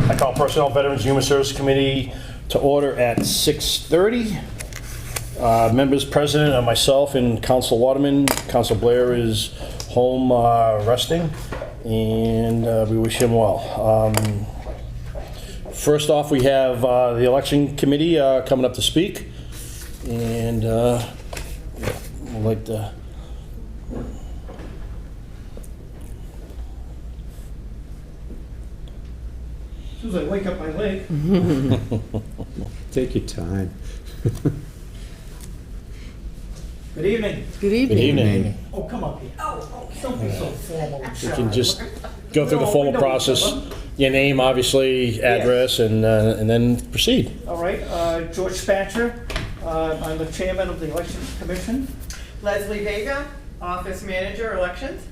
I call Personnel, Veterans, and Human Services Committee to order at 6:30. Members present are myself and Council Waterman. Council Blair is home resting, and we wish him well. First off, we have the election committee coming up to speak, and I'd like to. As soon as I wake up my leg. Take your time. Good evening. Good evening. Good evening. Oh, come up here. Oh, don't be so formal and We shy. can just go through the No, we formal know each process. other. Your name, obviously, address, and then proceed. All right, George Spatcher. I'm the chairman of the Election Commission. Leslie Vega, Office Manager, Elections.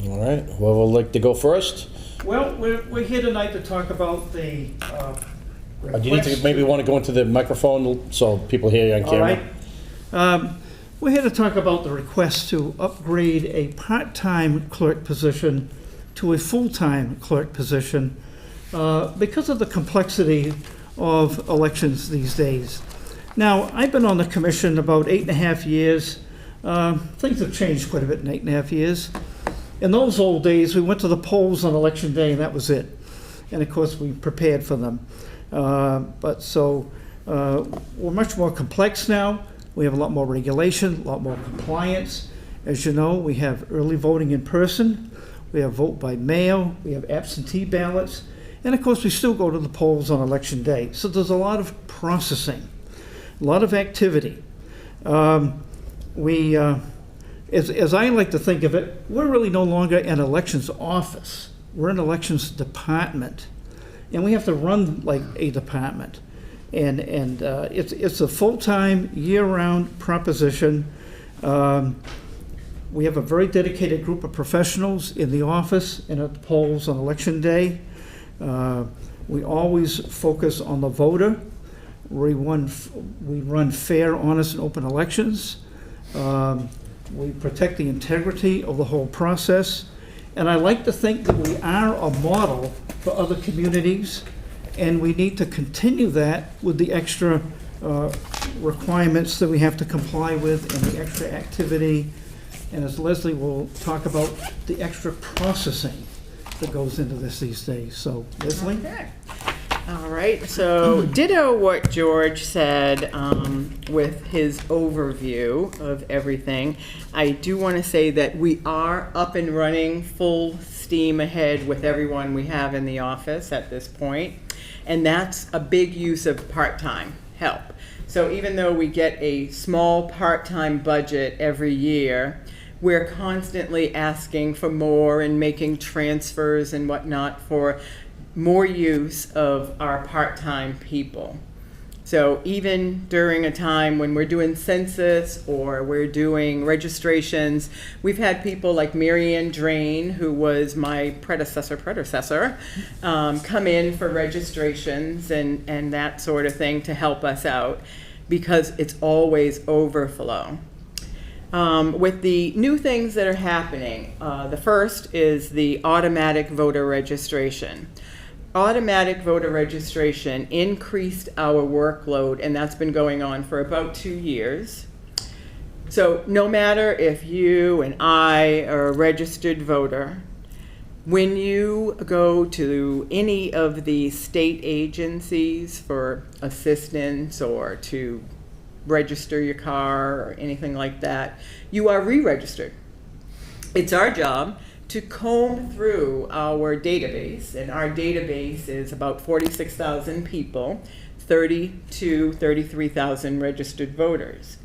All right. Well, would like to go first? Well, we're here tonight to talk about the Do you need to maybe want to go into the microphone so people hear you on All camera? right. We're here to talk about the request to upgrade a part-time clerk position to a full-time clerk position because of the complexity of elections these days. Now, I've been on the commission about 8.5 years. Things have changed quite a bit in 8.5 years. In those old days, we went to the polls on election day and that was it. And of course, we prepared for them. We're much more complex now. We have a lot more regulation, a lot more compliance. As you know, we have early voting in person. We have vote by mail. We have absentee ballots. And of course, we still go to the polls on election day. So there's a lot of processing, a lot of activity. As I like to think of it, we're really no longer an elections office. We're an elections department. And we have to run like a department. And it's a full-time, year-round proposition. We have a very dedicated group of professionals in the office and at the polls on election day. We always focus on the voter. We run fair, honest, and open elections. We protect the integrity of the whole process. And I like to think that we are a model for other communities, and we need to continue that with the extra requirements that we have to comply with and the extra activity. And as Leslie will talk about, the extra processing that goes into this these days. So, Leslie? Okay. All right, so ditto what George said with his overview of everything. I do want to say that we are up and running full steam ahead with everyone we have in the office at this point. And that's a big use of part-time help. So even though we get a small part-time budget every year, we're constantly asking for more and making transfers and whatnot for more use of our part-time people. So even during a time when we're doing census or we're doing registrations, we've had people like Mary Ann Drain, who was my predecessor, come in for registrations and that sort of thing to help us out because it's always overflow. With the new things that are happening, the first is the automatic voter registration. Automatic voter registration increased our workload, and that's been going on for about 2 years. So no matter if you and I are a registered voter, when you go to any of the state agencies for assistance or to register your car or anything like that, you are re-registered. It's our job to comb through our database, and our database is about 46,000 people, 33,000 registered voters.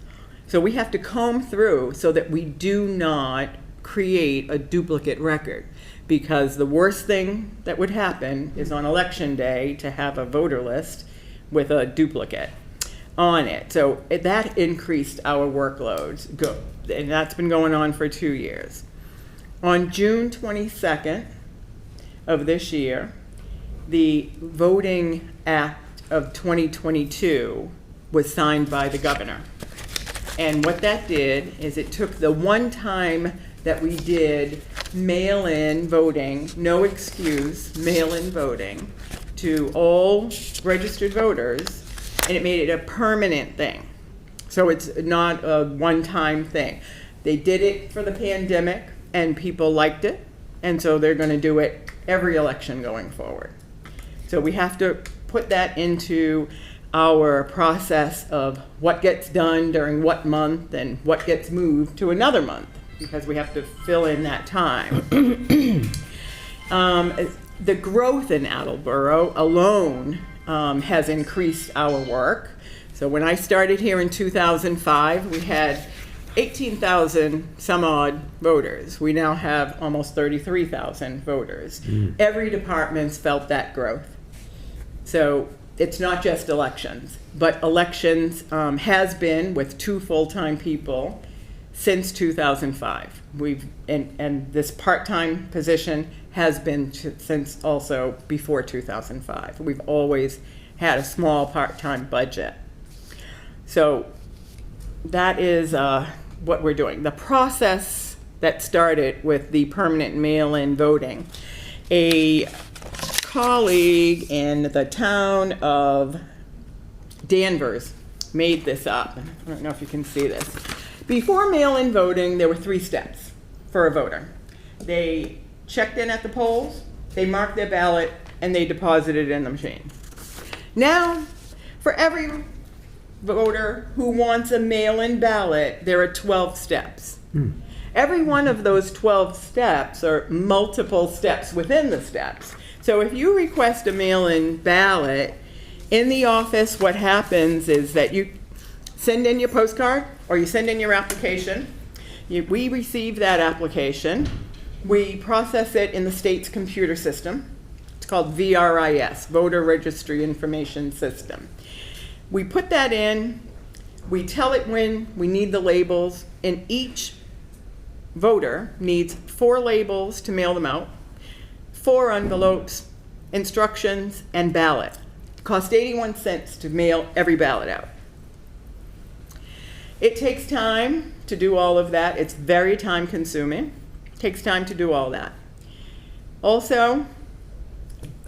So we have to comb through so that we do not create a duplicate record, because the worst thing that would happen is on election day to have a voter list with a duplicate on it. So that increased our workloads, and that's been going on for 2 years. On June 22nd of this year, the Voting Act of 2022 was signed by the governor. And what that did is it took the one time that we did mail-in voting, no excuse, mail-in voting, to all registered voters, and it made it a permanent thing. So it's not a one-time thing. They did it for the pandemic, and people liked it, and so they're going to do it every election going forward. So we have to put that into our process of what gets done during what month and what gets moved to another month, because we have to fill in that time. The growth in Attleboro alone has increased our work. So when I started here in 2005, we had 18,000 some odd voters. We now have almost 33,000 voters. Every department's felt that growth. So it's not just elections, but elections has been with 2 full-time people since 2005. And this part-time position has been since also before 2005. We've always had a small part-time budget. So that is what we're doing. The process that started with the permanent mail-in voting, a colleague in the town of Danvers made this up. I don't know if you can see this. Before mail-in voting, there were 3 steps for a voter. They checked in at the polls, they marked their ballot, and they deposited it in the machine. Now, for every voter who wants a mail-in ballot, there are 12 steps. Every one of those 12 steps are multiple steps within the steps. So if you request a mail-in ballot, in the office what happens is that you send in your postcard or you send in your application. We receive that application. We process it in the state's computer system. It's called VRIS, Voter Registry Information System. We put that in, we tell it when we need the labels, and each voter needs 4 labels to mail them out, 4 envelopes, instructions, and ballot. It costs 81 cents to mail every ballot out. It takes time to do all of that. It's very time consuming. It takes time to do all that. Also,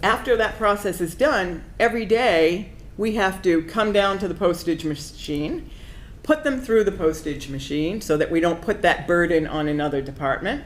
after that process is done, every day we have to come down to the postage machine, put them through the postage machine so that we don't put that burden on another department.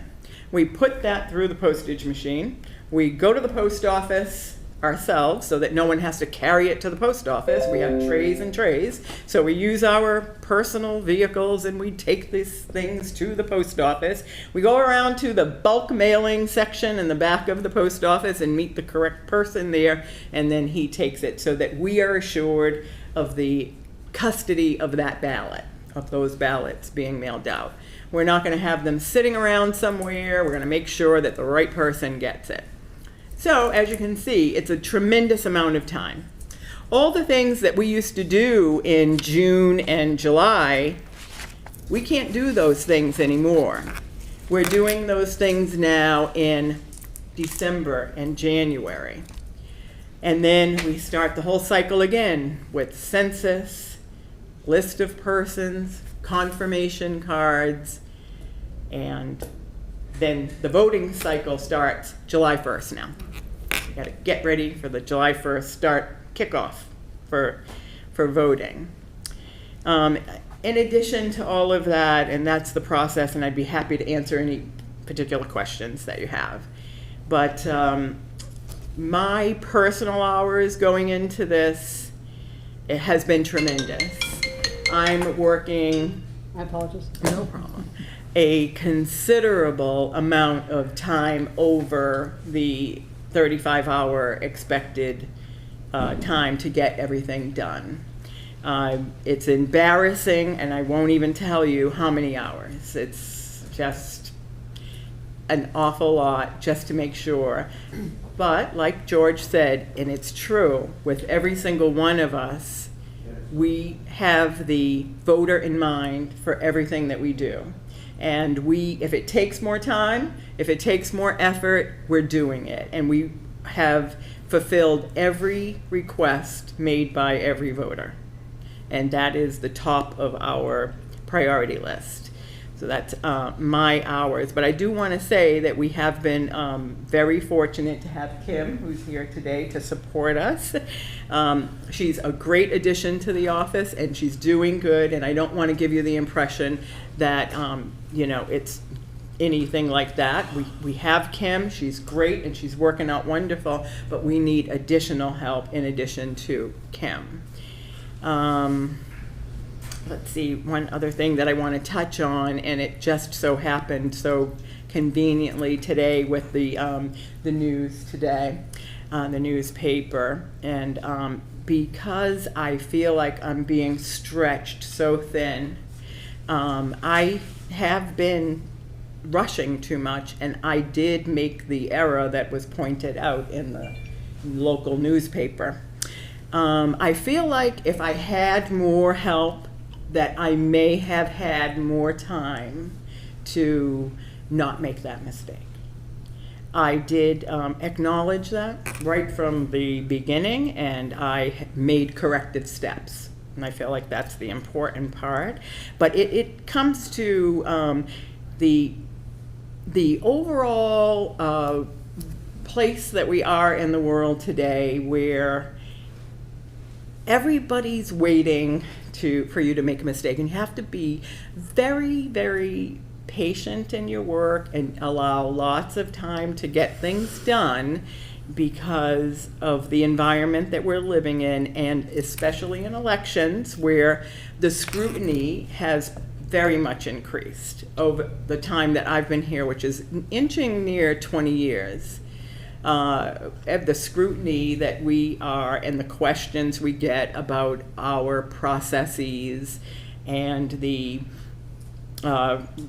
We put that through the postage machine. We go to the post office ourselves so that no one has to carry it to the post office. We have trays and trays. So we use our personal vehicles and we take these things to the post office. We go around to the bulk mailing section in the back of the post office and meet the correct person there, and then he takes it so that we are assured of the custody of that ballot, of those ballots being mailed out. We're not going to have them sitting around somewhere. We're going to make sure that the right person gets it. So, as you can see, it's a tremendous amount of time. All the things that we used to do in June and July, we can't do those things anymore. We're doing those things now in December and January. And then we start the whole cycle again with census, list of persons, confirmation cards, and then the voting cycle starts July 1st now. You got to get ready for the July 1st start kickoff for voting. In addition to all of that, and that's the process, and I'd be happy to answer any particular questions that you have. But my personal hours going into this, it has been tremendous. I'm working, I apologize. no problem, a considerable amount of time over the 35-hour expected time to get everything done. It's embarrassing, and I won't even tell you how many hours. It's just an awful lot just to make sure. But like George said, and it's true, with every single one of us, we have the voter in mind for everything that we do. And if it takes more time, if it takes more effort, we're doing it. And we have fulfilled every request made by every voter. And that is the top of our priority list. So that's my hours. But I do want to say that we have been very fortunate to have Kim, who's here today, to support us. She's a great addition to the office, and she's doing good. And I don't want to give you the impression that, you know, it's anything like that. We have Kim. She's great, and she's working out wonderful. But we need additional help in addition to Kim. Let's see, one other thing that I want to touch on, and it just so happened so conveniently today with the news today, the newspaper, and because I feel like I'm being stretched so thin, I have been rushing too much, and I did make the error that was pointed out in the local newspaper. I feel like if I had more help, that I may have had more time to not make that mistake. I did acknowledge that right from the beginning, and I made corrective steps. And I feel like that's the important part. But it comes to the overall place that we are in the world today, where everybody's waiting for you to make a mistake, and you have to be very, very patient in your work and allow lots of time to get things done because of the environment that we're living in, and especially in elections where the scrutiny has very much increased over the time that I've been here, which is inching near 20 years. Of the scrutiny that we are and the questions we get about our processes and the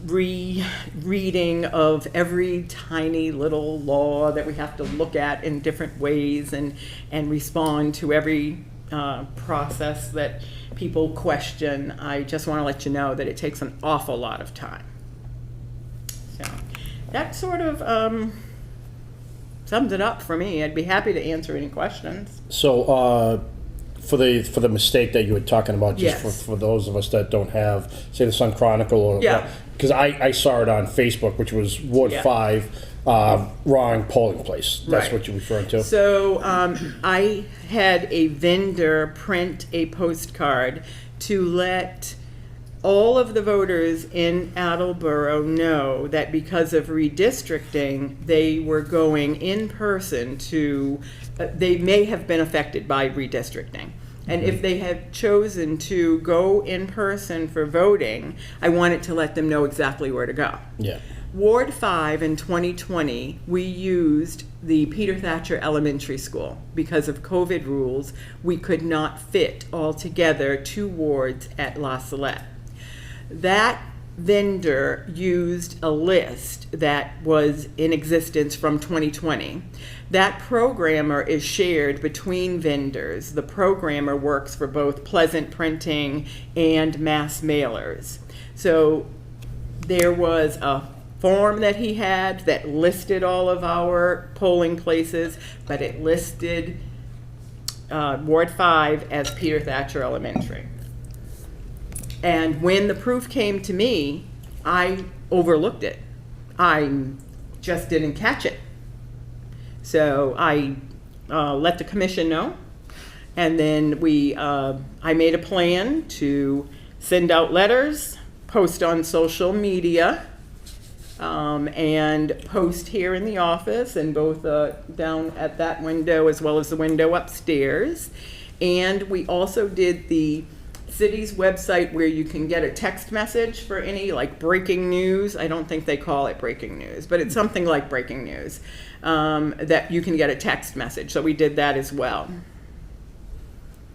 rereading of every tiny little law that we have to look at in different ways and respond to every process that people question. I just want to let you know that it takes an awful lot of time. So that sort of sums it up for me. I'd be happy to answer any questions. So, for the mistake that you were talking about, just Yes. for those of us that don't have, say, the Sun Chronicle, or Yeah. because I saw it on Facebook, which was Ward Yeah. 5, wrong polling place. That's Right. what you're referring to. So I had a vendor print a postcard to let all of the voters in Attleboro know that because of redistricting, they were going in person to, they may have been affected by redistricting. And if they had chosen to go in person for voting, I wanted to let them know exactly where to go. Yeah. Ward 5 in 2020, we used the Peter Thatcher Elementary School. Because of COVID rules, we could not fit all together 2 wards at La Salette. That vendor used a list that was in existence from 2020. That programmer is shared between vendors. The programmer works for both Pleasant Printing and Mass Mailers. So there was a form that he had that listed all of our polling places, but it listed Ward 5 as Peter Thatcher Elementary. And when the proof came to me, I overlooked it. I just didn't catch it. So I let the commission know, and then I made a plan to send out letters, post on social media, and post here in the office, and both down at that window as well as the window upstairs. And we also did the city's website where you can get a text message for any like breaking news. I don't think they call it breaking news, but it's something like breaking news, that you can get a text message. So we did that as well.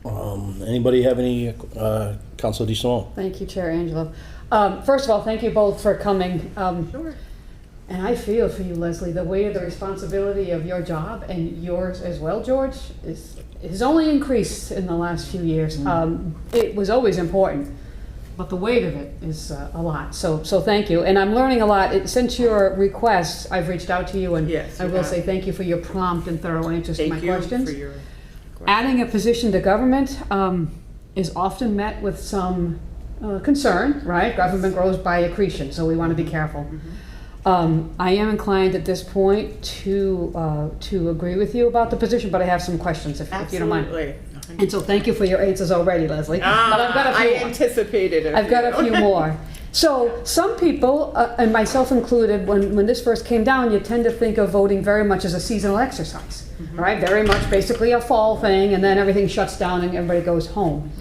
Anybody have any, Councilor DeSimone? Thank you, Chair Angelo. First of all, thank you both for coming. Sure. And I feel for you, Leslie. The weight of the responsibility of your job, and yours as well, George, has only increased in the last few years. It was always important, but the weight of it is a lot. So thank you. And I'm learning a lot. Since your request, I've reached out to you, and Yes, I you will have. say thank you for your prompt and thorough answers to my Thank you questions. for your Adding a position to government is often met with some concern, right? Government grows by accretion, so we want to be careful. I am inclined at this point to agree with you about the position, but I have some questions if you don't mind. Absolutely. And so thank you for your answers already, Leslie. But I've got a few I more. anticipated it. I've got a few more. So some people, and myself included, when this first came down, you tend to think of voting very much as a seasonal exercise, right? Very much basically a fall thing, and then everything shuts down and everybody goes home.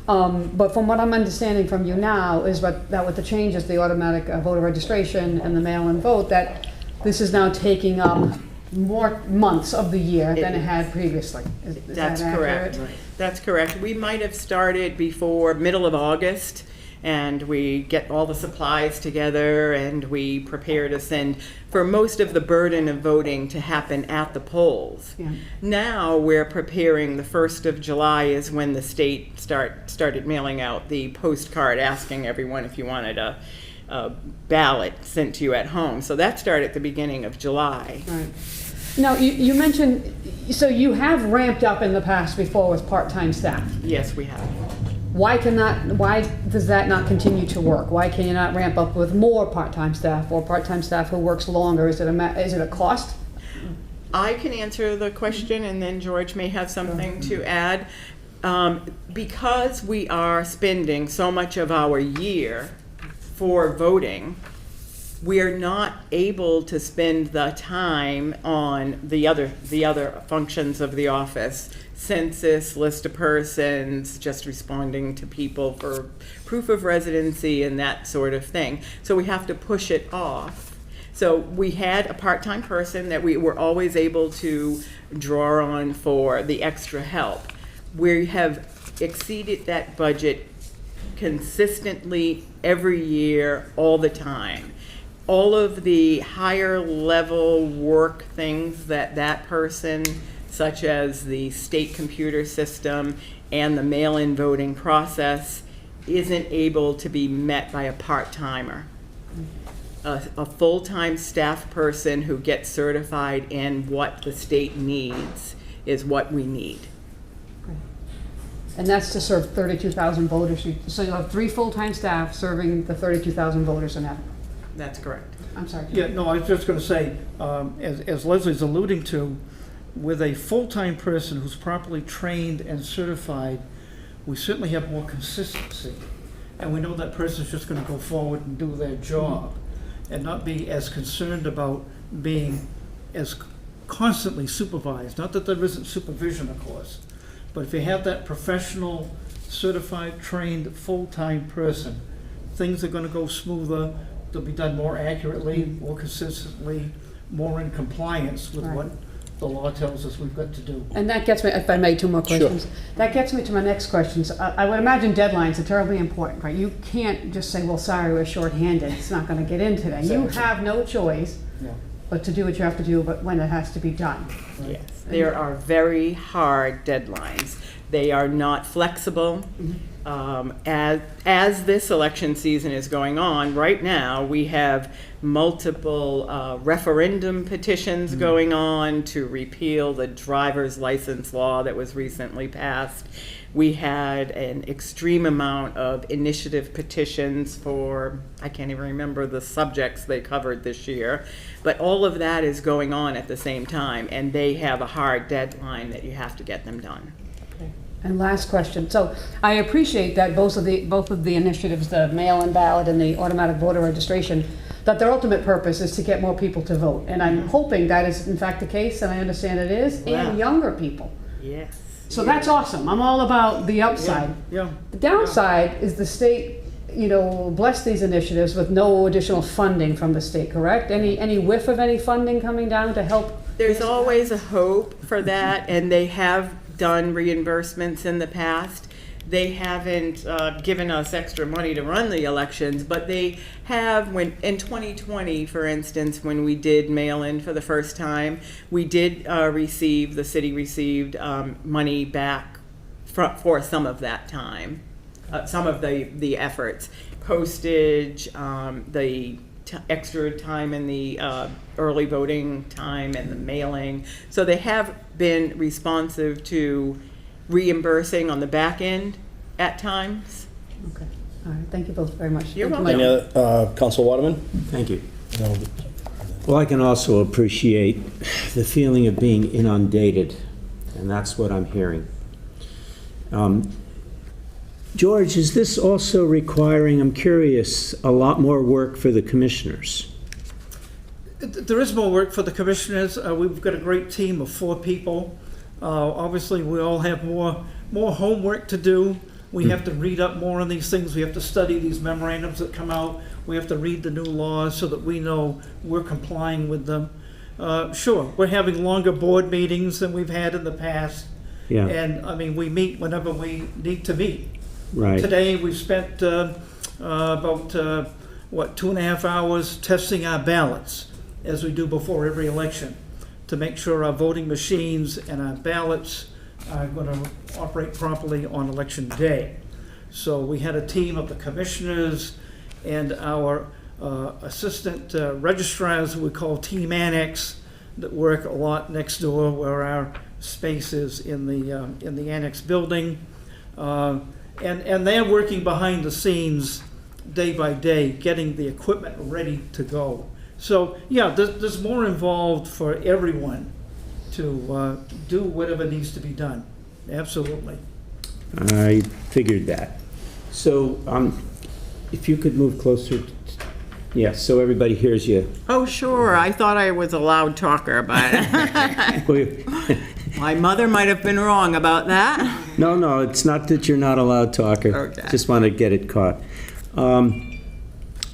But from what I'm understanding from you now is that with the changes, the automatic voter registration and the mail-in vote, that this is now taking up more months of the year than it had previously. Is That's that correct. accurate? That's correct. We might have started before middle of August, and we get all the supplies together and we prepare to send for most of the burden of voting to happen at the polls. Yeah. Now we're preparing, the 1st of July is when the state started mailing out the postcard asking everyone if you wanted a ballot sent to you at home. So that started at the beginning of July. Right. Now, you mentioned, so you have ramped up in the past before with part-time staff. Yes, we have. Why does that not continue to work? Why can you not ramp up with more part-time staff or part-time staff who works longer? Is it a cost? I can answer the question, and then George may have something to add. Because we are spending so much of our year for voting, we are not able to spend the time on the other functions of the office. Census, list of persons, just responding to people for proof of residency and that sort of thing. So we have to push it off. So we had a part-time person that we were always able to draw on for the extra help. We have exceeded that budget consistently every year, all the time. All of the higher level work things that person, such as the state computer system and the mail-in voting process, isn't able to be met by a part-timer. A full-time staff person who gets certified in what the state needs is what we need. And that's to serve 32,000 voters. So you'll have 3 full-time staff serving the 32,000 voters in Attleboro. That's correct. I'm sorry. Yeah, no, I was just going to say, as Leslie's alluding to, with a full-time person who's properly trained and certified, we certainly have more consistency. And we know that person's just going to go forward and do their job and not be as concerned about being as constantly supervised. Not that there isn't supervision, of course, but if you have that professional, certified, trained, full-time person, things are going to go smoother. They'll be done more accurately, more consistently, more in compliance with Right. what the law tells us we've got to do. And that gets me, if I may, 2 more Sure. questions. That gets me to my next question. So I would imagine deadlines are terribly important, right? You can't just say, well, sorry, we're short-handed, it's not going to get in today. You have no choice Yeah. but to do what you have to do, but when it has to be done. Yes, there are very hard deadlines. They are not flexible. As this election season is going on, right now, we have multiple referendum petitions going on to repeal the driver's license law that was recently passed. We had an extreme amount of initiative petitions for, I can't even remember the subjects they covered this year, but all of that is going on at the same time, and they have a hard deadline that you have to get them done. And last question. So I appreciate that both of the initiatives, the mail-in ballot and the automatic voter registration, that their ultimate purpose is to get more people to vote. And I'm hoping that is in fact the case, and I understand it is, Wow. and younger people. Yes. So that's awesome. I'm all about the upside. Yeah. The downside is the state, bless these initiatives with no additional funding from the state, correct? Any whiff of any funding coming down to help? There's always a hope for that, and they have done reimbursements in the past. They haven't given us extra money to run the elections, but they have, when in 2020, for instance, when we did mail in for the first time, we did the city received money back for some of that time, some of the efforts. Postage, the extra time in the early voting time and the mailing. So they have been responsive to reimbursing on the back end at times. Okay. All right, thank you both very much. You're Thank welcome. you, Any Mike. other, Council Waterman? Thank you. No. Well, I can also appreciate the feeling of being inundated, and that's what I'm hearing. George, is this also requiring, I'm curious, a lot more work for the commissioners? There is more work for the commissioners. We've got a great team of 4 people. Obviously, we all have more homework to do. We have to read up more on these things. We have to study these memorandums that come out. We have to read the new laws so that we know we're complying with them. Sure, we're having longer board meetings than we've had in the past. Yeah, And, I mean, we meet whenever we need to meet. right. Today, we've spent about 2.5 hours testing our ballots, as we do before every election, to make sure our voting machines and our ballots are going to operate properly on election day. So we had a team of the commissioners and our assistant registrars, who we call Team Annex, that work a lot next door where our space is in the annex building. And they're working behind the scenes day by day, getting the equipment ready to go. So, yeah, there's more involved for everyone to do whatever needs to be done. Absolutely. I figured that. So, if you could move closer, yeah, so everybody hears you. Oh, sure, I thought I was a loud talker, but my mother might have been wrong about that. No, it's not that you're not a loud talker. Okay. Just want to get it caught.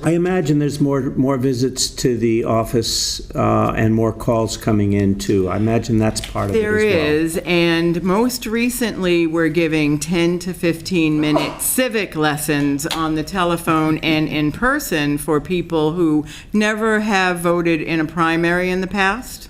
I imagine there's more visits to the office and more calls coming in too. I imagine that's part of it as well. There is, and most recently, we're giving 10 to 15-minute civic lessons on the telephone and in person for people who never have voted in a primary in the past.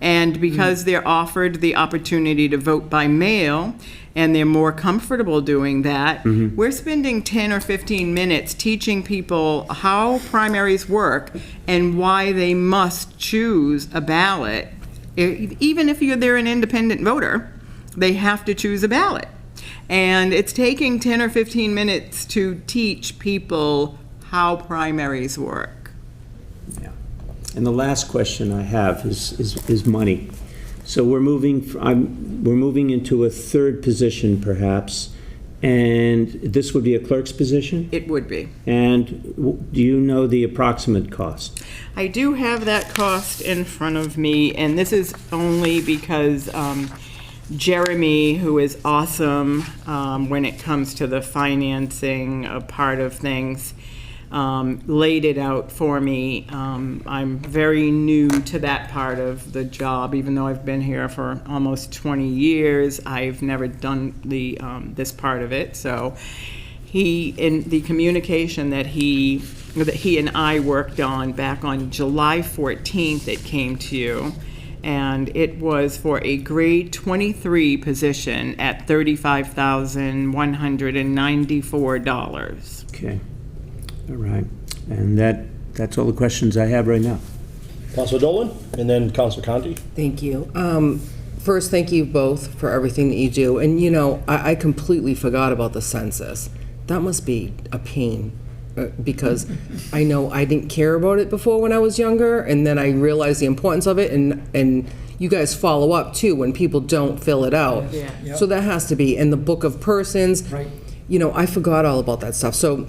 And because they're offered the opportunity to vote by mail, and they're more comfortable doing that, we're spending 10 or 15 minutes teaching people how primaries work and why they must choose a ballot. Even if they're an independent voter, they have to choose a ballot. And it's taking 10 or 15 minutes to teach people how primaries work. Yeah. And the last question I have is money. So we're moving into a third position perhaps, and this would be a clerk's position? It would be. And do you know the approximate cost? I do have that cost in front of me, and this is only because Jeremy, who is awesome when it comes to the financing part of things, laid it out for me. I'm very new to that part of the job, even though I've been here for almost 20 years. I've never done this part of it. So in the communication that he and I worked on back on July 14th, it came to you. And it was for a grade 23 position at $35,194. Okay. All right. And that's all the questions I have right now. Council Dolan, and then Council Conti. Thank you. First, thank you both for everything that you do. And, you know, I completely forgot about the census. That must be a pain because I know I didn't care about it before when I was younger, and then I realized the importance of it, and you guys follow up, too, when people don't fill it out. Yeah. Yep. So that has to be. And the book of persons. Right. You know, I forgot all about that stuff. So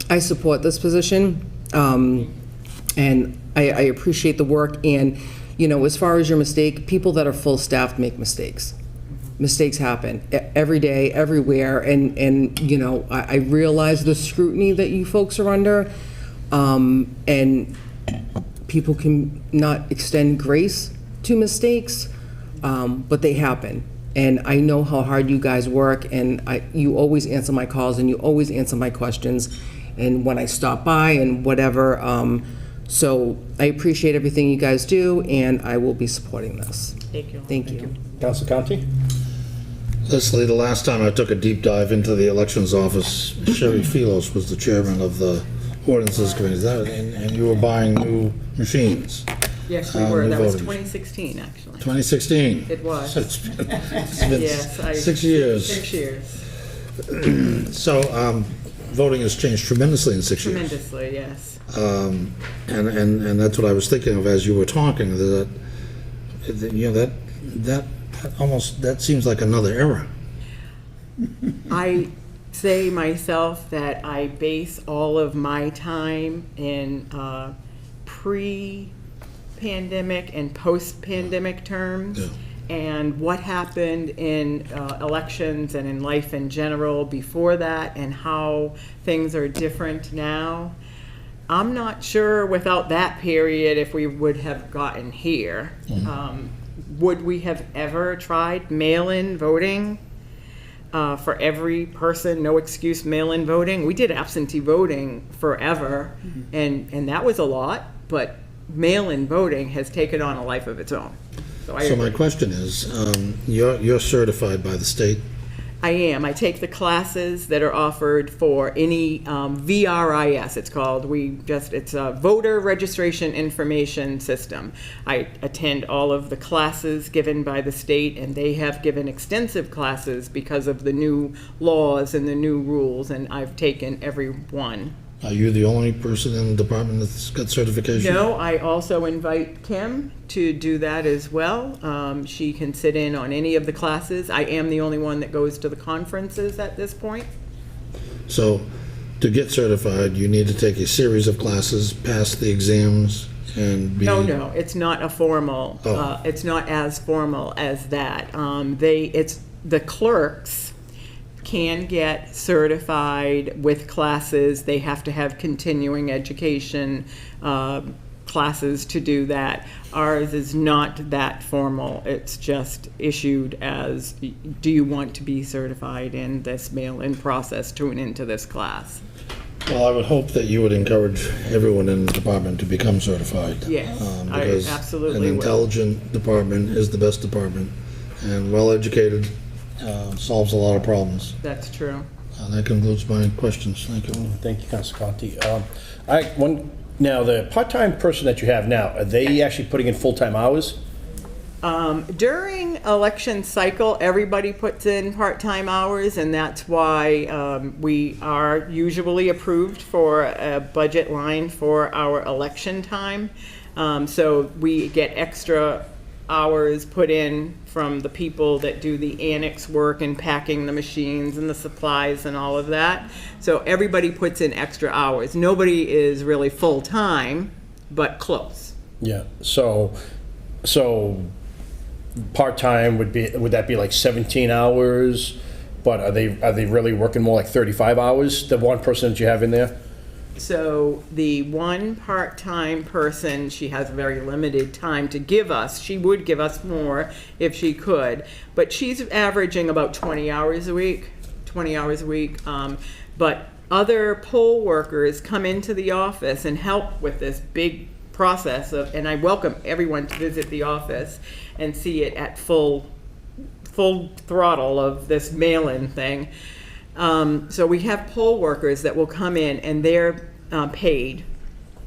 I support this position, and I appreciate the work. And, you know, as far as your mistake, people that are full-staffed make mistakes. Mistakes happen every day, everywhere, and you know, I realize the scrutiny that you folks are under, and people can not extend grace to mistakes, but they happen. And I know how hard you guys work, and you always answer my calls, and you always answer my questions, and when I stop by and whatever. So I appreciate everything you guys do, and I will be supporting this. Thank you. Thank you. Council Conti. Leslie, the last time I took a deep dive into the elections office, Sherry Philos was the chairman of the ordinances committee, and you were buying new machines. Yes, we were. That was voted. 2016, actually. 2016. It was. So it's been Yes, 6 years. 6 years. So voting has changed tremendously in 6 years. Tremendously, yes. And that's what I was thinking of as you were talking, that, you know, that almost, that seems like another era. I say myself that I base all of my time in pre-pandemic and post-pandemic terms. Yeah. And what happened in elections and in life in general before that, and how things are different now. I'm not sure without that period if we would have gotten here. Would we have ever tried mail-in voting for every person, no excuse mail-in voting? We did absentee voting forever, and that was a lot, but mail-in voting has taken on a life of its own. So My question is, you're certified by the state? I am. I take the classes that are offered for any VRIS, it's called. It's a Voter Registration Information System. I attend all of the classes given by the state, and they have given extensive classes because of the new laws and the new rules, and I've taken every one. Are you the only person in the department that's got certification? No, I also invite Kim to do that as well. She can sit in on any of the classes. I am the only one that goes to the conferences at this point. So, to get certified, you need to take a series of classes, pass the exams, and be... No, it's not a formal, Oh. it's not as formal as that. The clerks can get certified with classes. They have to have continuing education classes to do that. Ours is not that formal. It's just issued as, do you want to be certified in this mail-in process, tune into this class? Well, I would hope that you would encourage everyone in the department to become certified. Yes, I because absolutely an will. intelligent department is the best department, and well-educated solves a lot of problems. That's true. That concludes my questions. Thank you. Thank you, Councilor Conti. Now, the part-time person that you have now, are they actually putting in full-time hours? During election cycle, everybody puts in part-time hours, and that's why we are usually approved for a budget line for our election time. So we get extra hours put in from the people that do the annex work and packing the machines and the supplies and all of that. So everybody puts in extra hours. Nobody is really full-time, but close. Yeah, so part-time would that be like 17 hours? But are they really working more like 35 hours, the one person that you have in there? So the one part-time person, she has very limited time to give us. She would give us more if she could, but she's averaging about 20 hours a week. But other poll workers come into the office and help with this big process and I welcome everyone to visit the office and see it at full throttle of this mail-in thing. So we have poll workers that will come in and they're paid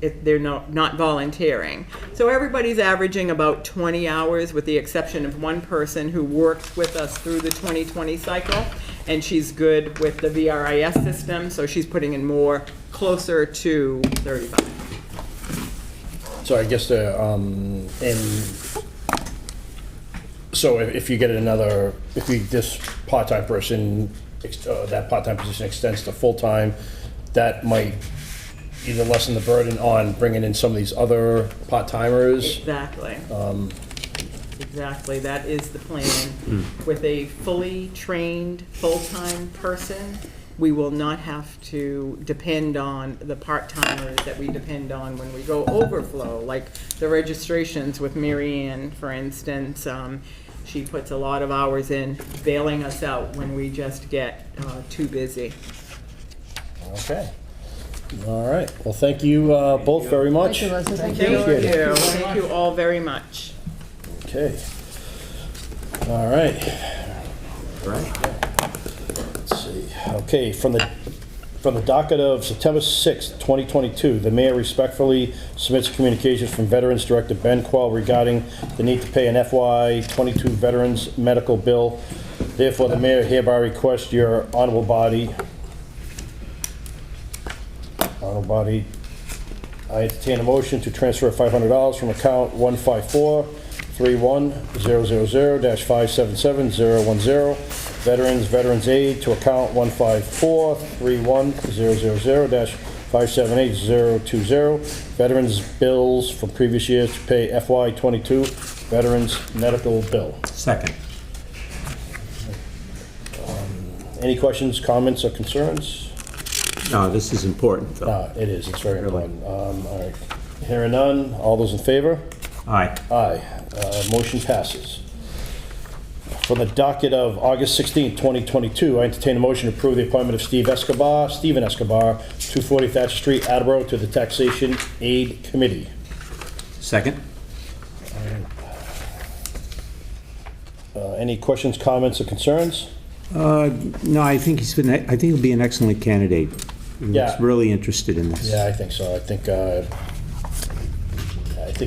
if they're not volunteering. So everybody's averaging about 20 hours with the exception of one person who works with us through the 2020 cycle, and she's good with the VRIS system, so she's putting in more, closer to 35. So I guess so if you get this part-time person, that part-time position extends to full-time, that might either lessen the burden on bringing in some of these other part-timers. Exactly. Exactly, that is the plan. With a fully trained, full-time person, we will not have to depend on the part-timers that we depend on when we go overflow, like the registrations with Mary Ann, for instance. She puts a lot of hours in bailing us out when we just get too busy. Okay. All right. Well, thank you both very much. Thank you, Leslie. Thank Thank you. Appreciate it. you. Thank you all very much. Okay. All right. Let's see. Okay, from the docket of September 6th, 2022, the mayor respectfully submits communications from Veterans Director Ben Quell regarding the need to pay an FY22 veterans medical bill. Therefore, the mayor hereby requests your honorable body Arnold Body. I entertain a motion to transfer $500 from account 154-31000-577010, Veterans Aid, to account 154-31000-578020, Veterans bills from previous years to pay FY22 Veterans medical bill. Second. Any questions, comments, or concerns? No, this is important, though. It is, it's very Really? important. All right. Hearing none, all those in favor? Aye. Aye. Motion passes. From the docket of August 16, 2022, I entertain a motion to approve the appointment of Stephen Escobar, 240 Thatcher Street, Attleboro, to the Taxation Aid Committee. Second? Any questions, comments, or concerns? No, I think I think he'll be an excellent candidate. Yeah. He's really interested in this. Yeah, I think so. I think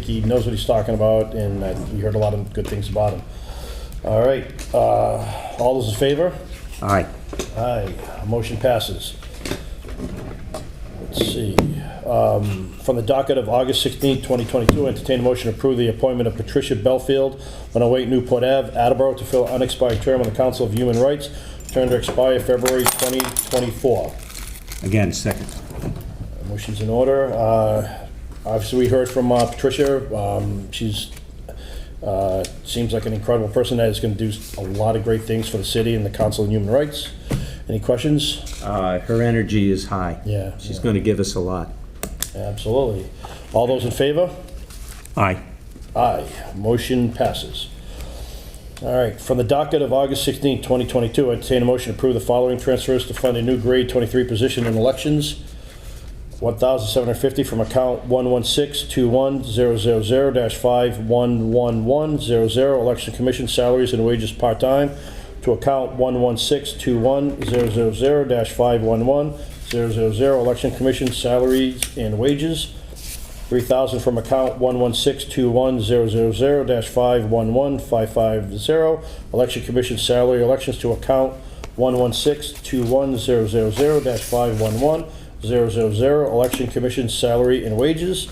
he knows what he's talking about, and you heard a lot of good things about him. All right. All those in favor? Aye. Aye. Motion passes. Let's see. From the docket of August 16, 2022, entertain a motion to approve the appointment of Patricia Belfield, 108 Newport Ave, Attleboro, to fill an unexpired term on the Council of Human Rights, term to expire February 2024. Again, second. Motion's in order. Obviously, we heard from Patricia. She's seems like an incredible person that is going to do a lot of great things for the city and the Council of Human Rights. Any questions? Her energy is high. Yeah. She's going to give us a lot. Absolutely. All those in favor? Aye. Aye. Motion passes. All right. From the docket of August 16, 2022, I entertain a motion to approve the following transfers to fund a new grade 23 position in elections. $1,750 from account 116-21000-511100, Election Commission salaries and wages part-time, to account 116-21000-51100, Election Commission salaries and wages. $3,000 from account 116-21000-511-550, Election Commission salary elections, to account 116-21000-511-000, Election Commission salary and wages.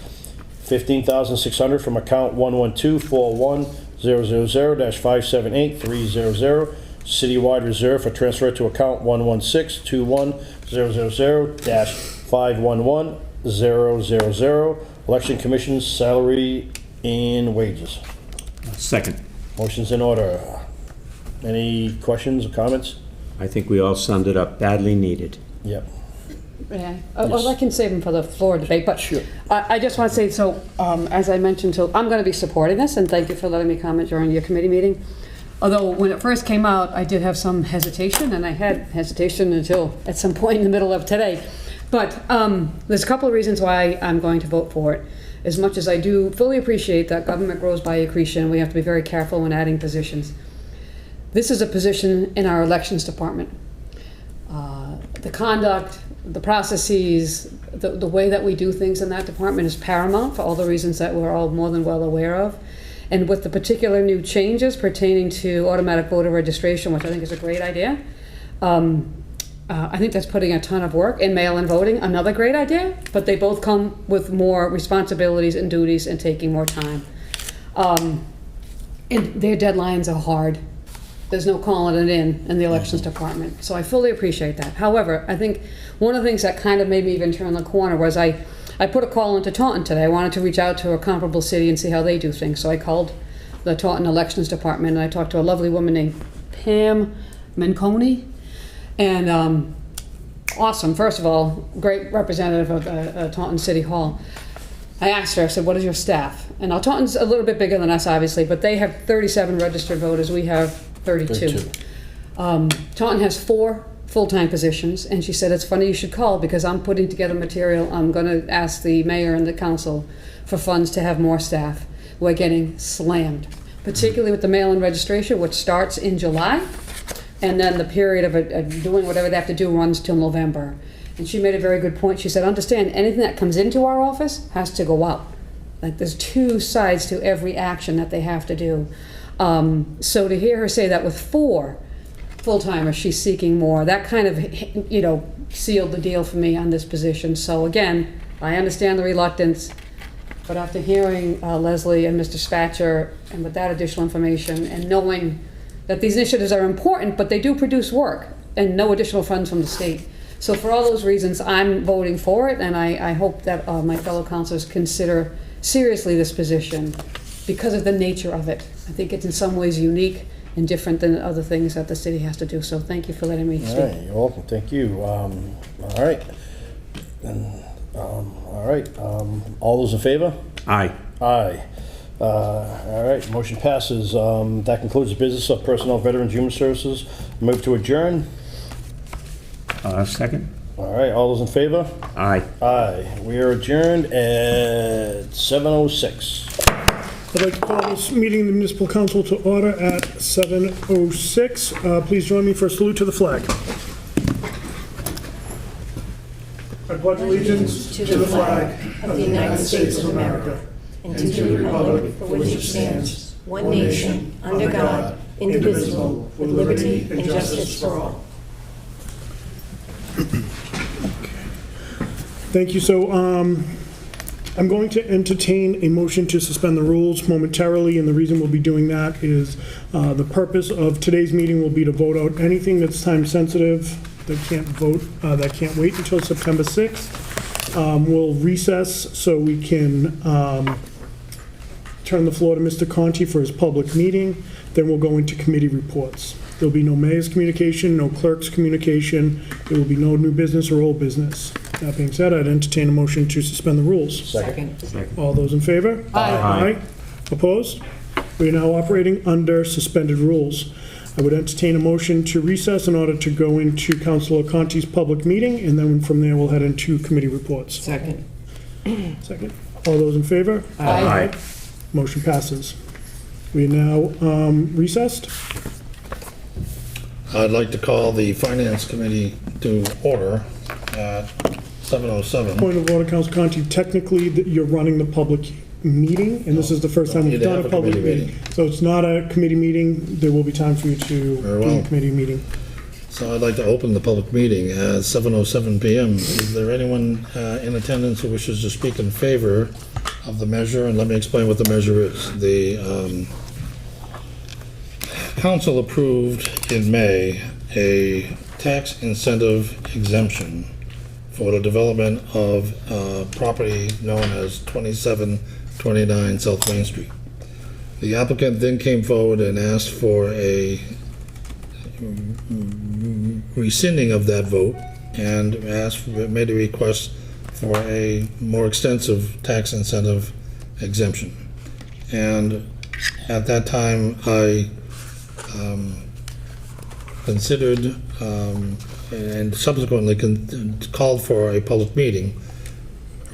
$15,600 from account 112-41000-578-300, citywide reserve for transfer to account 116-21000-511-000, Election Commission salary and wages. Second. Motion's in order. Any questions or comments? I think we all summed it up. Badly needed. Yep. Yeah, well, I can save them for the floor debate, but I just want to say, so, as I mentioned, so I'm going to be supporting this, and thank you for letting me comment during your committee meeting. Although, when it first came out, I did have some hesitation, and I had hesitation until at some point in the middle of today. But there's a couple of reasons why I'm going to vote for it. As much as I do fully appreciate that government grows by accretion, we have to be very careful when adding positions. This is a position in our elections department. The conduct, the processes, the way that we do things in that department is paramount for all the reasons that we're all more than well aware of. And with the particular new changes pertaining to automatic voter registration, which I think is a great idea, I think that's putting a ton of work in mail-in voting, another great idea, but they both come with more responsibilities and duties and taking more time. And their deadlines are hard. There's no calling it in the elections department. So I fully appreciate that. However, I think one of the things that kind of made me even turn the corner was I put a call into Taunton today. I wanted to reach out to a comparable city and see how they do things. So I called the Taunton Elections Department, and I talked to a lovely woman named Pam Manconi. And awesome. First of all, great representative of Taunton City Hall. I asked her, I said, what is your staff? And now Taunton's a little bit bigger than us, obviously, but they have 37 registered voters. We have 32. Taunton has 4 full-time positions, and she said, it's funny you should call because I'm putting together material. I'm going to ask the mayor and the council for funds to have more staff. We're getting slammed, particularly with the mail-in registration, which starts in July, and then the period of doing whatever they have to do runs till November. And she made a very good point. She said, understand, anything that comes into our office has to go out. Like, there's 2 sides to every action that they have to do. So to hear her say that with 4, full-timer, she's seeking more. That kind of, sealed the deal for me on this position. So again, I understand the reluctance, but after hearing Leslie and Mr. Spatcher, and with that additional information, and knowing that these initiatives are important, but they do produce work, and no additional funds from the state. So for all those reasons, I'm voting for it, and I hope that my fellow councilors consider seriously this position because of the nature of it. I think it's in some ways unique and different than other things that the city has to do. So thank you for letting me All speak. right, you're welcome, thank you. All right. And, all right, all those in favor? Aye. Aye. All right, motion passes. That concludes the business of Personnel, Veterans, Human Services. Move to adjourn. Second? All right, all those in favor? Aye. Aye. We are adjourned at 7:06. I'd like to call this meeting of the Municipal Council to order at 7:06. Please join me for a salute to the flag. I pledge allegiance to the flag of the United States of America and to the republic for which it stands, one nation, under God, indivisible, with liberty and justice for all. Thank you. So, I'm going to entertain a motion to suspend the rules momentarily, and the reason we'll be doing that is the purpose of today's meeting will be to vote out anything that's time sensitive that can't wait until September 6th. We'll recess so we can turn the floor to Mr. Conti for his public meeting. Then we'll go into committee reports. There'll be no mayor's communication, no clerk's communication. There will be no new business or old business. That being said, I'd entertain a motion to suspend the rules. Second. All those in favor? Aye. Opposed? We are now operating under suspended rules. I would entertain a motion to recess in order to go into Councilor Conti's public meeting, and then from there, we'll head into committee reports. Second. Second. All those in favor? Aye. Motion passes. We are now recessed. I'd like to call the Finance Committee to order at 7:07. Point of order, Councilor Conti, technically, you're running the public meeting, and this is the first time we've You'd done have a a public committee meeting. So it's not a committee meeting. There will be time for you to Very do well. a committee meeting. So I'd like to open the public meeting at 7:07 PM. Is there anyone in attendance who wishes to speak in favor of the measure? And let me explain what the measure is. The council approved in May a tax incentive exemption for the development of property known as 2729 South Main Street. The applicant then came forward and asked for a rescinding of that vote and made a request for a more extensive tax incentive exemption. And at that time, I considered and subsequently called for a public meeting.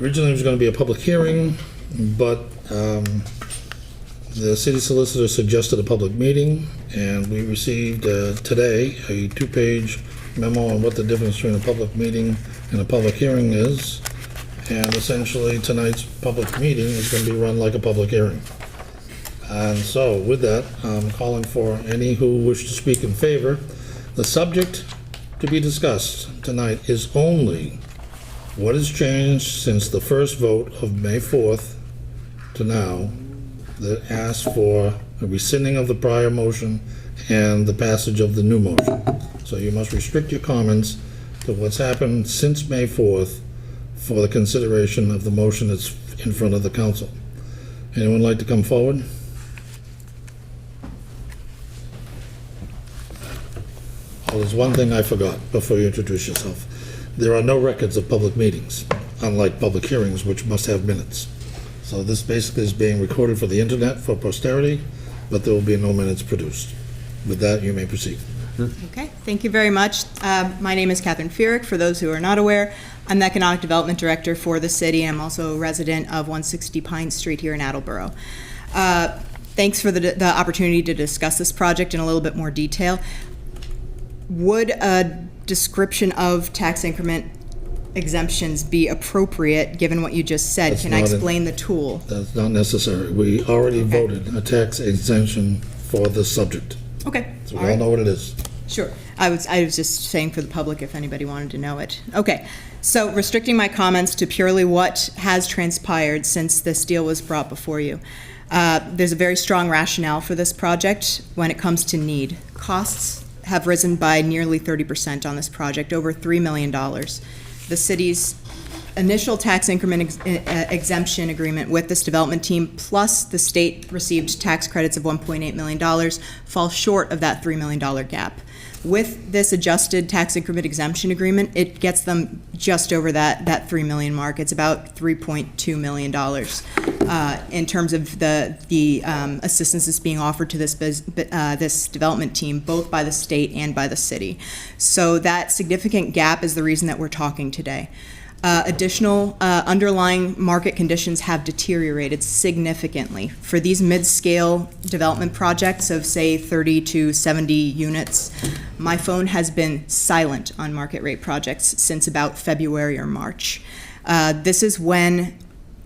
Originally, it was going to be a public hearing, but the city solicitor suggested a public meeting, and we received today a 2-page memo on what the difference between a public meeting and a public hearing is. And essentially, tonight's public meeting is going to be run like a public hearing. And so, with that, I'm calling for any who wish to speak in favor. The subject to be discussed tonight is only what has changed since the first vote of May 4th to now that asked for a rescinding of the prior motion and the passage of the new motion. So you must restrict your comments to what's happened since May 4th for the consideration of the motion that's in front of the council. Anyone like to come forward? Well, there's one thing I forgot before you introduce yourself. There are no records of public meetings, unlike public hearings, which must have minutes. So this basically is being recorded for the internet for posterity, but there will be no minutes produced. With that, you may proceed. Okay, thank you very much. My name is Catherine Fierick. For those who are not aware, I'm the Economic Development Director for the city, and I'm also a resident of 160 Pine Street here in Attleboro. Thanks for the opportunity to discuss this project in a little bit more detail. Would a description of tax increment exemptions be appropriate, given what you just said? That's Can I not explain the tool? That's not necessary. We already voted a tax exemption for this subject. Okay. So all we all right. know what it is. Sure. I was just saying for the public if anybody wanted to know it. Okay. So restricting my comments to purely what has transpired since this deal was brought before you. There's a very strong rationale for this project when it comes to need. Costs have risen by nearly 30% on this project, over $3 million. The city's initial tax increment exemption agreement with this development team, plus the state received tax credits of $1.8 million, fall short of that $3 million gap. With this adjusted tax increment exemption agreement, it gets them just over that $3 million mark. It's about $3.2 million in terms of the assistance that's being offered to this development team, both by the state and by the city. So that significant gap is the reason that we're talking today. Additional underlying market conditions have deteriorated significantly. For these mid-scale development projects of, say, 30 to 70 units, my phone has been silent on market rate projects since about February or March. This is when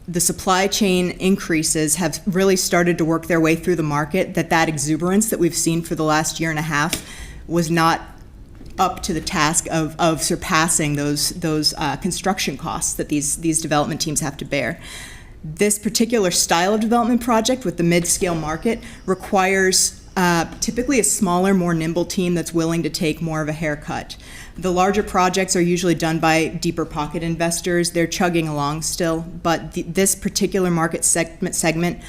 the supply chain increases have really started to work their way through the market, that exuberance that we've seen for the last year and a half was not up to the task of surpassing those construction costs that these development teams have to bear. This particular style of development project with the mid-scale market requires typically a smaller, more nimble team that's willing to take more of a haircut. The larger projects are usually done by deeper pocket investors. They're chugging along still, but this particular market segment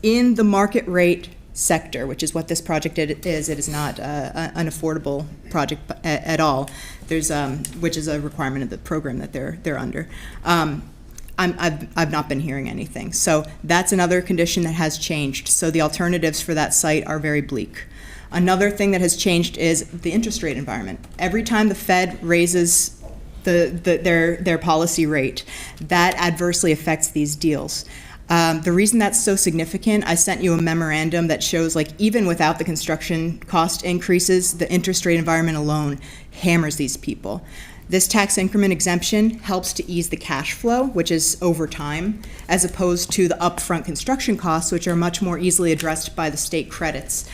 in the market rate sector, which is what this project is. It is not an affordable project at all. There's which is a requirement of the program that they're under. I've not been hearing anything. So that's another condition that has changed. So the alternatives for that site are very bleak. Another thing that has changed is the interest rate environment. Every time the Fed raises their policy rate, that adversely affects these deals. The reason that's so significant, I sent you a memorandum that shows, like, even without the construction cost increases, the interest rate environment alone hammers these people. This tax increment exemption helps to ease the cash flow, which is over time, as opposed to the upfront construction costs, which are much more easily addressed by the state credits.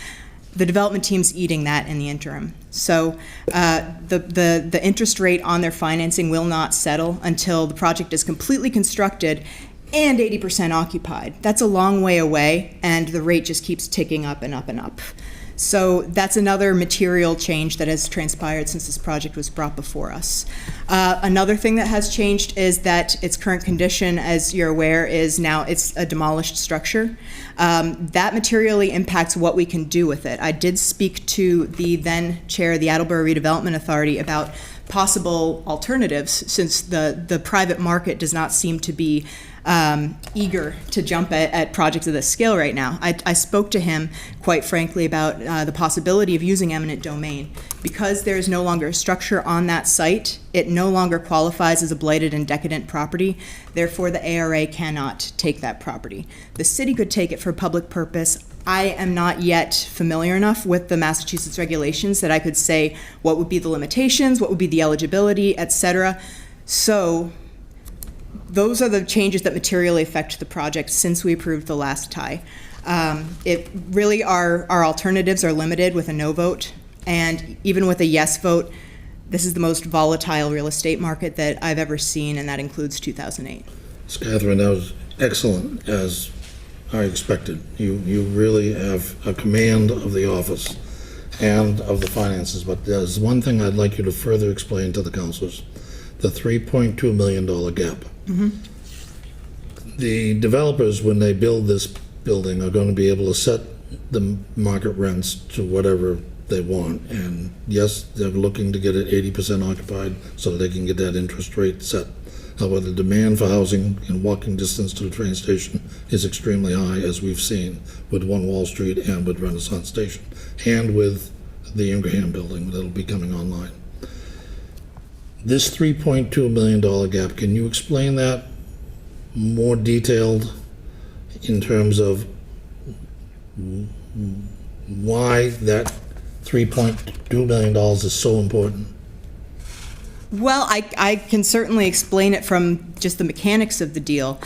The development team's eating that in the interim. So the interest rate on their financing will not settle until the project is completely constructed and 80% occupied. That's a long way away, and the rate just keeps ticking up and up and up. So that's another material change that has transpired since this project was brought before us. Another thing that has changed is that its current condition, as you're aware, is now it's a demolished structure. That materially impacts what we can do with it. I did speak to the then chair of the Attleboro Redevelopment Authority about possible alternatives, since the private market does not seem to be eager to jump at projects of this scale right now. I spoke to him, quite frankly, about the possibility of using eminent domain. Because there is no longer a structure on that site, it no longer qualifies as a blighted and decadent property. Therefore, the ARA cannot take that property. The city could take it for public purpose. I am not yet familiar enough with the Massachusetts regulations that I could say what would be the limitations, what would be the eligibility, etc. So those are the changes that materially affect the project since we approved the last tie. It really, our alternatives are limited with a no vote, and even with a yes vote, this is the most volatile real estate market that I've ever seen, and that includes 2008. Ms. Catherine, that was excellent, as I expected. You really have a command of the office and of the finances, but there's one thing I'd like you to further explain to the councilors: the $3.2 million gap. Mm-hmm. The developers, when they build this building, are going to be able to set the market rents to whatever they want. And yes, they're looking to get it 80% occupied so they can get that interest rate set. However, the demand for housing in walking distance to the train station is extremely high, as we've seen with One Wall Street and with Renaissance Station, and with the Increment building that'll be coming online. This $3.2 million gap, can you explain that more detailed in terms of why that $3.2 million is so important? Well, I can certainly explain it from just the mechanics of the deal.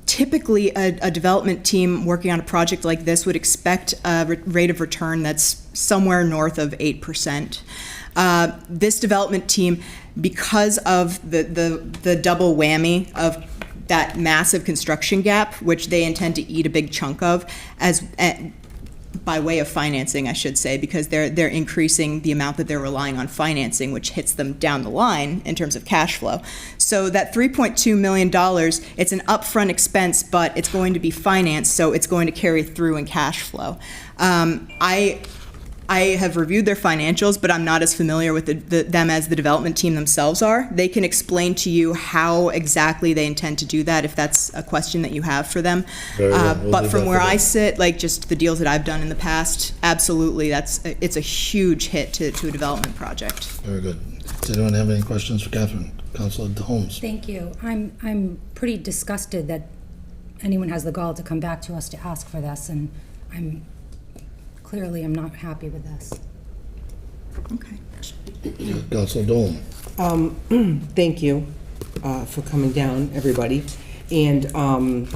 Typically, a development team working on a project like this would expect a rate of return that's somewhere north of 8%. This development team, because of the double whammy of that massive construction gap, which they intend to eat a big chunk of, by way of financing, I should say, because they're increasing the amount that they're relying on financing, which hits them down the line in terms of cash flow. So that $3.2 million, it's an upfront expense, but it's going to be financed, so it's going to carry through in cash flow. I have reviewed their financials, but I'm not as familiar with them as the development team themselves are. They can explain to you how exactly they intend to do that, if that's a question that you have for them. Very well. We'll But leave from that where for I them. sit, like just the deals that I've done in the past, absolutely, it's a huge hit to a development project. Very good. Does anyone have any questions for Catherine? Councilor Holmes? Thank you. I'm pretty disgusted that anyone has the gall to come back to us to ask for this, and I'm not happy with this. Okay. Councilor Dolan? Thank you for coming down, everybody. And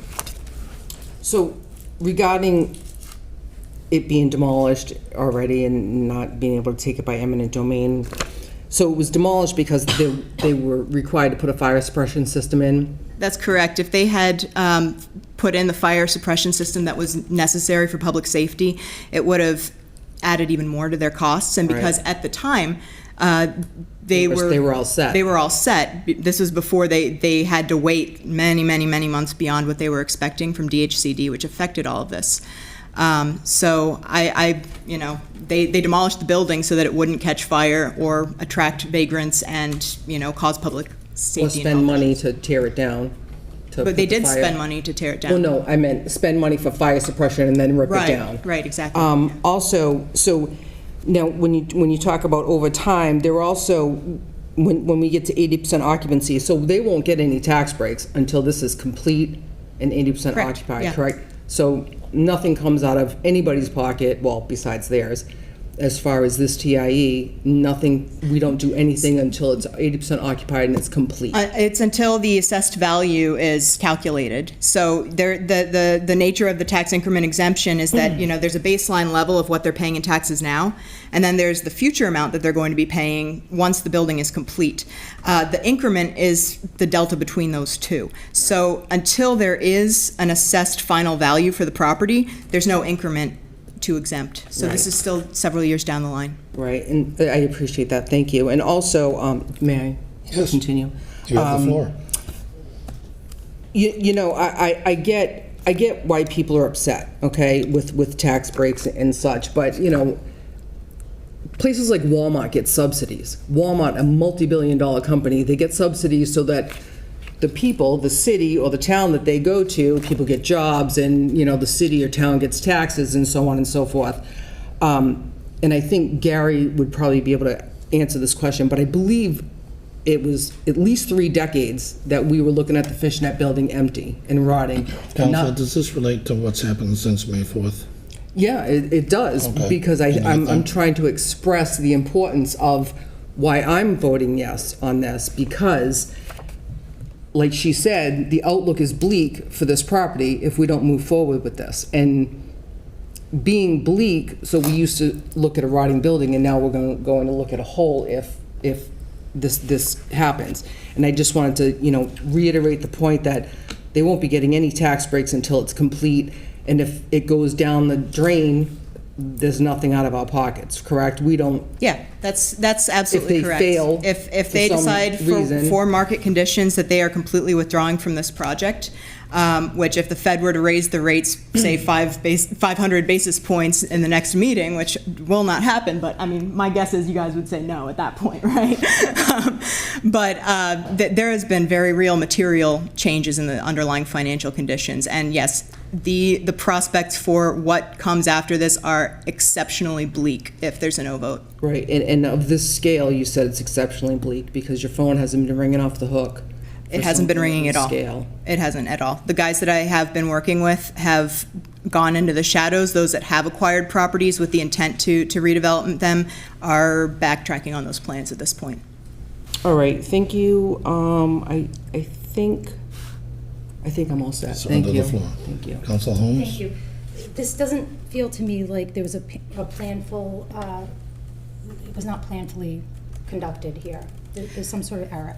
so regarding it being demolished already and not being able to take it by eminent domain, so it was demolished because they were required to put a fire suppression system in? That's correct. If they had put in the fire suppression system that was necessary for public safety, it would have added even more to their costs. And because Right. at the time, they were all set. They were all set. This was before they had to wait many, many, many months beyond what they were expecting from DHCD, which affected all of this. So they demolished the building so that it wouldn't catch fire or attract vagrants and, cause public safety. Or and spend health. money to tear it down? But they did spend money to tear it down. Well, no, I meant spend money for fire suppression and then rip it down. Right, exactly. Also, so now when you talk about over time, there are also, when we get to 80% occupancy, so they won't get any tax breaks until this is complete and 80% Correct, occupied, yeah. correct? So nothing comes out of anybody's pocket, well, besides theirs. As far as this TIE, nothing, we don't do anything until it's 80% occupied and it's complete. It's until the assessed value is calculated. So the nature of the tax increment exemption is that, there's a baseline level of what they're paying in taxes now, and then there's the future amount that they're going to be paying once the building is complete. The increment is the delta between those two. So until there is an assessed final value for the property, there's no increment to exempt. So this is still several years down the line. Right, and I appreciate that, thank you. And also, may I Yes. continue? You have the floor. I get why people are upset, okay, with tax breaks and such, but, places like Walmart get subsidies. Walmart, a multi-billion-dollar company, they get subsidies so that the people, the city or the town that they go to, people get jobs and, the city or town gets taxes and so on and so forth. And I think Gary would probably be able to answer this question, but I believe it was at least 3 decades that we were looking at the Fishnet building empty and rotting. Councilor, does this relate to what's happened since May 4th? Yeah, it does, Okay. because And I I'm think- trying to express the importance of why I'm voting yes on this, because like she said, the outlook is bleak for this property if we don't move forward with this. And being bleak, so we used to look at a rotting building, and now we're going to look at a hole if this happens. And I just wanted to, reiterate the point that they won't be getting any tax breaks until it's complete, and if it goes down the drain, there's nothing out of our pockets, correct? We don't, Yeah, that's absolutely If they correct. fail If for they some decide reason- for market conditions that they are completely withdrawing from this project, which if the Fed were to raise the rates, say 500 basis points in the next meeting, which will not happen, but I mean, my guess is you guys would say no at that point, right? But there has been very real material changes in the underlying financial conditions, and yes, the prospects for what comes after this are exceptionally bleak if there's a no vote. right, and of this scale, you said it's exceptionally bleak, because your phone hasn't been ringing off the hook. It hasn't been ringing at all. Scale. It hasn't at all. The guys that I have been working with have gone into the shadows. Those that have acquired properties with the intent to redevelop them are backtracking on those plans at this point. All right, thank you. I think I'm all set. Thank Surrender you. the floor. Thank you. Council Holmes? Thank you. This doesn't feel to me like there was a planful, it was not planfully conducted here. There's some sort of error.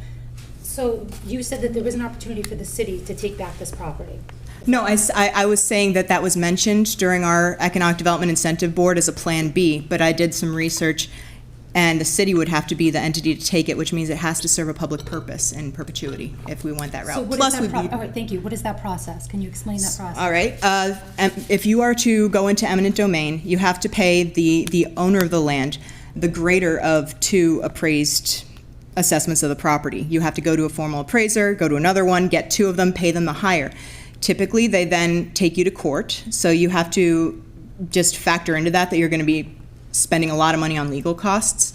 So you said that there was an opportunity for the city to take back this property. No, I was saying that that was mentioned during our Economic Development Incentive Board as a Plan B, but I did some research, and the city would have to be the entity to take it, which means it has to serve a public purpose in perpetuity if we went that route. So what is that all right, thank you. What is that process? Can you explain that process? All right. If you are to go into eminent domain, you have to pay the owner of the land the greater of 2 appraised assessments of the property. You have to go to a formal appraiser, go to another one, get 2 of them, pay them the higher. Typically, they then take you to court, so you have to just factor into that you're going to be spending a lot of money on legal costs.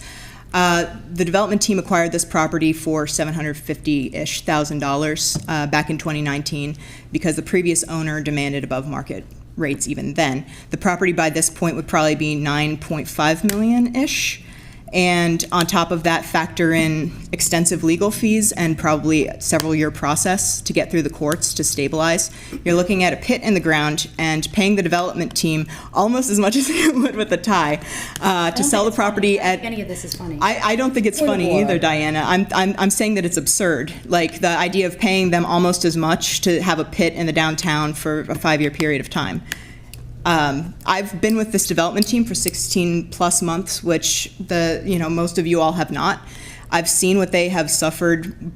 The development team acquired this property for $750,000-ish back in 2019 because the previous owner demanded above market rates even then. The property by this point would probably be $9.5 million-ish. And on top of that, factor in extensive legal fees and probably a several-year process to get through the courts to stabilize. You're looking at a pit in the ground and paying the development team almost as much as you would with a tie to sell the property at. Any of this is funny. I don't think it's funny either, Diana. I'm saying that it's absurd. Like the idea of paying them almost as much to have a pit in the downtown for a 5-year period of time. I've been with this development team for 16 plus months, which most of you all have not. I've seen what they have suffered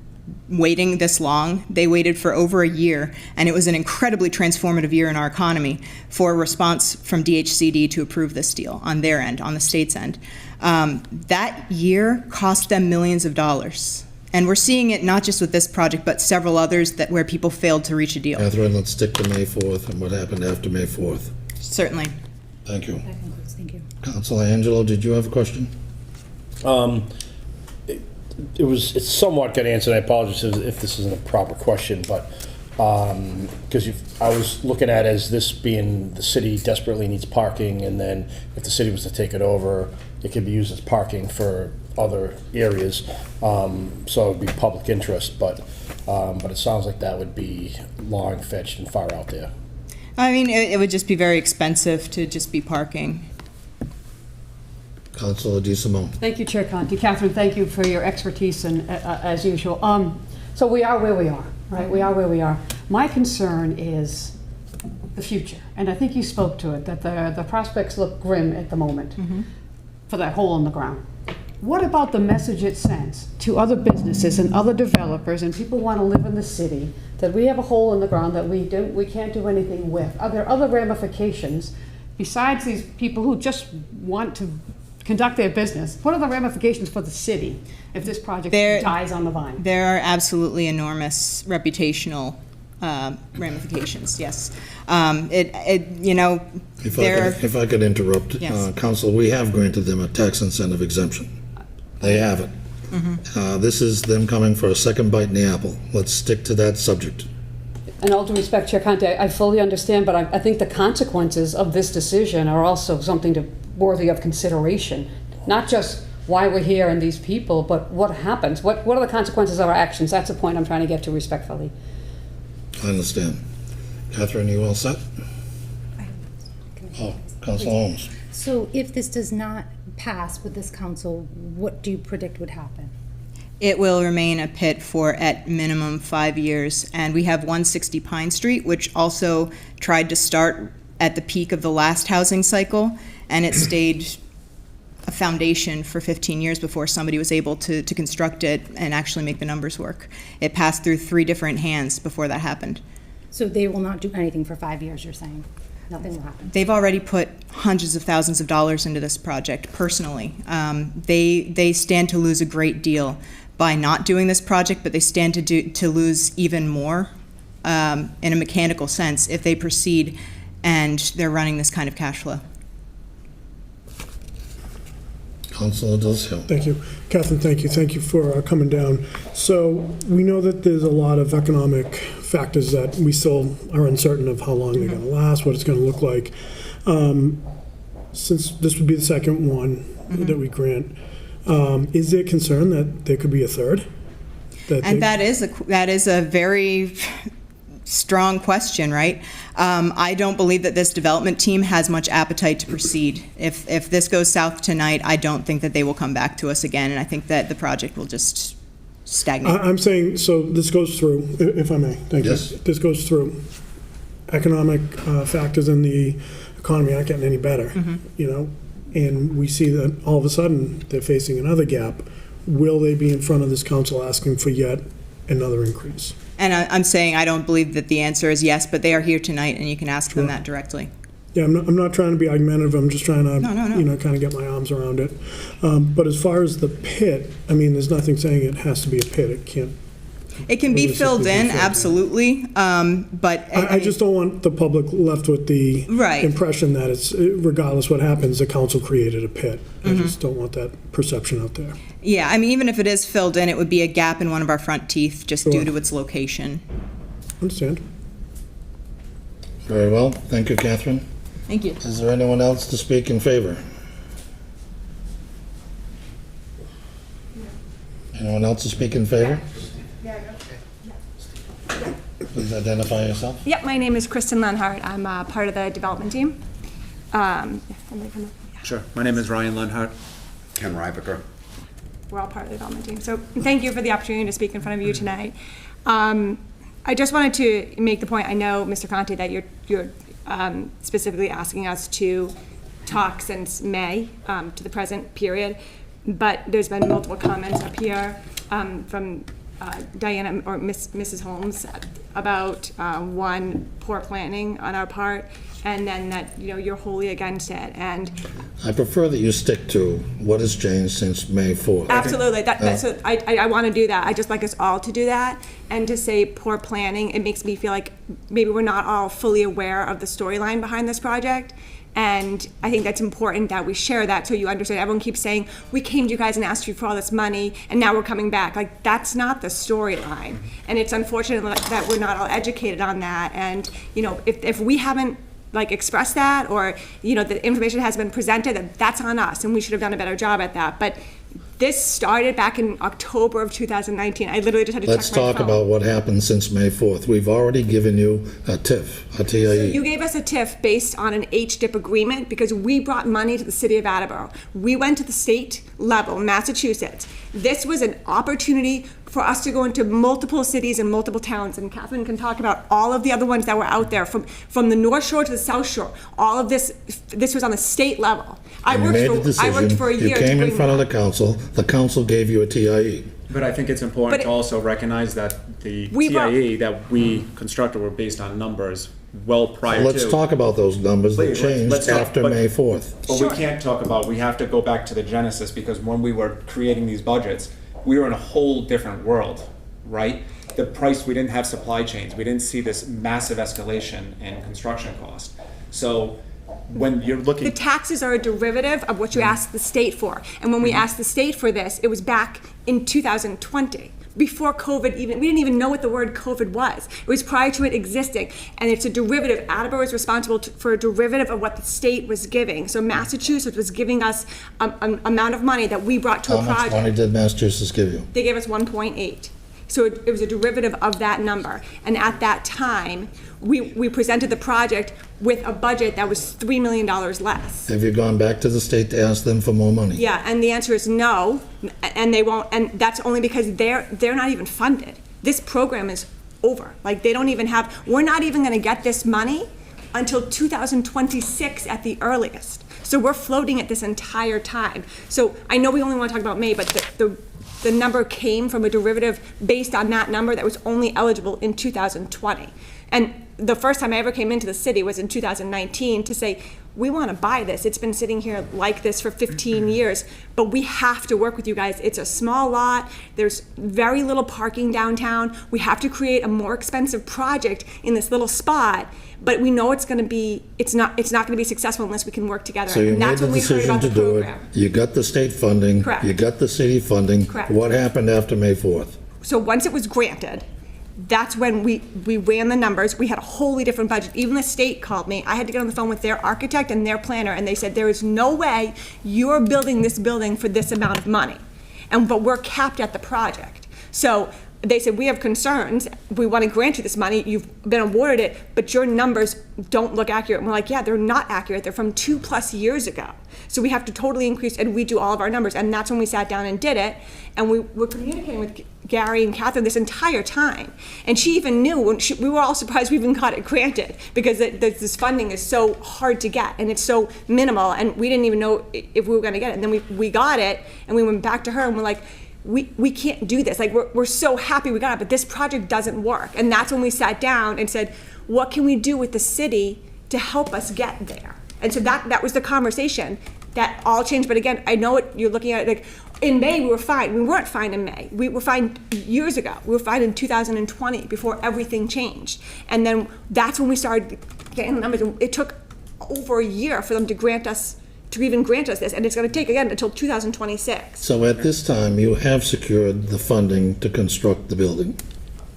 waiting this long. They waited for over a year, and it was an incredibly transformative year in our economy for a response from DHCD to approve this deal on their end, on the state's end. That year cost them millions of dollars. And we're seeing it not just with this project, but several others where people failed to reach a deal. Catherine, let's stick to May 4th and what happened after May 4th. Certainly. Thank you. That concludes, thank you. Councilor Angelo, did you have a question? It's somewhat got answered. I apologize if this isn't a proper question, but because I was looking at as this being the city desperately needs parking, and then if the city was to take it over, it could be used as parking for other areas. So it would be public interest, but it sounds like that would be long fetched and far out there. I mean, it would just be very expensive to just be parking. Councilor DeSimone. Thank you, Chair Conti. Catherine, thank you for your expertise and as usual. So we are where we are, right? We are where we are. My concern is the future, and I think you spoke to it, that the prospects look grim at the moment for that hole in the ground. What about the message it sends to other businesses and other developers and people who want to live in the city, that we have a hole in the ground that we can't do anything with? Are there other ramifications besides these people who just want to conduct their business? What are the ramifications for the city if this project dies on the vine? There are absolutely enormous reputational ramifications, yes. If I could interrupt, Yes. Council, we have granted them a tax incentive exemption. They have it. This is them coming for a second bite in the apple. Let's stick to that subject. And all due respect, Chair Conte, I fully understand, but I think the consequences of this decision are also something worthy of consideration. Not just why we're here and these people, but what happens. What are the consequences of our actions? That's the point I'm trying to get to respectfully. I understand. Catherine, you all set? Oh, Councilor Holmes. So if this does not pass with this council, what do you predict would happen? It will remain a pit for at minimum 5 years. And we have 160 Pine Street, which also tried to start at the peak of the last housing cycle, and it stayed a foundation for 15 years before somebody was able to construct it and actually make the numbers work. It passed through 3 different hands before that happened. So they will not do anything for 5 years, you're saying? Nothing will happen? They've already put hundreds of thousands of dollars into this project personally. They stand to lose a great deal by not doing this project, but they stand to lose even more in a mechanical sense if they proceed and they're running this kind of cash flow. Councilor Dilshill. Thank you. Catherine, thank you. Thank you for coming down. So we know that there's a lot of economic factors that we still are uncertain of how long they're going to last, what it's going to look like. Since this would be the second one that we grant, Is there concern that there could be a third? And that is a very strong question, right? I don't believe that this development team has much appetite to proceed. If this goes south tonight, I don't think that they will come back to us again, and I think that the project will just stagnate. I'm saying, so this goes through, if I may, thank you. Yes. This goes through. Economic factors in the economy aren't getting any better, you know? And we see that all of a sudden, they're facing another gap. Will they be in front of this council asking for yet another increase? And I'm saying I don't believe that the answer is yes, but they are here tonight, and you can ask them that directly. Yeah, I'm not trying to be argumentative, I'm just trying to, No. you know, kind of get my arms around it. But as far as the pit, I mean, there's nothing saying it has to be a pit, it can't. It can be Realistically filled be in, filled in. absolutely, but. I just don't want the public left with the Right. impression that it's, regardless what happens, the council created a pit. I just don't want that perception out there. Yeah, I mean, even if it is filled in, it would be a gap in one of our front teeth just due Sure. to its location. Understand? Very well, thank you, Catherine. Thank you. Is there anyone else to speak in favor? Anyone else to speak in favor? Please identify yourself. Yep, my name is Kristen Lenhart. I'm part of the development team. Sure. My name is Ryan Lenhart. Ken Rybaker. We're all part of the development team. So thank you for the opportunity to speak in front of you tonight. I just wanted to make the point, I know, Mr. Conte, that you're specifically asking us to talk since May to the present period, but there's been multiple comments up here from Diana or Mrs. Holmes about one, poor planning on our part, and then that, you know, you're wholly against it. And I prefer that you stick to what has changed since May 4th. absolutely, that's what I want to do that. I just like us all to do that, and to say poor planning, it makes me feel like maybe we're not all fully aware of the storyline behind this project. And I think that's important that we share that so you understand. Everyone keeps saying, we came to you guys and asked you for all this money, and now we're coming back. Like, that's not the storyline. And it's unfortunate that we're not all educated on that. And, you know, if we haven't, like, expressed that, or, you know, the information has been presented, then that's on us, and we should have done a better job at that. But this started back in October of 2019. I literally just had to check my phone. Let's talk about what happened since May 4th. We've already given you a TIF, a TIE. You gave us a TIF based on an HDIP agreement because we brought money to the city of Attleboro. We went to the state level, Massachusetts. This was an opportunity for us to go into multiple cities and multiple towns, and Catherine can talk about all of the other ones that were out there, from the North Shore to the South Shore. All of this was on the state level. I You worked made the decision, for a year. you came to in bring front of that. the council gave you a TIE. But I think it's important But to also recognize that the We brought- TIE that we constructed were based on numbers well prior to. Let's talk about those numbers that Please, changed let's talk, after but- May 4th. But Sure. we can't talk about, we have to go back to the genesis, because when we were creating these budgets, we were in a whole different world, right? The price, we didn't have supply chains. We didn't see this massive escalation in construction cost. So when you're looking. The taxes are a derivative of what you asked the state for. And when we asked the state for this, it was back in 2020. Before COVID we didn't even know what the word COVID was. It was prior to it existing. And it's a derivative. Attleboro is responsible for a derivative of what the state was giving. So Massachusetts was giving us an amount of money that we brought to How a much project. money did Massachusetts give you? They gave us 1.8. So it was a derivative of that number. And at that time, we presented the project with a budget that was $3 million less. Have you gone back to the state to ask them for more money? Yeah, and the answer is no, and they won't, and that's only because they're not even funded. This program is over. Like, they don't even have, we're not even gonna get this money until 2026 at the earliest. So we're floating it this entire time. So I know we only wanna talk about May, but the number came from a derivative based on that number that was only eligible in 2020. And the first time I ever came into the city was in 2019 to say, we want to buy this. It's been sitting here like this for 15 years, but we have to work with you guys. It's a small lot. There's very little parking downtown. We have to create a more expensive project in this little spot, but we know it's not going to be successful unless we can work together. So you And made that's the when we heard decision about to the do it. program. You got the state funding. Correct. You got the city funding. Correct. What happened after May 4th? So once it was granted, that's when we ran the numbers. We had a wholly different budget. Even the state called me. I had to get on the phone with their architect and their planner, and they said, there is no way you're building this building for this amount of money. But we're capped at the project. So they said, we have concerns. We want to grant you this money. You've been awarded it, but your numbers don't look accurate. And we're like, yeah, they're not accurate. They're from 2+ years ago. So we have to totally increase and redo all of our numbers. And that's when we sat down and did it. And we were communicating with Gary and Catherine this entire time. And she even knew, we were all surprised we even got it granted, because this funding is so hard to get and it's so minimal. And we didn't even know if we were going to get it. And then we got it, and we went back to her and we're like, we can't do this. Like, we're so happy we got it, but this project doesn't work. And that's when we sat down and said, what can we do with the city to help us get there? And so that was the conversation. That all changed. But again, I know you're looking at it like, in May we were fine. We weren't fine in May. We were fine years ago. We were fine in 2020 before everything changed. And then that's when we started getting the numbers. It took over a year for them to even grant us this, and it's going to take, again, until 2026. So at this time, you have secured the funding to construct the building.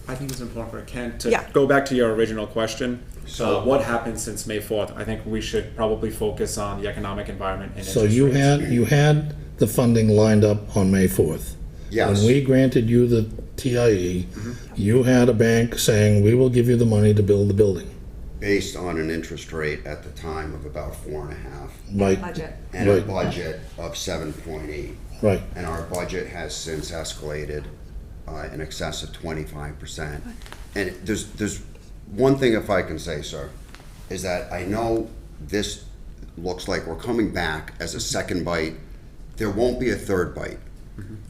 I think it's important for Ken to Yeah. go back to your original question. What happened since May 4th? I think we should probably focus on the economic environment and So interest rates. you had the funding lined up on May 4th. Yes. When we granted you the TIE, you had a bank saying, we will give you the money to build the building. Based on an interest rate at the time of about 4.5, Right. Budget. and a Right. budget of 7.8. Right. And our budget has since escalated in excess of 25%. And there's one thing, if I can say, sir, is that I know this looks like we're coming back as a second bite. There won't be a third bite.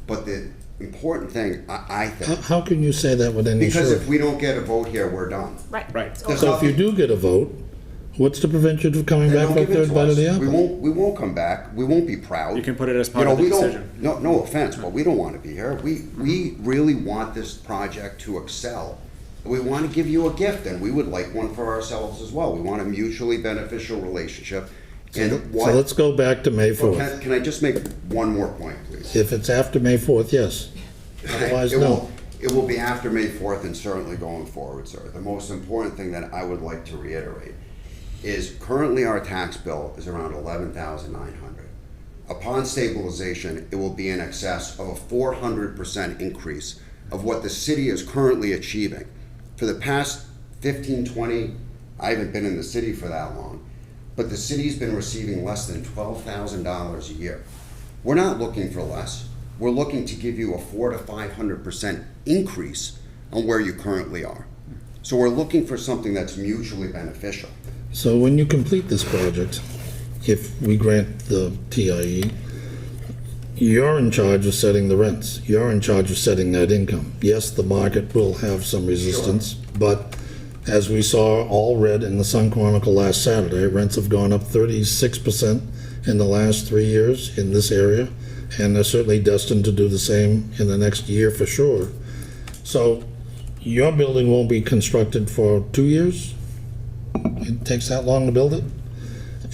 But the important thing, I think, How can you say that with any because if surety? we don't get a vote here, we're done. Right. Right. So if you do get a vote, what's to prevent you from coming Then back don't for a give it third to bite of us. the apple? We won't come back. We won't be proud. You can put it as part of the we don't- decision. No offense, but we don't want to be here. We really want this project to excel. We want to give you a gift, and we would like one for ourselves as well. We want a mutually beneficial relationship. And So what? let's go back to May Well, 4th. can I just make one more point, please? If it's after May 4th, yes. Otherwise, It no. will- It will be after May 4th and certainly going forward, sir. The most important thing that I would like to reiterate is currently our tax bill is around $11,900. Upon stabilization, it will be in excess of a 400% increase of what the city is currently achieving. For the past 15, 20, I haven't been in the city for that long, but the city's been receiving less than $12,000 a year. We're not looking for less. We're looking to give you a 400 to 500% increase on where you currently are. So we're looking for something that's mutually beneficial. So when you complete this project, if we grant the TIE, you're in charge of setting the rents. You're in charge of setting that income. Yes, the market will have some resistance, but as we saw all read in the Sun Chronicle last Saturday, rents have gone up 36% in the last 3 years in this area, and they're certainly destined to do the same in the next year for sure. So your building won't be constructed for 2 years? It takes that long to build it?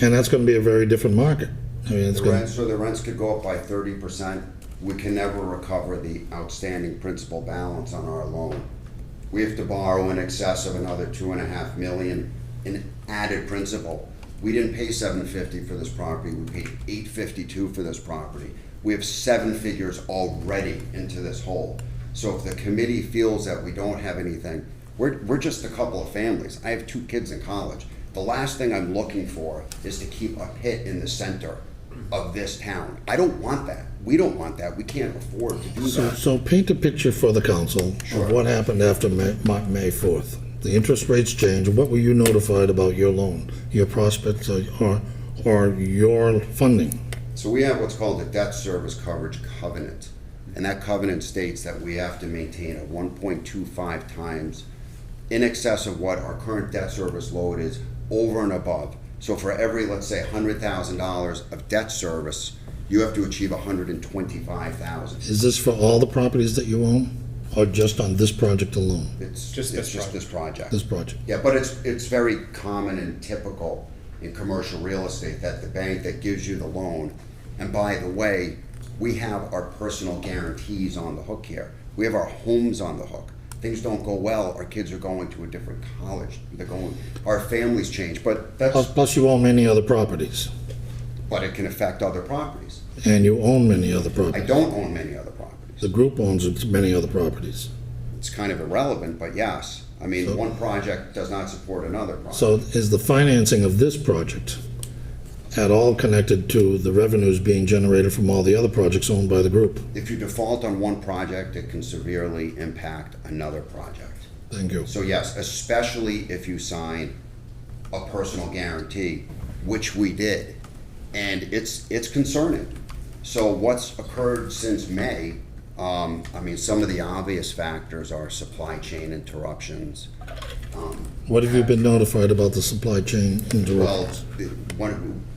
And that's going to be a very different market. I mean, it's The going rents, so the rents could go up by 30%. We can never recover the outstanding principal balance on our loan. We have to borrow in excess of another $2.5 million in added principal. We didn't pay $750 for this property. We paid $852 for this property. We have 7 figures already into this hole. So if the committee feels that we don't have anything, we're just a couple of families. I have 2 kids in college. The last thing I'm looking for is to keep a pit in the center of this town. I don't want that. We don't want that. We can't afford to do that. So paint a picture for the council Sure. of what happened after May 4th. The interest rates changed. What were you notified about your loan, your prospects, or your funding? So we have what's called a debt service coverage covenant. And that covenant states that we have to maintain a 1.25 times in excess of what our current debt service load is over and above. So for every, let's say, $100,000 of debt service, you have to achieve $125,000. Is this for all the properties that you own, or just on this project alone? It's Just this this project. This project? Yeah, but it's very common and typical in commercial real estate that the bank that gives you the loan, and by the way, we have our personal guarantees on the hook here. We have our homes on the hook. things don't go well, our kids are going to a different college, our families change, but that's, Plus you own many other properties, but it can affect other properties. and you own many other I properties. don't own many other properties. The group owns many other properties. It's kind of irrelevant, but yes. I mean, one project does not support another project. So is the financing of this project at all connected to the revenues being generated from all the other projects owned by the group? If you default on one project, it can severely impact another project. Thank you. So yes, especially if you sign a personal guarantee, which we did, and it's concerning. So what's occurred since May, I mean, some of the obvious factors are supply chain interruptions. What have you been notified about the supply chain Well, interruptions?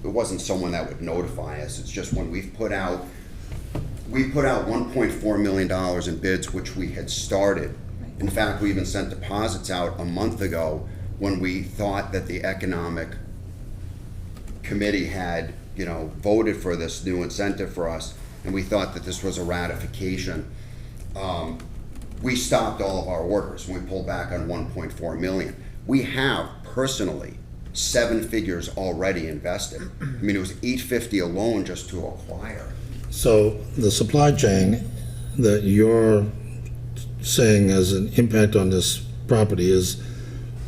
it wasn't someone that would notify us, it's just when we put out $1.4 million in bids, which we had started. In fact, we even sent deposits out a month ago when we thought that the economic committee had, voted for this new incentive for us, and we thought that this was a ratification. We stopped all of our orders and we pulled back on 1.4 million. We have personally 7 figures already invested. I mean, it was $850 alone just to acquire. So the supply chain that you're saying as an impact on this property is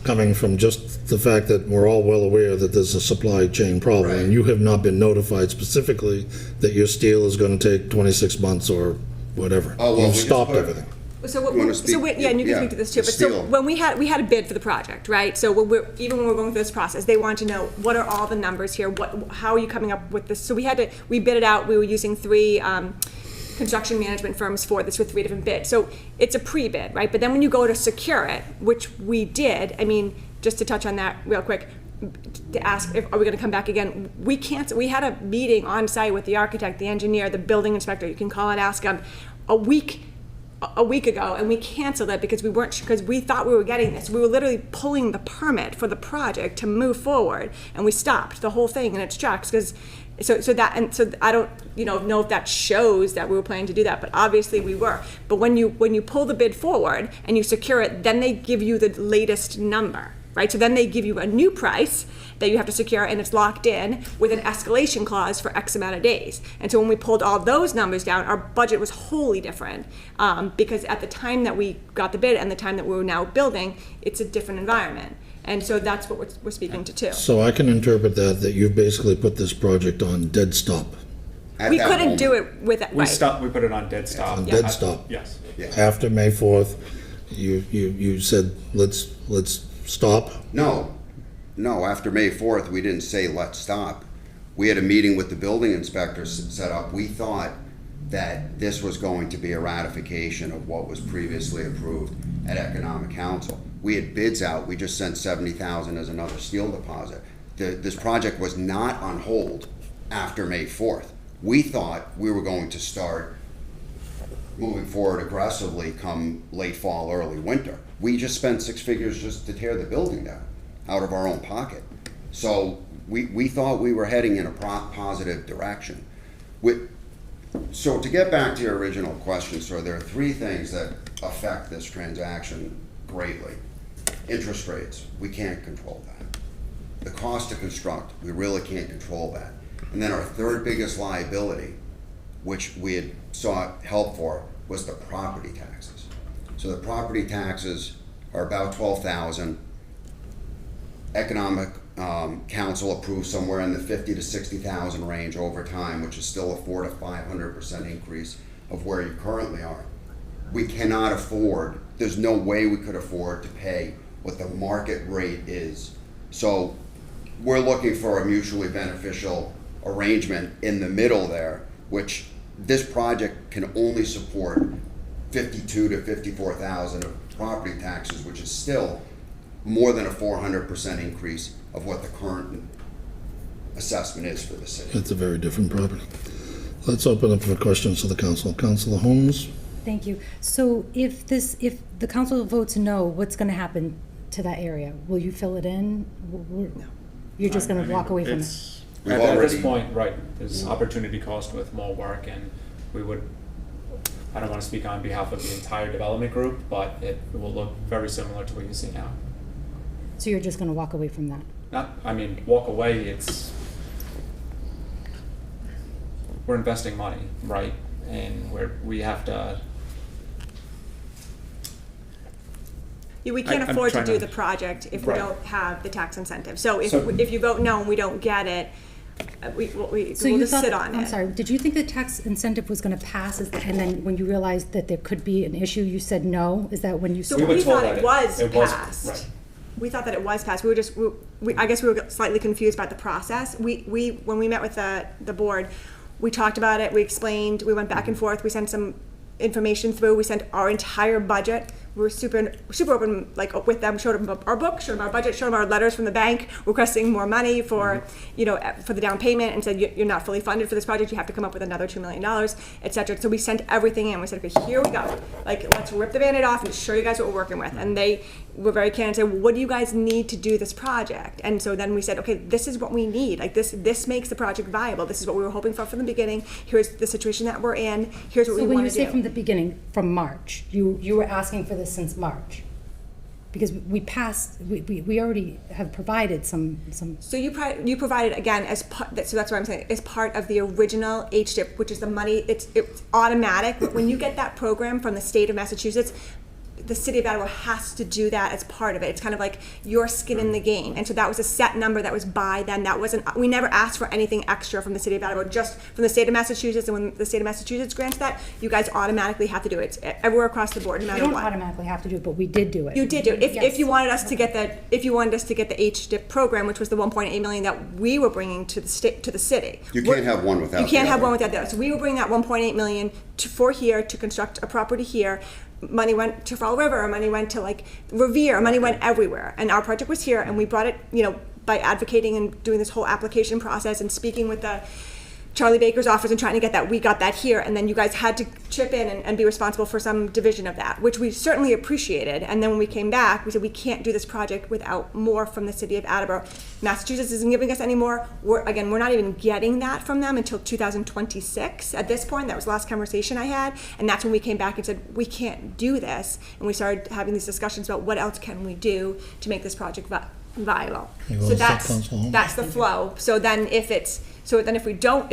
coming from just the fact that we're all well aware that there's a supply chain problem, Right. and you have not been notified specifically that your steel is going to take 26 months or whatever. Oh, well, we You've just stopped put- everything. So You wanna speak? yeah, and you can Yeah, speak to this too. the But so steel. when we had a bid for the project, right? So even when we're going through this process, they wanted to know what are all the numbers here? How are you coming up with this? So we bid it out. We were using 3 construction management firms for this with 3 different bids. So it's a pre-bid, right? But then when you go to secure it, which we did, I mean, just to touch on that real quick, to ask if are we going to come back again? We had a meeting on site with the architect, the engineer, the building inspector. You can call and ask them a week ago, and we canceled it because we thought we were getting this. We were literally pulling the permit for the project to move forward, and we stopped the whole thing in its tracks because. So I don't know if that shows that we were planning to do that, but obviously we were. But when you pull the bid forward and you secure it, then they give you the latest number, right? So then they give you a new price that you have to secure, and it's locked in with an escalation clause for X amount of days. And so when we pulled all those numbers down, our budget was wholly different because at the time that we got the bid and the time that we were now building, it's a different environment. And so that's what we're speaking to too. So I can interpret that you've basically put this project on dead stop. At We that couldn't moment. do it with it, We right? we put it on dead stop. On dead stop. Yes. After May 4th, you said, let's stop. No, after May 4th, we didn't say let's stop. We had a meeting with the building inspectors set up. We thought that this was going to be a ratification of what was previously approved at Economic Council. We had bids out, we just sent 70,000 as another steel deposit. This project was not on hold after May 4th. We thought we were going to start moving forward aggressively come late fall, early winter. We just spent 6 figures just to tear the building down out of our own pocket. So we thought we were heading in a positive direction. So to get back to your original question, sir, there are 3 things that affect this transaction greatly. Interest rates, we can't control that. The cost to construct, we really can't control that. And then our 3rd biggest liability, which we had sought help for, was the property taxes. So the property taxes are about $12,000. Economic Council approved somewhere in the $50,000 to $60,000 range over time, which is still a 400% to 500% increase of where you currently are. We cannot afford, there's no way we could afford to pay what the market rate is. So we're looking for a mutually beneficial arrangement in the middle there, which this project can only support $52,000 to $54,000 of property taxes, which is still more than a 400% increase of what the current assessment is for the city. It's a very different property. Let's open up for questions to the council. Councilor Holmes? Thank you. So if the council votes no, what's going to happen to that area? Will you fill it in? You're just going to walk away from it? We've At this already- point, right, there's opportunity cost with more work, and we would I don't want to speak on behalf of the entire development group, but it will look very similar to what you see now. So you're just gonna walk away from that? Walk away, we're investing money, right? And we have to. We can't I'm afford to trying do to- the project if we Right. don't have the tax incentive. So if So- if you vote no and we don't get it, we'll So you just thought, sit on it. I'm sorry, did you think the tax incentive was gonna pass, and then when you realized that there could be an issue, you said no? Is that when you So said? were we told thought that it was it was- passed. right. We thought that it was passed. I guess we were slightly confused about the process. When we met with the board, we talked about it, we explained, we went back and forth, we sent some information through, we sent our entire budget. We were super open, like, with them, showed them our book, showed them our budget, showed them our letters from the bank requesting more money for, for the down payment, and said, you're not fully funded for this project, you have to come up with another $2 million, et cetera. So we sent everything in. We said, okay, here we go. Like, let's rip the Band-Aid off and show you guys what we're working with. And they were very candid and said, well, what do you guys need to do this project? And so then we said, okay, this is what we need. Like, this makes the project viable. This is what we were hoping for from the beginning. Here's the situation that we're in. Here's what we So when want you to say do. from the beginning, from March, you were asking for this since March? Because we passed, we already have provided some. So you provided, again, as part, so that's what I'm saying, as part of the original HDIP, which is the money, it's automatic. When you get that program from the state of Massachusetts, the city of Attleboro has to do that as part of it. It's kind of like your skin in the game. And so that was a set number that was by them. That wasn't, we never asked for anything extra from the city of Attleboro, just from the state of Massachusetts. And when the state of Massachusetts grants that, you guys automatically have to do it. It's everywhere across the board, no We matter don't what. automatically have to do it, but we did do it. You did do it. If Yes. you wanted us to get the HDIP program, which was the 1.8 million that we were bringing to the state, to the city. You can't have one without You can't the have other. one without the other. So we were bringing that 1.8 million for here to construct a property here. Money went to Fall River, money went to like Revere, money went everywhere. And our project was here, and we brought it, by advocating and doing this whole application process and speaking with the Charlie Baker's office and trying to get that, we got that here, and then you guys had to chip in and be responsible for some division of that, which we certainly appreciated. And then when we came back, we said we can't do this project without more from the city of Attleboro. Massachusetts isn't giving us any more. We're not even getting that from them until 2026 at this point. That was the last conversation I had, and that's when we came back and said we can't do this, and we started having these discussions about what else can we do to make this project viable. You So wanna step council home? that's the flow. So then if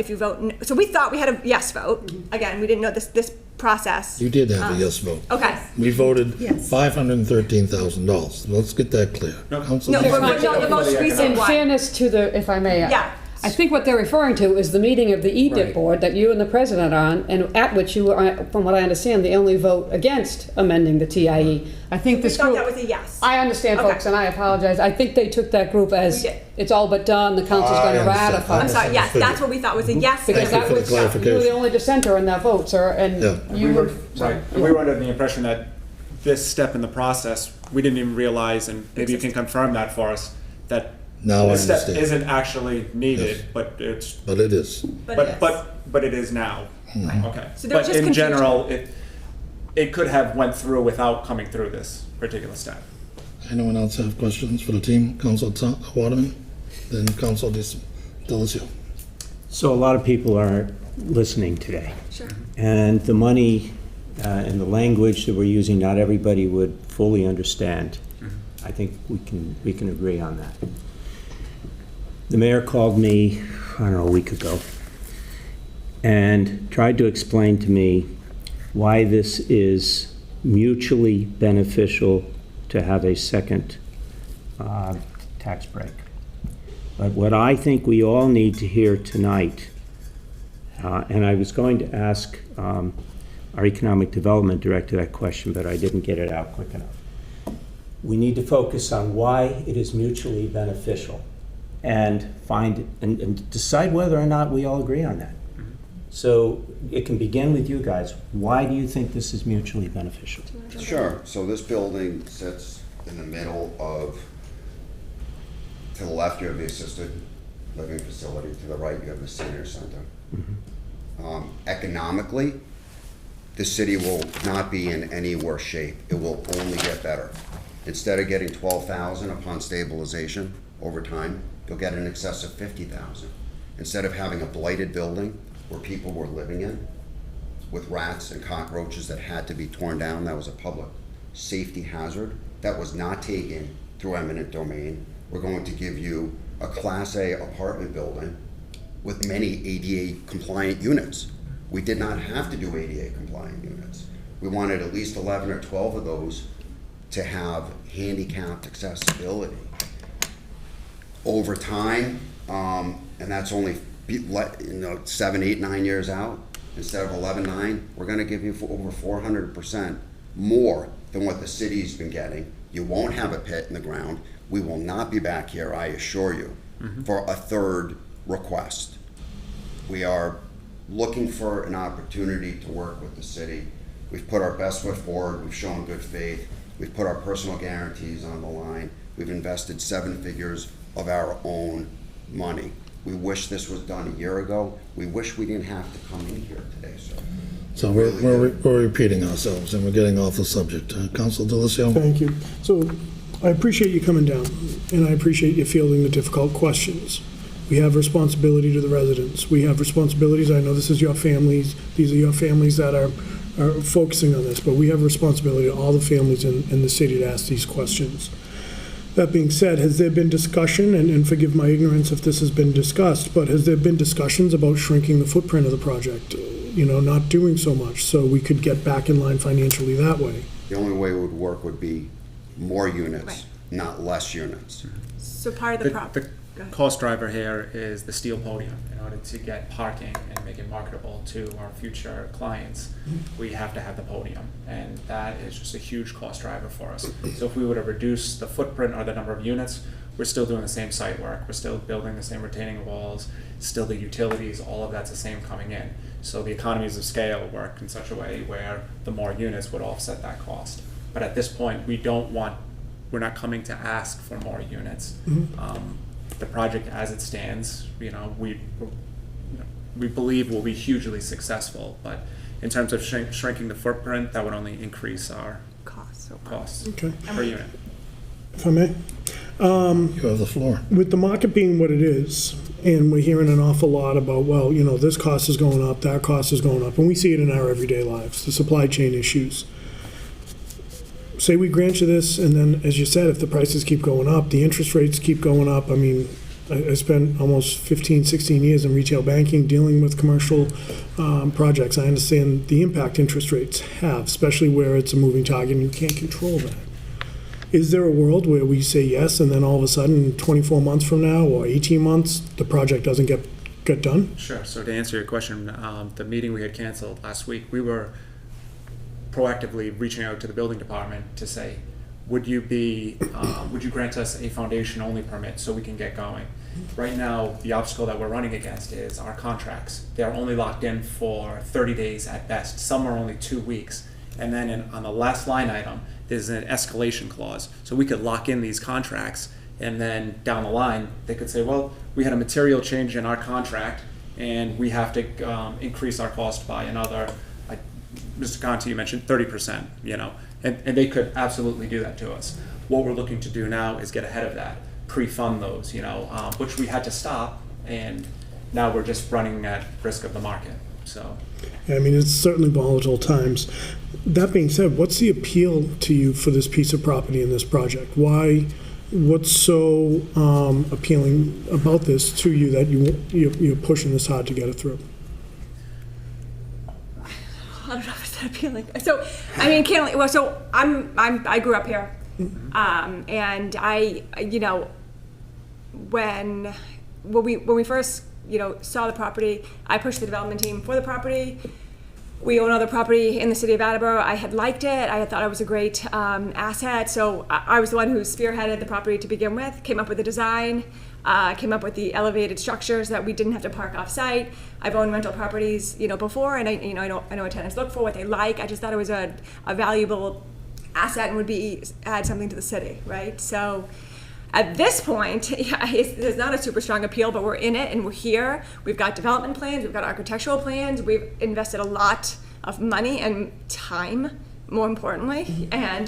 you vote, so we thought we had a yes vote. Again, we didn't know this process. You did have a yes vote. Okay. We voted Yes. $513,000. Let's get that clear. Council No, December. the most recent In one. fairness to the, if I may. Yeah. I think what they're referring to is the meeting of the EDIP Right. board that you and the president are on, and at which you were, from what I understand, the only vote against amending the TIE. I think We this thought group. that was a yes. I understand, Okay. folks, and I apologize. I think they took that group as, We did. it's all but done, the council's I going to understand. ratify. I'm sorry, yes, that's what we thought was a yes. Because Thank you that for the was, you were clarification. the only dissenter in that vote, sir, Yeah. and you were. Right, and we were under the impression that this step in the process, we didn't even realize, and maybe you can confirm that for us, that Now I this step understand. isn't actually needed, Yes. but it's, But it is. but it is now. Okay. So there was But just in confusion. general, it could have went through without coming through this particular step. Anyone else have questions for the team? Council Waterman, then Council Delizio. So a lot of people are listening today. Sure. And the money and the language that we're using, not everybody would fully understand. I think we can agree on that. The mayor called me, I don't know, a week ago, and tried to explain to me why this is mutually beneficial to have a second tax break. But what I think we all need to hear tonight, and I was going to ask our Economic Development Director that question, but I didn't get it out quick enough. We need to focus on why it is mutually beneficial and and decide whether or not we all agree on that. So it can begin with you guys. Why do you think this is mutually beneficial? Sure, so this building sits in the middle of, to the left you have the assisted living facility, to the right you have the senior center. Economically, the city will not be in any worse shape. It will only get better. Instead of getting 12,000 upon stabilization over time, you'll get in excess of 50,000. Instead of having a blighted building where people were living in, with rats and cockroaches that had to be torn down. That was a public safety hazard. That was not taken through eminent domain. We're going to give you a Class A apartment building with many ADA compliant units. We did not have to do ADA compliant units. We wanted at least 11 or 12 of those to have handicapped accessibility. Over time, and that's only 7, 8, 9 years out, instead of 11.9, we're gonna give you over 400% more than what the city's been getting. You won't have a pit in the ground. We will not be back here, I assure you, for a third request. We are looking for an opportunity to work with the city. We've put our best foot forward, we've shown good faith, we've put our personal guarantees on the line, we've invested 7 figures of our own money. We wish this was done a year ago. We wish we didn't have to come in here today, sir. So we're repeating ourselves and we're getting off the subject. Council Delicio? Thank you. So I appreciate you coming down, and I appreciate you fielding the difficult questions. We have responsibility to the residents. We have responsibilities. I know this is your families. These are your families that are focusing on this, but we have responsibility to all the families in the city to ask these questions. That being said, has there been discussion, and forgive my ignorance if this has been discussed, but has there been discussions about shrinking the footprint of the project? Not doing so much, so we could get back in line financially that way? The only way it would work would be more units, Right. not less units. So part of the problem. The cost driver here is the steel podium. In order to get parking and make it marketable to our future clients, we have to have the podium, and that is just a huge cost driver for us. So if we were to reduce the footprint or the number of units, we're still doing the same site work, we're still building the same retaining walls, still the utilities, all of that's the same coming in. So the economies of scale work in such a way where the more units would offset that cost. But at this point, we're not coming to ask for more units. The project as it stands, we believe will be hugely successuvely, but in terms of shrinking the footprint, that would only increase our costs Okay. per unit. If I may? You have the floor. With the market being what it is, and we're hearing an awful lot about, this cost is going up, that cost is going up, and we see it in our everyday lives, the supply chain issues. Say we grant you this, and then, as you said, if the prices keep going up, the interest rates keep going up. I mean, I spent almost 15, 16 years in retail banking dealing with commercial projects. I understand the impact interest rates have, especially where it's a moving target and you can't control that. Is there a world where we say yes, and then all of a sudden, 24 months from now or 18 months, the project doesn't get done? Sure. So to answer your question, the meeting we had canceled last week, we were proactively reaching out to the building department to say, would you grant us a foundation-only permit so we can get going? Right now, the obstacle that we're running against is our contracts. They're only locked in for 30 days at best. Some are only 2 weeks. And then on the last line item, there's an escalation clause. So we could lock in these contracts, and then down the line, they could say, well, we had a material change in our contract, and we have to increase our cost by another, Mr. Conti, you mentioned 30%, and they could absolutely do that to us. What we're looking to do now is get ahead of that, pre-fund those, which we had to stop, and now we're just running at risk of the market, so. I mean, it's certainly volatile times. That being said, what's the appeal to you for this piece of property in this project? What's so appealing about this to you that you're pushing this hard to get it through? I don't know if it's that appealing. So, I mean, I grew up here, and when we first, saw the property, I pushed the development team for the property. We own other property in the city of Attleboro. I had liked it. I had thought it was a great asset. So I was the one who spearheaded the property to begin with, came up with the design, came up with the elevated structures that we didn't have to park off-site. I've owned rental properties, before, and I know what tenants look for, what they like. I just thought it was a valuable asset and would add something to the city, right? So at this point, there's not a super strong appeal, but we're in it and we're here. We've got development plans, we've got architectural plans, we've invested a lot of money and time more importantly. And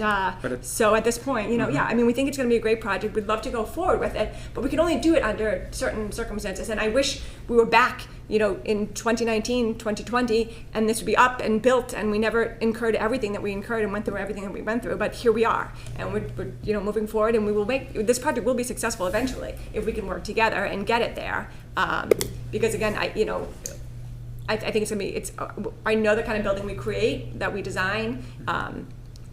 so at this point, yeah, I mean, we think it's going to be a great project. We'd love to go forward with it, but we can only do it under certain circumstances. And I wish we were back, in 2019, 2020, and this would be up and built, and we never incurred everything that we incurred and went through everything that we went through. But here we are, and we're moving forward, and we will make this project will be successful eventually if we can work together and get it there. Because again, I think it's gonna be. I know the kind of building we create, that we design.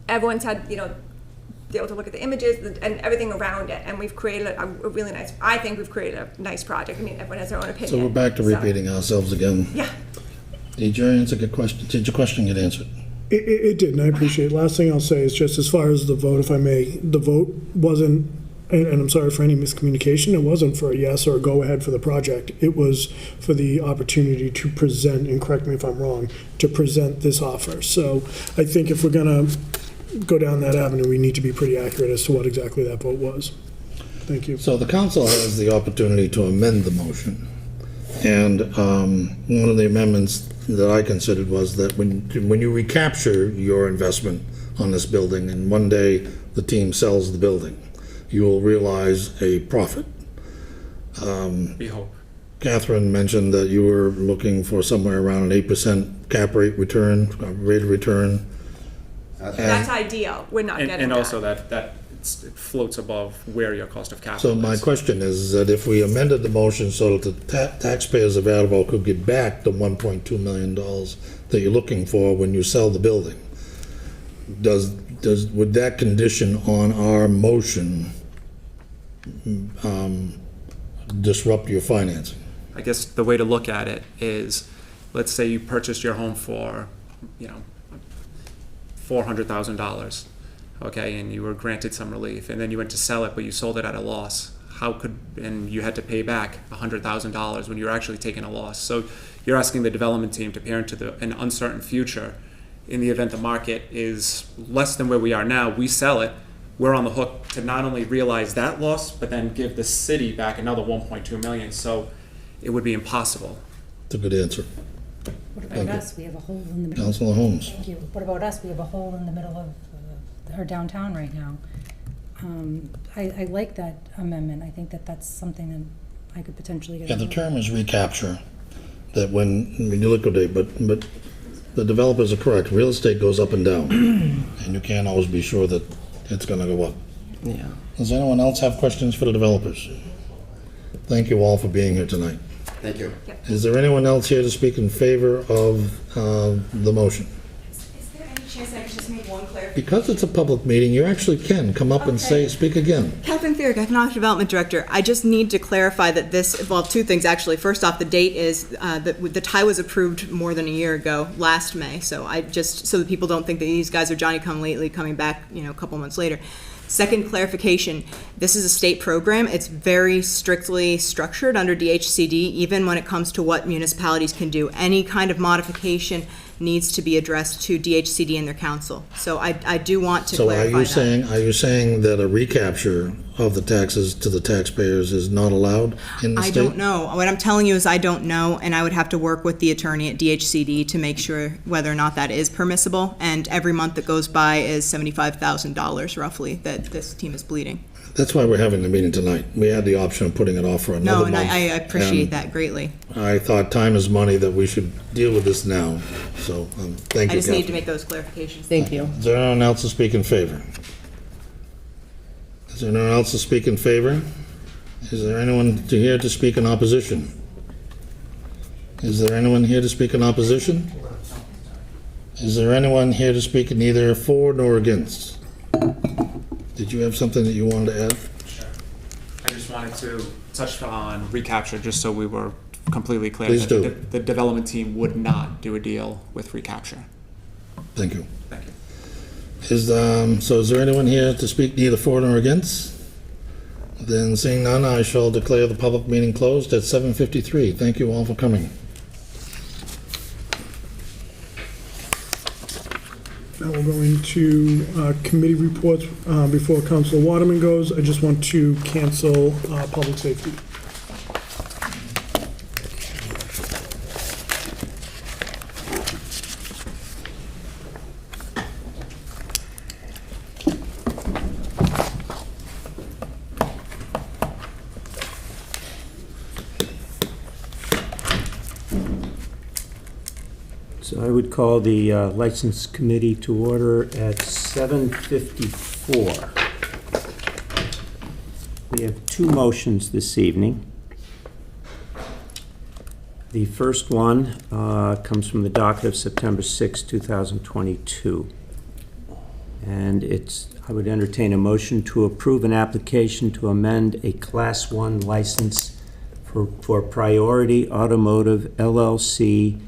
Everyone's had, be able to look at the images and everything around it, and we've created a really nice. I think we've created a nice project. I mean, everyone has their own opinion. So we're back to repeating ourselves again. Yeah. Did your answer get question? Did your question get answered? It did, and I appreciate it. Last thing I'll say is just as far as the vote, if I may, the vote wasn't, and I'm sorry for any miscommunication, it wasn't for a yes or a go-ahead for the project. It was for the opportunity to present, and correct me if I'm wrong, to present this offer. So I think if we're going to go down that avenue, we need to be pretty accurate as to what exactly that vote was. Thank you. So the council has the opportunity to amend the motion. And one of the amendments that I considered was that when you recapture your investment on this building and one day the team sells the building, you will realize a profit. We hope. Catherine mentioned that you were looking for somewhere around an 8% cap rate return, rate of return. That's ideal. We're not getting And that. also that it floats above where your cost of capital So is. my question is that if we amended the motion so that the taxpayers of Attleboro could get back the $1.2 million that you're looking for when you sell the building, would that condition on our motion disrupt your financing? I guess the way to look at it is, let's say you purchased your home for, $400,000, okay, and you were granted some relief, and then you went to sell it, but you sold it at a loss. And you had to pay back $100,000 when you were actually taking a loss. So you're asking the development team to peer into an uncertain future. In the event the market is less than where we are now, we sell it, we're on the hook to not only realize that loss, but then give the city back another $1.2 million. So it would be impossible. That's a good answer. What about us? We have a hole in the middle. Councilor Holmes. Thank you. What about us? We have a hole in the middle of our downtown right now. I like that amendment. I think that's something that I could potentially get. Yeah, the term is recapture, that when you liquidate, but the developers are correct. Real estate goes up and down, and you can't always be sure that it's gonna go up. Yeah. Does anyone else have questions for the developers? Thank you all for being here tonight. Thank you. Is there anyone else here to speak in favor of the motion? Is there any chance I could just make one clarification? Because it's a public meeting, you actually can come up and speak again. Catherine Fierick, Economic Development Director. I just need to clarify that this, well, two things actually. First off, the date is, the tie was approved more than a year ago, last May. So so that people don't think that these guys are Johnny-come-lately coming back, a couple months later. Second clarification, this is a state program. It's very strictly structured under DHCD, even when it comes to what municipalities can do. Any kind of modification needs to be addressed to DHCD and their council. So I do want to clarify that. Are you saying that a recapture of the taxes to the taxpayers is not allowed in the state? I don't know. What I'm telling you is I don't know, and I would have to work with the attorney at DHCD to make sure whether or not that is permissible. And every month that goes by is $75,000 roughly that this team is bleeding. That's why we're having the meeting tonight. We had the option of putting it off for another No, month. and I appreciate that greatly. I thought time is money, that we should deal with this now. So, thank you, I just need to Catherine. make those clarifications. Thank you. Is there anyone else to speak in favor? Is there anyone else to speak in favor? Is there anyone here to speak in opposition? Is there anyone here to speak in opposition? Is there anyone here to speak in neither for nor against? Did you have something that you wanted to add? Sure. I just wanted to touch on recapture, just so we were completely clear. Please that do. The development team would not do a deal with recapture. Thank you. Thank you. Is there anyone here to speak neither for nor against? Then seeing none, I shall declare the public meeting closed at 7:53. Thank you all for coming. Now we'll go into committee reports. Before Councilor Waterman goes, I just want to cancel public safety. So I would call the License Committee to order at 7:54. We have two motions this evening. The first one comes from the docket of September 6, 2022. And I would entertain a motion to approve an application to amend a Class 1 license for Priority Automotive LLC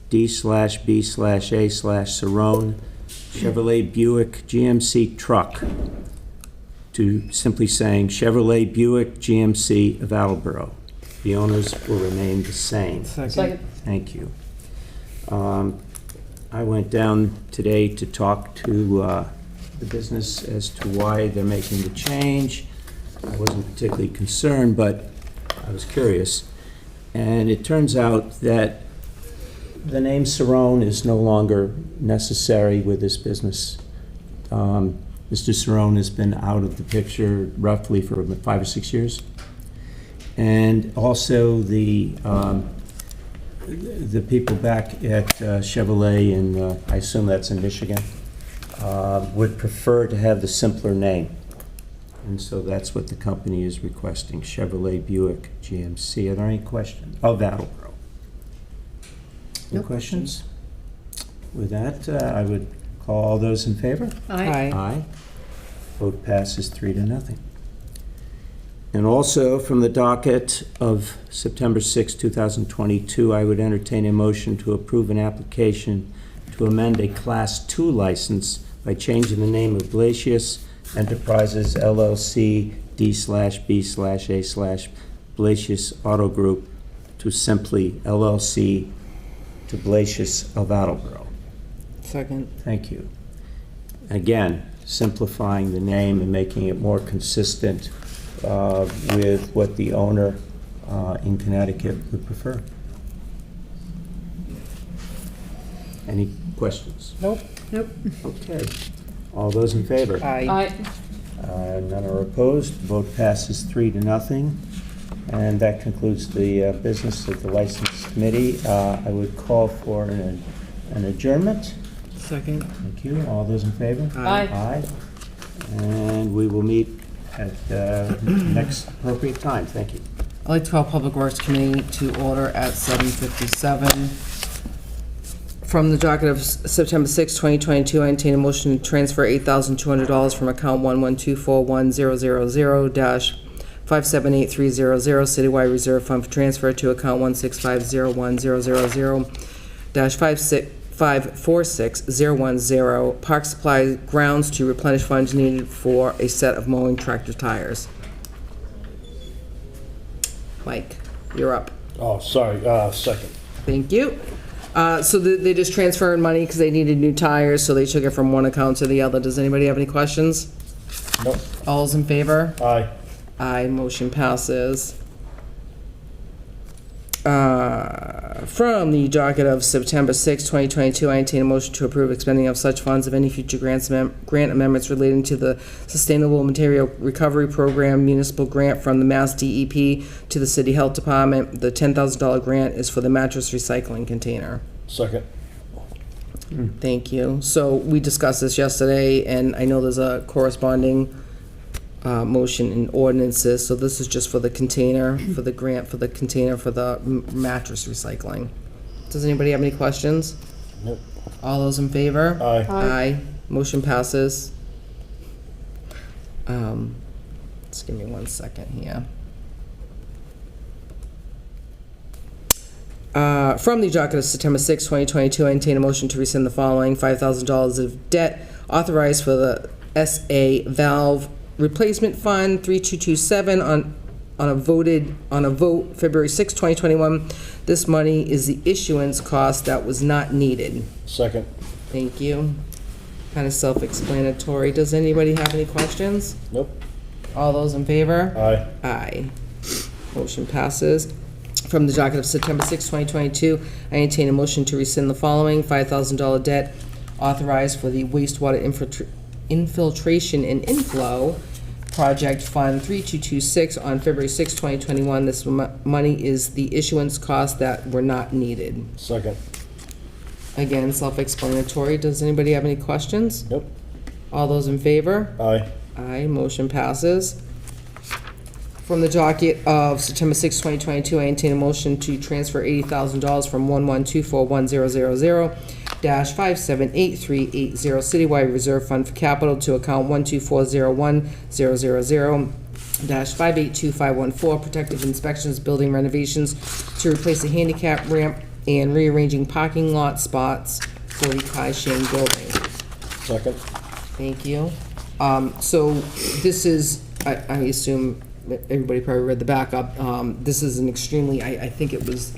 D/B/A/Cerrone Chevrolet Buick GMC truck to simply saying Chevrolet Buick GMC of Attleboro. The owners will remain the same. Second. Thank you. I went down today to talk to the business as to why they're making the change. I wasn't particularly concerned, but I was curious. And it turns out that the name Cerrone is no longer necessary with this business. Mr. Cerrone has been out of the picture roughly for about 5 or 6 years. And also the people back at Chevrolet, and I assume that's in Michigan, would prefer to have the simpler name. And so that's what the company is requesting, Chevrolet Buick GMC. Are there any questions? Of Attleboro. Any questions? With that, I would call all those in favor. Aye. Aye. Vote passes 3-0. And also, from the docket of September 6, 2022, I would entertain a motion to approve an application to amend a Class 2 license by changing the name of Blasius Enterprises LLC D/B/A/Blasius Auto Group to simply LLC to Blasius of Attleboro. Second. Thank you. Again, simplifying the name and making it more consistent with what the owner in Connecticut would prefer. Any questions? Nope. Okay. All those in favor? Aye. None are opposed. Vote passes 3-0. And that concludes the business of the License Committee. I would call for an adjournment. Second. Thank you. All those in favor? Aye. Aye. And we will meet at the next appropriate time. Thank you. I'd like to call Public Works Committee to order at 7:57. From the docket of September 6, 2022, I entertain a motion to transfer $8,200 from account 1124100-578300 Citywide Reserve Fund for transfer to account 1650100-5461010 Park Supply Grounds to replenish funds needed for a set of mowing tractor tires. Mike, you're up. Oh, sorry, second. Thank you. So they just transferred money because they needed new tires, so they took it from one account to the other. Does anybody have any questions? Nope. All's in favor? Aye. Aye, motion passes. From the docket of September 6, 2022, I entertain a motion to approve expending of such funds of any future grant amendments relating to the Sustainable Material Recovery Program municipal grant from the Mass DEP to the City Health Department. The $10,000 grant is for the mattress recycling container. Second. Thank you. So we discussed this yesterday, and I know there's a corresponding motion in ordinances, so this is just for the container, for the grant for the container for the mattress recycling. Does anybody have any questions? Nope. All those in favor? Aye. Aye. Motion passes. Just give me 1 second here. From the docket of September 6, 2022, I entertain a motion to rescind the following: $5,000 of debt authorized for the SA valve replacement fund 3227 on a vote February 6, 2021. This money is the issuance cost that was not needed. Second. Thank you. Kind of self-explanatory. Does anybody have any questions? Nope. All those in favor? Aye. Aye. Motion passes. From the docket of September 6, 2022, I entertain a motion to rescind the following: $5,000 debt authorized for the wastewater infiltration and inflow project fund 3226 on February 6, 2021. This money is the issuance costs that were not needed. Second. Again, self-explanatory. Does anybody have any questions? Nope. All those in favor? Aye. Aye, motion passes. From the docket of September 6, 2022, I entertain a motion to transfer $80,000 from 1124100-578380 Citywide Reserve Fund for Capital to account 1240100-582514 Protective Inspections Building Renovations to replace a handicap ramp and rearranging parking lot spots for the Kai Shane building. Second. Thank you. So this is, I assume everybody probably read the backup. This is an extremely, I think it's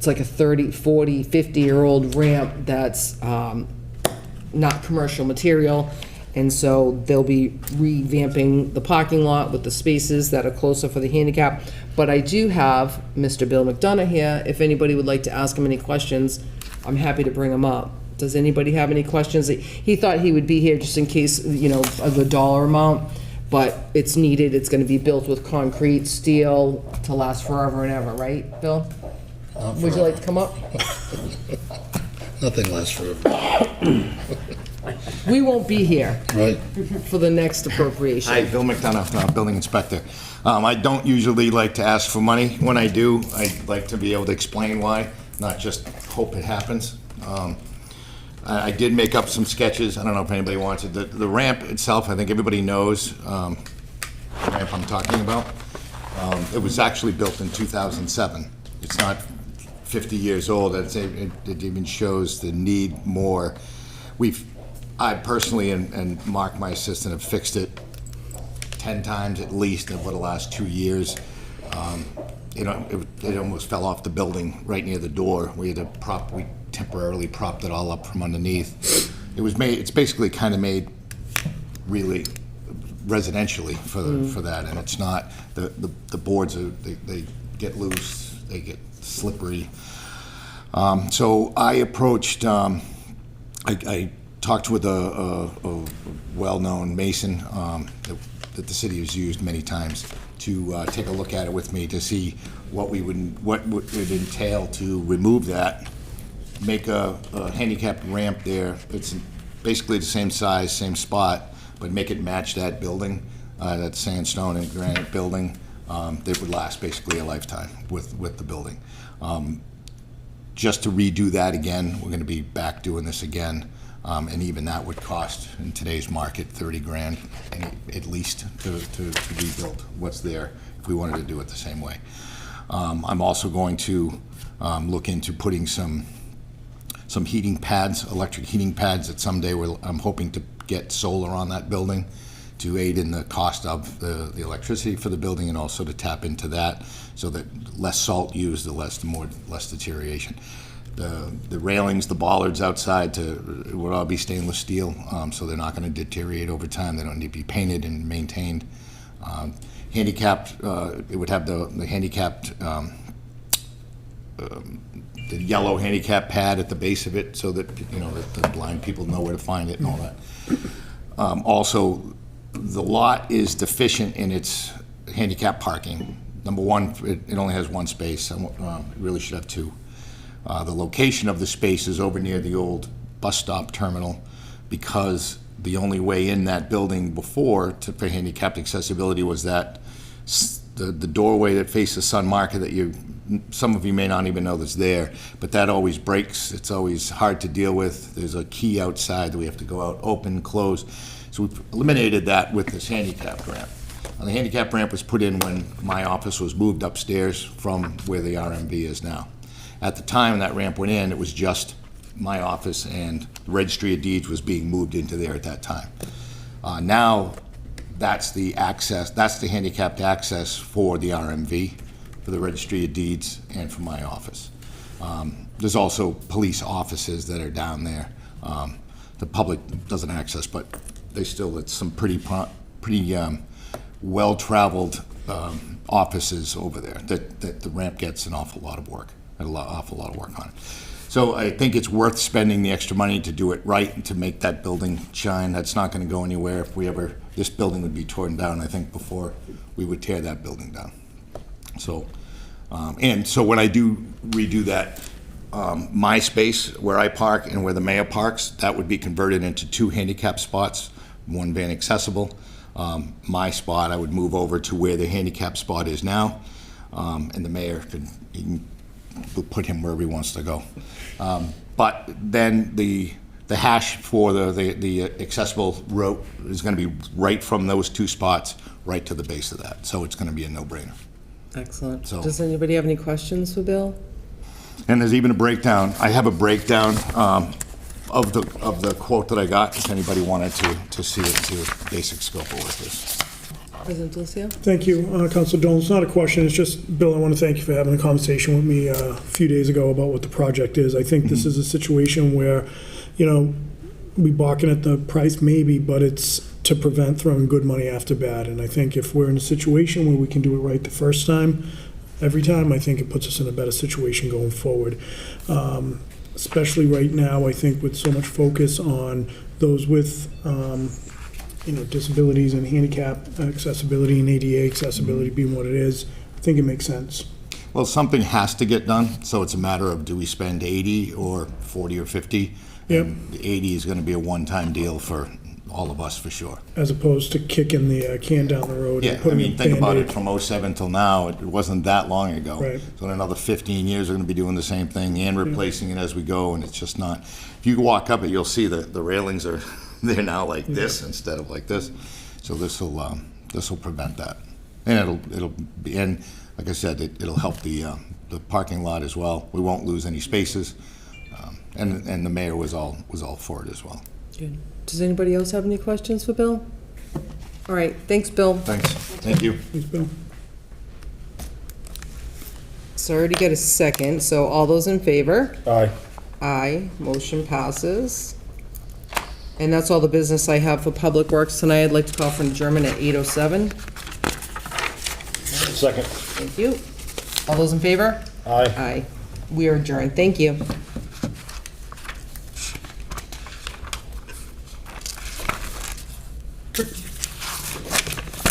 like a 30, 40, 50-year-old ramp that's not commercial material. And so they'll be revamping the parking lot with the spaces that are closer for the handicap. But I do have Mr. Bill McDonough here. If anybody would like to ask him any questions, I'm happy to bring him up. Does anybody have any questions? He thought he would be here just in case, of the dollar amount, but it's needed. It's going to be built with concrete, steel to last forever and ever, right, Bill? Would you like to come up? Nothing lasts forever. We won't be here Right. for the next appropriation. Hi, Bill McDonough, Building Inspector. I don't usually like to ask for money. When I do, I like to be able to explain why, not just hope it happens. I did make up some sketches. I don't know if anybody wants it. The ramp itself, I think everybody knows the ramp I'm talking about. It was actually built in 2007. It's not 50 years old. It even shows the need more. I personally and Mark, my assistant, have fixed it 10 times at least over the last 2 years. It almost fell off the building right near the door. We temporarily propped it all up from underneath. It's basically kind of made really residentially for that, and it's not, the boards they get loose, they get slippery. So I approached, I talked with a well-known mason that the city has used many times to take a look at it with me to see what would entail to remove that, make a handicapped ramp there. It's basically the same size, same spot, but make it match that building, that sandstone and granite building. That would last basically a lifetime with the building. Just to redo that again, we're going to be back doing this again. And even that would cost, in today's market, 30 grand at least to rebuild what's there if we wanted to do it the same way. I'm also going to look into putting some heating pads, electric heating pads that someday I'm hoping to get solar on that building to aid in the cost of the electricity for the building, and also to tap into that so that less salt used, the less deterioration. The railings, the bollards outside it would all be stainless steel, so they're not going to deteriorate over time. They don't need to be painted and maintained. Handicapped, it would have the handicapped, the yellow handicap pad at the base of it, so that that the blind people know where to find it and all that. Also, the lot is deficient in its handicap parking. Number one, it only has one space. It really should have two. The location of the space is over near the old bus stop terminal, because the only way in that building before for handicapped accessibility was that the doorway that faces Sun Market that some of you may not even know that's there, but that always breaks. It's always hard to deal with. There's a key outside that we have to go out, open, close. So we've eliminated that with this handicap ramp. And the handicap ramp was put in when my office was moved upstairs from where the RMV is now. At the time that ramp went in, it was just my office, and the Registry of Deeds was being moved into there at that time. Now, that's the handicapped access for the RMV, for the Registry of Deeds, and for my office. There's also police offices that are down there. The public doesn't access, but it's some pretty well-traveled offices over there that the ramp gets an awful lot of work. Awful lot of work on it. So I think it's worth spending the extra money to do it right and to make that building shine. That's not going to go anywhere. This building would be torn down, I think, before we would tear that building down. So, and so when I do redo that, my space where I park and where the mayor parks, that would be converted into 2 handicap spots, 1 van accessible. My spot, I would move over to where the handicap spot is now, and the mayor he can put him wherever he wants to go. But then the hash for the accessible route is going to be right from those 2 spots right to the base of that. So it's going to be a no-brainer. Excellent. So- Does anybody have any questions for Bill? And there's even a breakdown. I have a breakdown of the quote that I got, if anybody wanted to see it, see what basic scope of work is. President Delicio? Thank you, Councilor Dolan. It's not a question, it's just, Bill, I want to thank you for having a conversation with me a few days ago about what the project is. I think this is a situation where, we balking at the price maybe, but it's to prevent throwing good money after bad. And I think if we're in a situation where we can do it right the first time, every time, I think it puts us in a better situation going forward. Especially right now, I think with so much focus on those with, disabilities and handicap accessibility and ADA accessibility being what it is, I think it makes sense. Well, something has to get done, so it's a matter of do we spend 80 or 40 or 50? Yep. And the 80 is going to be a one-time deal for all of us, for sure. As opposed to kicking the can down the road Yeah, and I putting mean, a think about Band-Aid. it, from '07 till now, it wasn't that long ago. Right. So in another 15 years, we're going to be doing the same thing and replacing it as we go, and it's just not. If you walk up it, you'll see the railings are, they're now like this instead of like this. So this will prevent that. And it'll be, and like I said, it'll help the parking lot as well. We won't lose any spaces. And the mayor was all for it as well. Good. Does anybody else have any questions for Bill? All right, thanks, Bill. Thanks. Thank you. Thanks, Bill. Sorry to get a second, so all those in favor? Aye. Aye, motion passes. And that's all the business I have for Public Works tonight. I'd like to call for an adjournment at 8:07. Second. Thank you. All those in favor? Aye. Aye. We are adjourned. Thank you.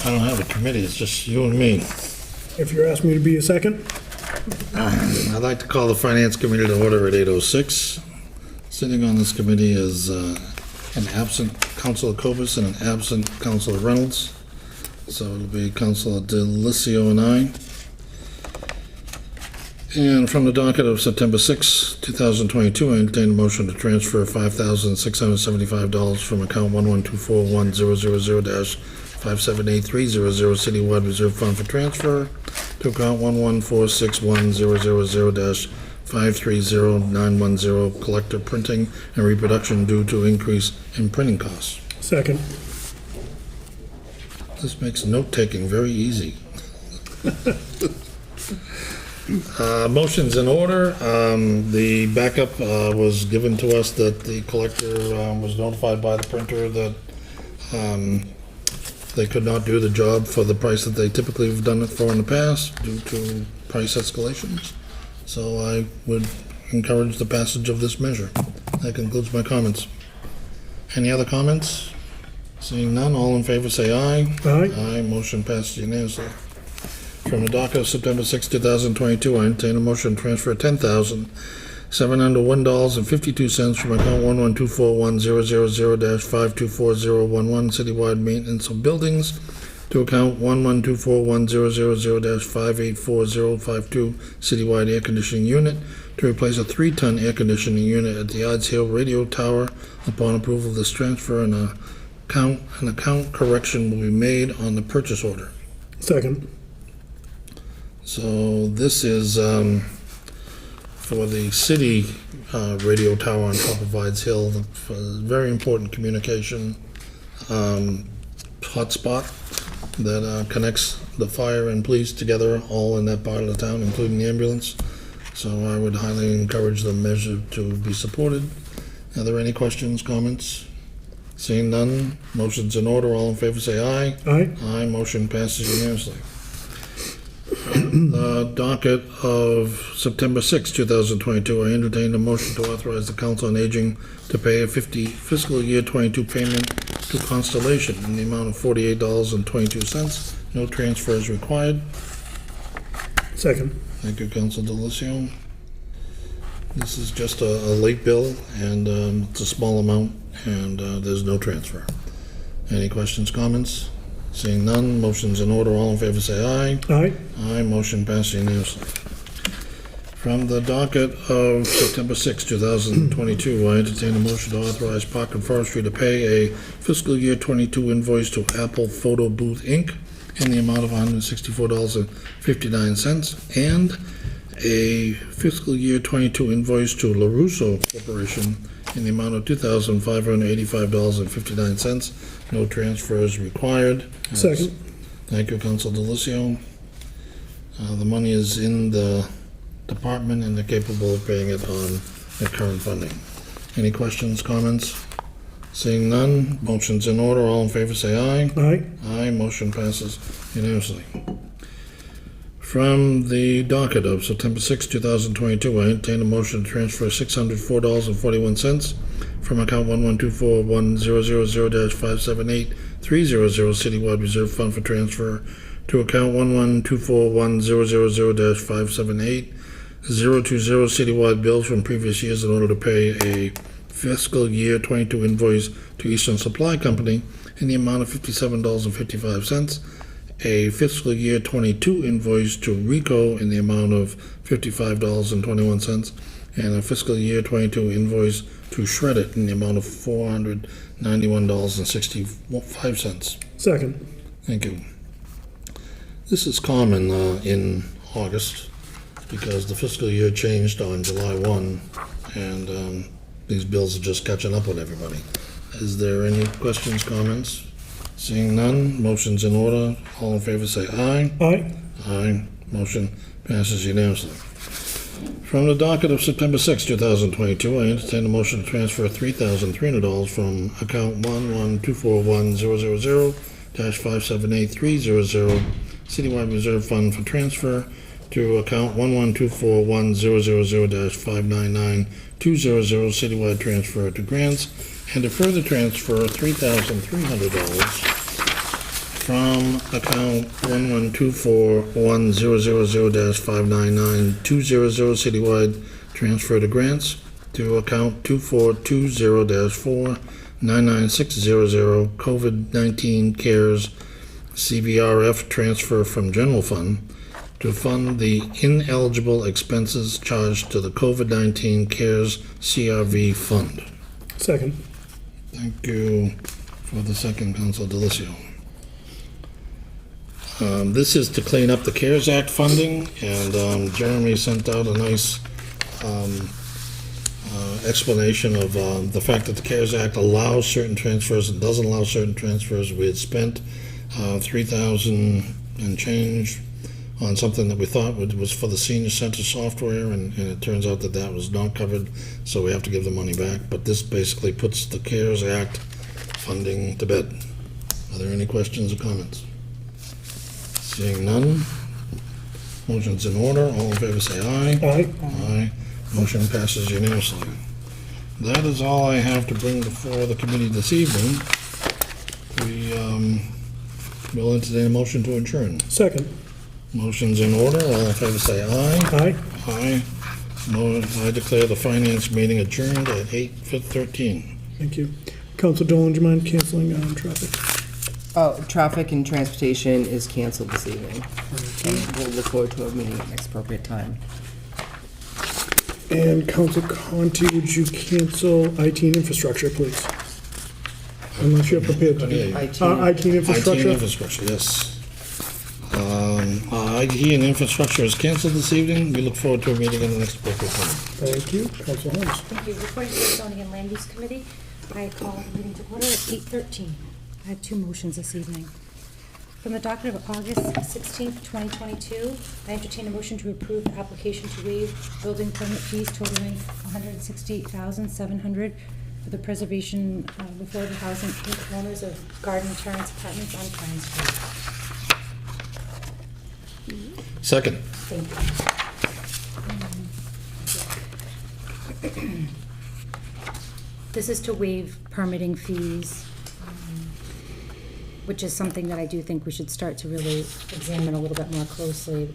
I don't have a committee, it's just you and me. If you're asking me to be a second, I'd like to call the Finance Committee to order at 8:06. Sitting on this committee is an absent Councilor Cobus and an absent Councilor Reynolds. So it'll be Councilor Delicio and I. And from the docket of September 6, 2022, I entertain a motion to transfer $5,675 from account 1124100-578300 Citywide Reserve Fund for transfer to account 1146100-530910 Collector Printing and Reproduction due to increase in printing costs. second. This makes note-taking very easy. Motion's in order. The backup was given to us that the collector was notified by the printer that they could not do the job for the price that they typically have done it for in the past due to price escalations. So I would encourage the passage of this measure. That concludes my comments. Any other comments? Seeing none, all in favor say aye. Aye. Aye, motion passes unanimously. From the docket of September 6, 2022, I entertain a motion to transfer $10,701.52 from account 1124100-524011 Citywide Maintenance of Buildings to account 1124100-584052 Citywide Air Conditioning Unit to replace a 3-ton air conditioning unit at the Odds Hill Radio Tower. Upon approval of this transfer, an account correction will be made on the purchase order. Second. So this is for the city radio tower on top of Odds Hill, very important communication hotspot that connects the fire and police together, all in that part of the town, including the ambulance. So I would highly encourage the measure to be supported. Are there any questions, comments? Seeing none, motion's in order. All in favor say aye. Aye. Aye, motion passes unanimously. Docket of September 6, 2022, I entertain a motion to authorize the Council on Aging to pay a fiscal year 22 payment to Constellation in the amount of $48.22. No transfer is required. Second. Thank you, Council Delicio. This is just a late bill, and it's a small amount, and there's no transfer. Any questions, comments? Seeing none, motion's in order. All in favor say aye. Aye. Aye, motion passes unanimously. From the docket of September 6, 2022, I entertain a motion to authorize Park and Forestry to pay a fiscal year 22 invoice to Apple Photo Booth, Inc. in the amount of $164.59 and a fiscal year 22 invoice to LaRusso Corporation in the amount of $2,585.59. No transfers required. Second. Thank you, Council Delicio. The money is in the department and they're capable of paying it on their current funding. Any questions, comments? Seeing none, motion's in order. All in favor say aye. Aye. Aye, motion passes unanimously. From the docket of September 6, 2022, I entertain a motion to transfer $604.41 from account 1124100-578-300 Citywide Reserve Fund for transfer to account 1124100-578-020 Citywide Bills from previous years in order to pay a fiscal year 22 invoice to Eastern Supply Company in the amount of $57.55, a fiscal year 22 invoice to RICO in the amount of $55.21, and a fiscal year 22 invoice to Shred It in the amount of $491.65. Second. Thank you. This is common in August because the fiscal year changed on July 1, and these bills are just catching up with everybody. Is there any questions, comments? Seeing none, motion's in order. All in favor say aye. Aye. Aye. Motion passes unanimously. From the docket of September 6, 2022, I entertain a motion to transfer $3,300 from account 1124100-578-300 Citywide Reserve Fund for transfer to account 1124100-599-200 Citywide Transfer to Grants, and to further transfer $3,300 from account 1124100-599-200 Citywide Transfer to Grants to account 2420-499-600 COVID-19 CARES CVRF transfer from General Fund to fund the ineligible expenses charged to the COVID-19 CARES CRV Fund. Second. Thank you for the second, Council Delicio. This is to clean up the CARES Act funding, and Jeremy sent out a nice explanation of the fact that the CARES Act allows certain transfers and doesn't allow certain transfers. We had spent $3,000 and change on something that we thought was for the senior center software, and it turns out that that was not covered, so we have to give the money back. But this basically puts the CARES Act funding to bed. Are there any questions or comments? Seeing none, motion's in order. All in favor say aye. Aye. Aye. Motion passes unanimously. That is all I have to bring before the committee this evening. We will entertain a motion to adjourn. Second. Motion's in order. All in favor say aye. Aye. Aye. I declare the finance meeting adjourned at 8:13. Thank you. Council Dolan, do you mind canceling traffic? Oh, traffic and transportation is canceled this evening. And we'll look forward to a meeting at next appropriate time. And Council Conti, would you cancel IT and infrastructure, please? Unless you're prepared to do IT. IT and infrastructure. IT and infrastructure, yes. IT and infrastructure is canceled this evening. We look forward to a meeting in the next appropriate time. Thank you. Council Holmes. Thank you. Reporting to the Zoning and Land Use Committee, I call the meeting to order at 8:13. I have two motions this evening. From the docket of August 16th, 2022, I entertain a motion to approve the application to waive building permit fees totaling $168,700 for the preservation of affordable housing owners of Garden Terrace Apartments on Pine Street. Second. Thank you. This is to waive permitting fees, which is something that I do think we should start to really examine a little bit more closely.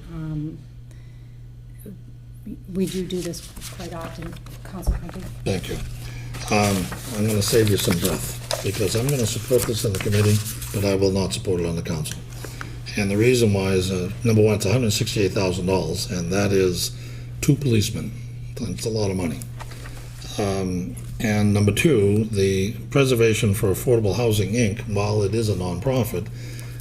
we do this quite often, Council Crumpy. Thank you. I'm going to save you some breath, because I'm going to support this in the committee, but I will not support it on the council. And the reason why is, number one, it's $168,000, and that is 2 policemen. That's a lot of money. And number two, the Preservation for Affordable Housing, Inc., while it is a nonprofit,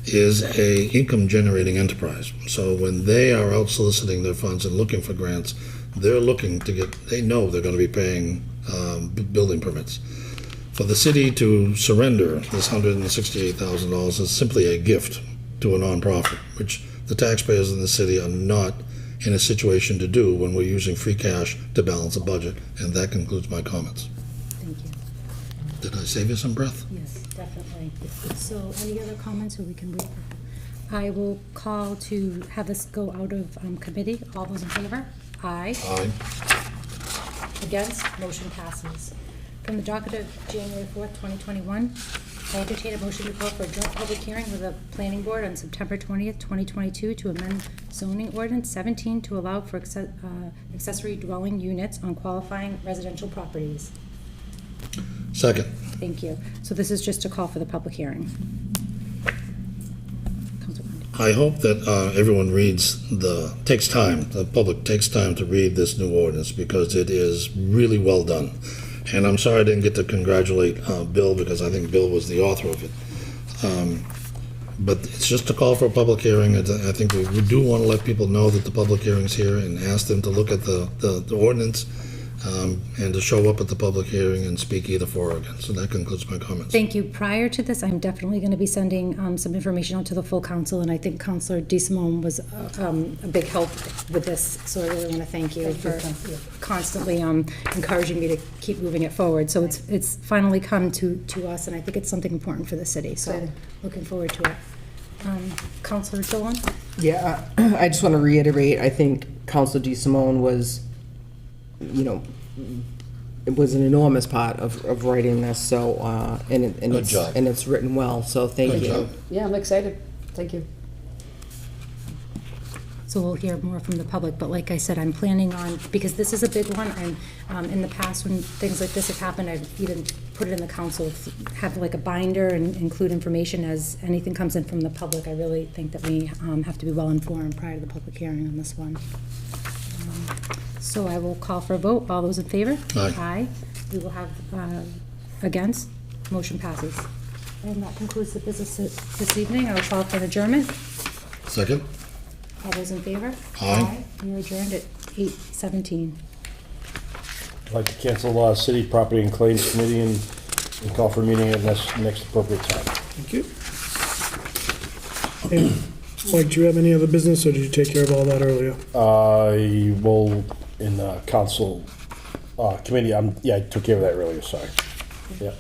is a income-generating enterprise. So when they are out soliciting their funds and looking for grants, they're looking to get, they know they're going to be paying building permits. For the city to surrender this $168,000 is simply a gift to a nonprofit, which the taxpayers in the city are not in a situation to do when we're using free cash to balance a budget. And that concludes my comments. Thank you. Did I save you some breath? Yes, definitely. So any other comments, or we can wait? I will call to have this go out of committee. All those in favor? Aye. Aye. Against? Motion passes. From the docket of January 4th, 2021, I entertain a motion to call for a joint public hearing with the planning board on September 20th, 2022 to amend zoning ordinance 17 to allow for accessory dwelling units on qualifying residential properties. Second. Thank you. So this is just to call for the public hearing. Councilor Grundy. I hope that everyone takes time, the public takes time to read this new ordinance, because it is really well done. And I'm sorry I didn't get to congratulate Bill, because I think Bill was the author of it. But it's just a call for a public hearing. I think we do want to let people know that the public hearing's here, and ask them to look at the ordinance and to show up at the public hearing and speak either for or against. So that concludes my comments. Thank you. Prior to this, I'm definitely going to be sending some information out to the full council, and I think Councilor DeSimone was a big help with this, so I really want to thank you for constantly encouraging me to keep moving it forward. So it's finally come to us, and I think it's something important for the city, so looking forward to it. Councilor Dolan? Yeah, I just want to reiterate, I think Councilor DeSimone was, it was an enormous part of writing this, so, Good job. and it's written well, so thank Good you. job. Yeah, I'm excited. Thank you. So we'll hear more from the public, but like I said, I'm planning on, because this is a big one, and in the past, when things like this have happened, I've even put it in the council, have like a binder and include information as anything comes in from the public. I really think that we have to be well informed prior to the public hearing on this one. So I will call for a vote. All those in favor? Aye. Aye. We will have against. Motion passes. And that concludes the business this evening. I will call for an adjournment. Second. All those in favor? Aye. We are adjourned at 8:17. I'd like to cancel City Property and Claims Committee and call for a meeting at next appropriate time. Thank you. And Mike, do you have any other business, or did you take care of all that earlier? I will, in the council committee, I took care of that earlier, sorry. Yeah.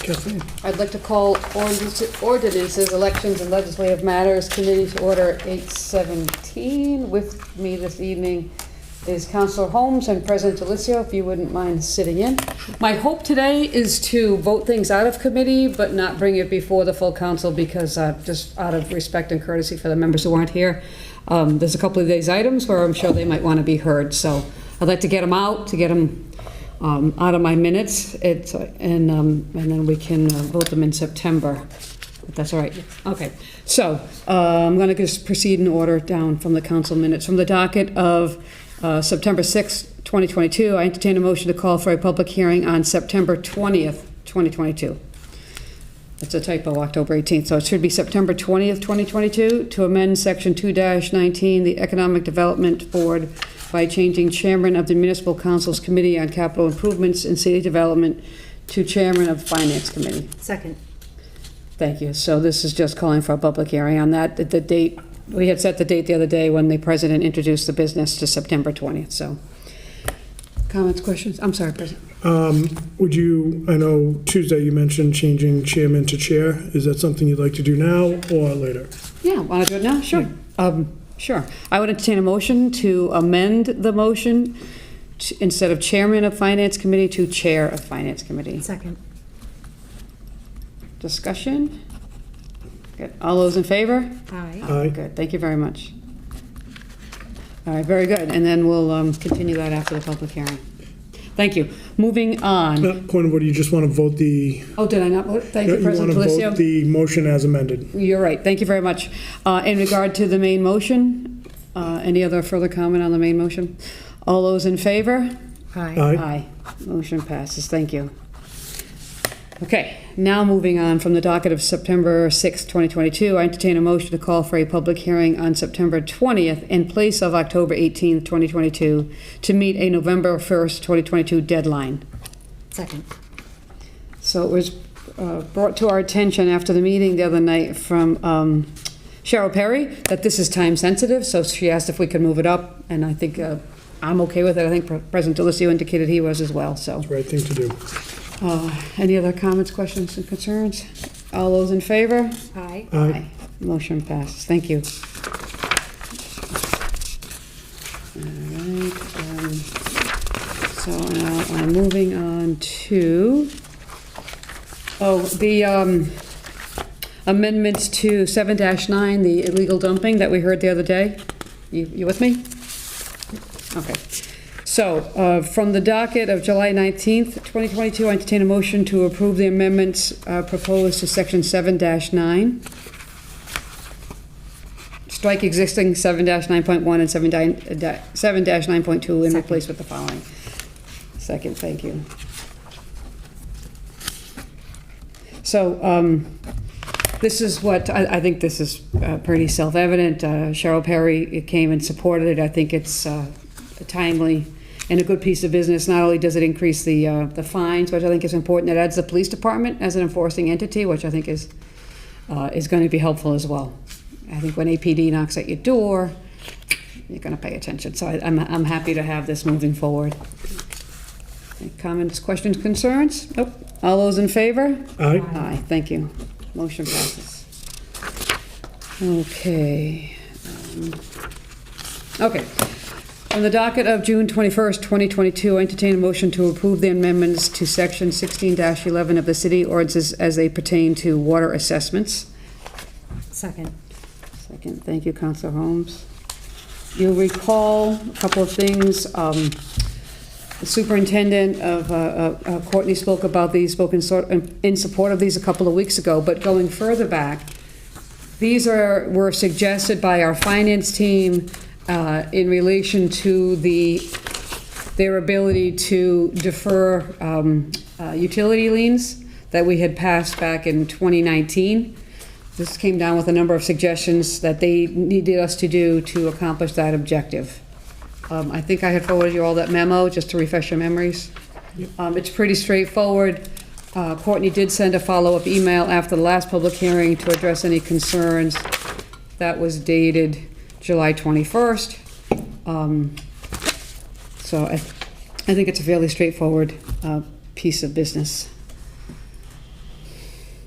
Kathleen? I'd like to call ordinances, elections, and legislative matters committee to order 8:17. With me this evening is Councilor Holmes and President Delicio, if you wouldn't mind sitting in. My hope today is to vote things out of committee, but not bring it before the full council, because just out of respect and courtesy for the members who aren't here, there's a couple of these items where I'm sure they might want to be heard. So I'd like to get them out, to get them out of my minutes, and then we can vote them in September, if that's all right. Okay, so I'm going to just proceed in order down from the council minutes. From the docket of September 6, 2022, I entertain a motion to call for a public hearing on September 20th, 2022. That's a typo, October 18th, so it should be September 20th, 2022, to amend Section 2-19, the Economic Development Board, by changing Chairman of the Municipal Council's Committee on Capital Improvements and City Development to Chairman of the Finance Committee. Second. Thank you. So this is just calling for a public hearing on that. The date, we had set the date the other day when the president introduced the business to September 20th, so. Comments, questions? I'm sorry, President. Would you, I know Tuesday you mentioned changing chairman to chair. Is that something you'd like to do now or later? Yeah, want to do it now? Sure. Sure. I would entertain a motion to amend the motion instead of Chairman of Finance Committee to Chair of Finance Committee. Second. Discussion? Good. All those in favor? Aye. Aye. Good. Thank you very much. All right, very good. And then we'll continue that after the public hearing. Thank you. Moving on. Point of order, you just want to vote the... Oh, did I not vote? Thank you, President You want to Felicio. vote the motion as amended. You're right. Thank you very much. In regard to the main motion, any other further comment on the main motion? All those in favor? Aye. Aye. Motion passes. Thank you. Okay, now moving on from the docket of September 6th, 2022, I entertain a motion to call for a public hearing on September 20th in place of October 18th, 2022, to meet a November 1st, 2022 deadline. Second. So it was brought to our attention after the meeting the other night from Cheryl Perry that this is time sensitive, so she asked if we could move it up, and I think I'm okay with it. I think President Delicio indicated he was as well, so. It's the right thing to do. Any other comments, questions, and concerns? All those in favor? Aye. Aye. Motion passes. Thank you. All right. So now I'm moving on to, the amendments to 7-9, the illegal dumping that we heard the other day. You with me? Okay. So, from the docket of July 19th, 2022, I entertain a motion to approve the amendments proposed to section 7-9. Strike existing 7-9.1 and 7-9.2 and replace with the following. Second, thank you. So, this is what, I think this is pretty self-evident. Cheryl Perry came and supported it. I think it's timely and a good piece of business. Not only does it increase the fines, which I think is important, it adds the police department as an enforcing entity, which I think is going to be helpful as well. I think when APD knocks at your door, you're going to pay attention. So I'm happy to have this moving forward. Any comments, questions, concerns? Nope. All those in favor? Aye. Aye. Thank you. Motion passes. Okay. Okay. On the docket of June 21st, 2022, I entertain a motion to approve the amendments to section 16-11 of the city ordinances as they pertain to water assessments. Second. Second, thank you, Councilor Holmes. You'll recall a couple of things. The superintendent of Courtney spoke about these, spoke in support of these a couple of weeks ago, but going further back, these were suggested by our finance team in relation to their ability to defer utility liens that we had passed back in 2019. This came down with a number of suggestions that they needed us to do to accomplish that objective. I think I had forwarded you all that memo, just to refresh your memories. It's pretty straightforward. Courtney did send a follow-up email after the last public hearing to address any concerns. That was dated July 21st. So I think it's a fairly straightforward piece of business.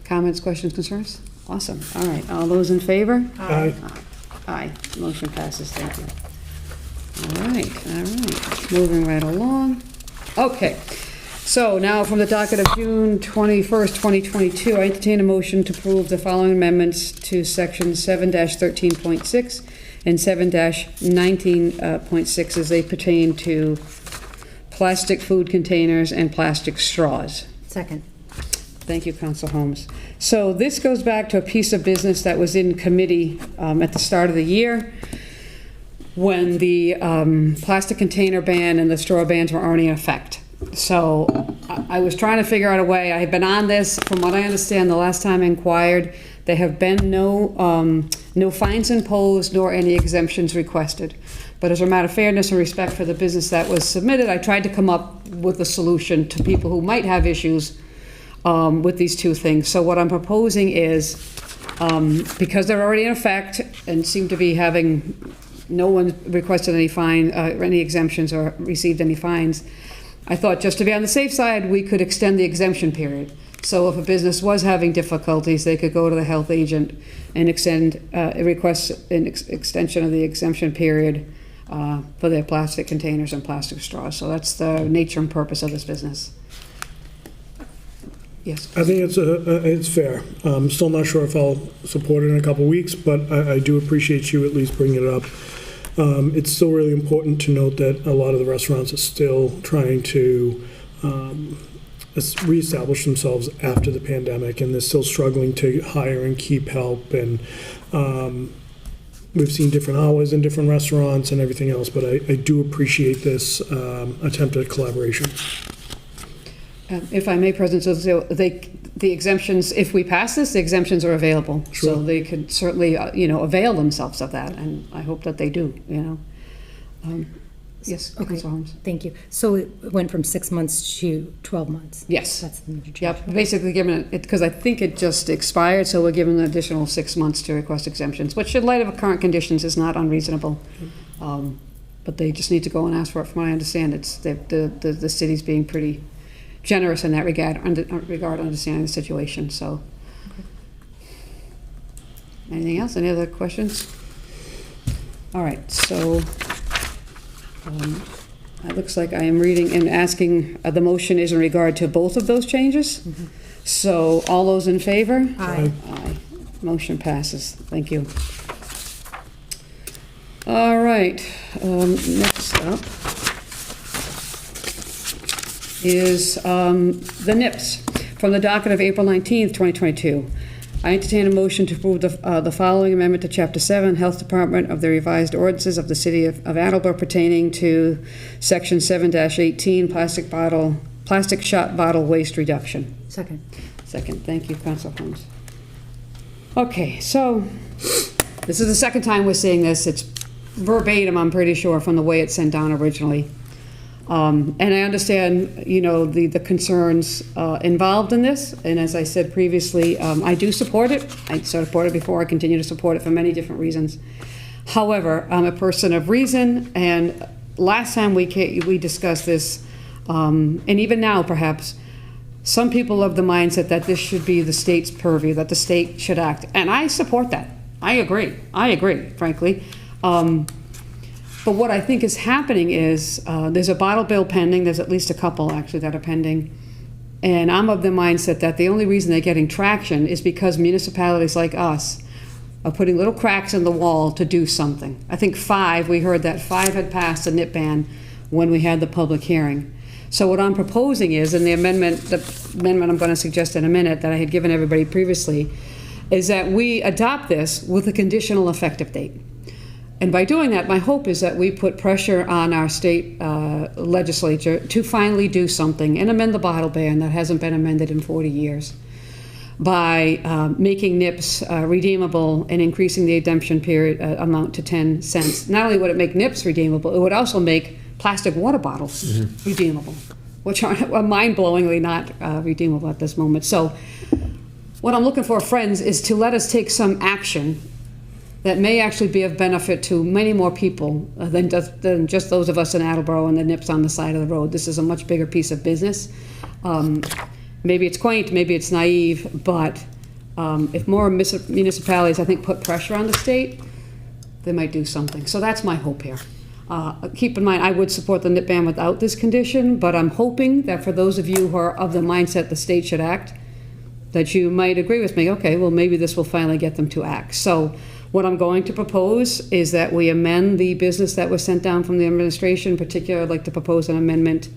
Comments, questions, concerns? Awesome. All right. All those in favor? Aye. Aye. Motion passes. Thank you. All right. All right. Moving right along. Okay. So now from the docket of June 21st, 2022, I entertain a motion to approve the following amendments to section 7-13.6 and 7-19.6 as they pertain to plastic food containers and plastic straws. Second. Thank you, Council Holmes. So this goes back to a piece of business that was in committee at the start of the year when the plastic container ban and the straw bans were already in effect. So I was trying to figure out a way. I had been on this, from what I understand, the last time I inquired, there have been no fines imposed nor any exemptions requested. But as a matter of fairness and respect for the business that was submitted, I tried to come up with a solution to people who might have issues with these two things. So what I'm proposing is, because they're already in effect and seem to be having, no one requested any fine, or any exemptions or received any fines, I thought just to be on the safe side, we could extend the exemption period. So if a business was having difficulties, they could go to the health agent and request an extension of the exemption period for their plastic containers and plastic straws. So that's the nature and purpose of this business. Yes. I think it's fair. I'm still not sure if I'll support it in a couple weeks, but I do appreciate you at least bringing it up. It's still really important to note that a lot of the restaurants are still trying to reestablish themselves after the pandemic, and they're still struggling to hire and keep help. And we've seen different hours in different restaurants and everything else, but I do appreciate this attempt at collaboration. If I may, President, so the exemptions, if we pass this, the exemptions are available. Sure. So they could certainly, avail themselves of that, and I hope that they do, Yes, Okay, Councilor Holmes. thank you. So it went from 6 months to 12 months? Yes. That's the major change. Yep, basically given it, because I think it just expired, so we're given an additional 6 months to request exemptions, which in light of current conditions is not unreasonable. But they just need to go and ask for it. From what I understand, it's the city's being pretty generous in that regard, understanding the situation, so. Anything else? Any other questions? All right, so it looks like I am reading and asking, the motion is in regard to both of those changes. So all those in favor? Aye. Aye. Motion passes. Thank you. All right, next up is the NIPS from the docket of April 19th, 2022. I entertain a motion to approve the following amendment to Chapter 7, Health Department of the revised ordinances of the City of Attleboro pertaining to Section 7-18, plastic shot bottle waste reduction. Second. Second, thank you, Councilor Holmes. Okay, so this is the second time we're seeing this. It's verbatim, I'm pretty sure, from the way it's sent down originally. And I understand, the concerns involved in this. And as I said previously, I do support it. I supported it before. I continue to support it for many different reasons. However, I'm a person of reason. And last time we discussed this, and even now perhaps, some people have the mindset that this should be the state's purview, that the state should act. And I support that. I agree, frankly. But what I think is happening is there's a bottle bill pending. There's at least a couple, actually, that are pending. And I'm of the mindset that the only reason they're getting traction is because municipalities like us are putting little cracks in the wall to do something. I think we heard that 5 had passed a nip ban when we had the public hearing. So what I'm proposing is, and the amendment I'm going to suggest in a minute that I had given everybody previously, is that we adopt this with a conditional effective date. And by doing that, my hope is that we put pressure on our state legislature to finally do something and amend the bottle ban that hasn't been amended in 40 years by making NIPS redeemable and increasing the redemption period amount to 10 cents. Not only would it make NIPS redeemable, it would also make plastic water bottles redeemable, which are mind-blowingly not redeemable at this moment. So what I'm looking for, friends, is to let us take some action that may actually be of benefit to many more people than just those of us in Attleboro and the nips on the side of the road. This is a much bigger piece of business. Maybe it's quaint, maybe it's naive, but if more municipalities, I think, put pressure on the state, they might do something. So that's my hope here. Keep in mind, I would support the nip ban without this condition, but I'm hoping that for those of you who are of the mindset the state should act, that you might agree with me, okay, well, maybe this will finally get them to act. So what I'm going to propose is that we amend the business that was sent down from the administration. In particular, I'd like to propose an amendment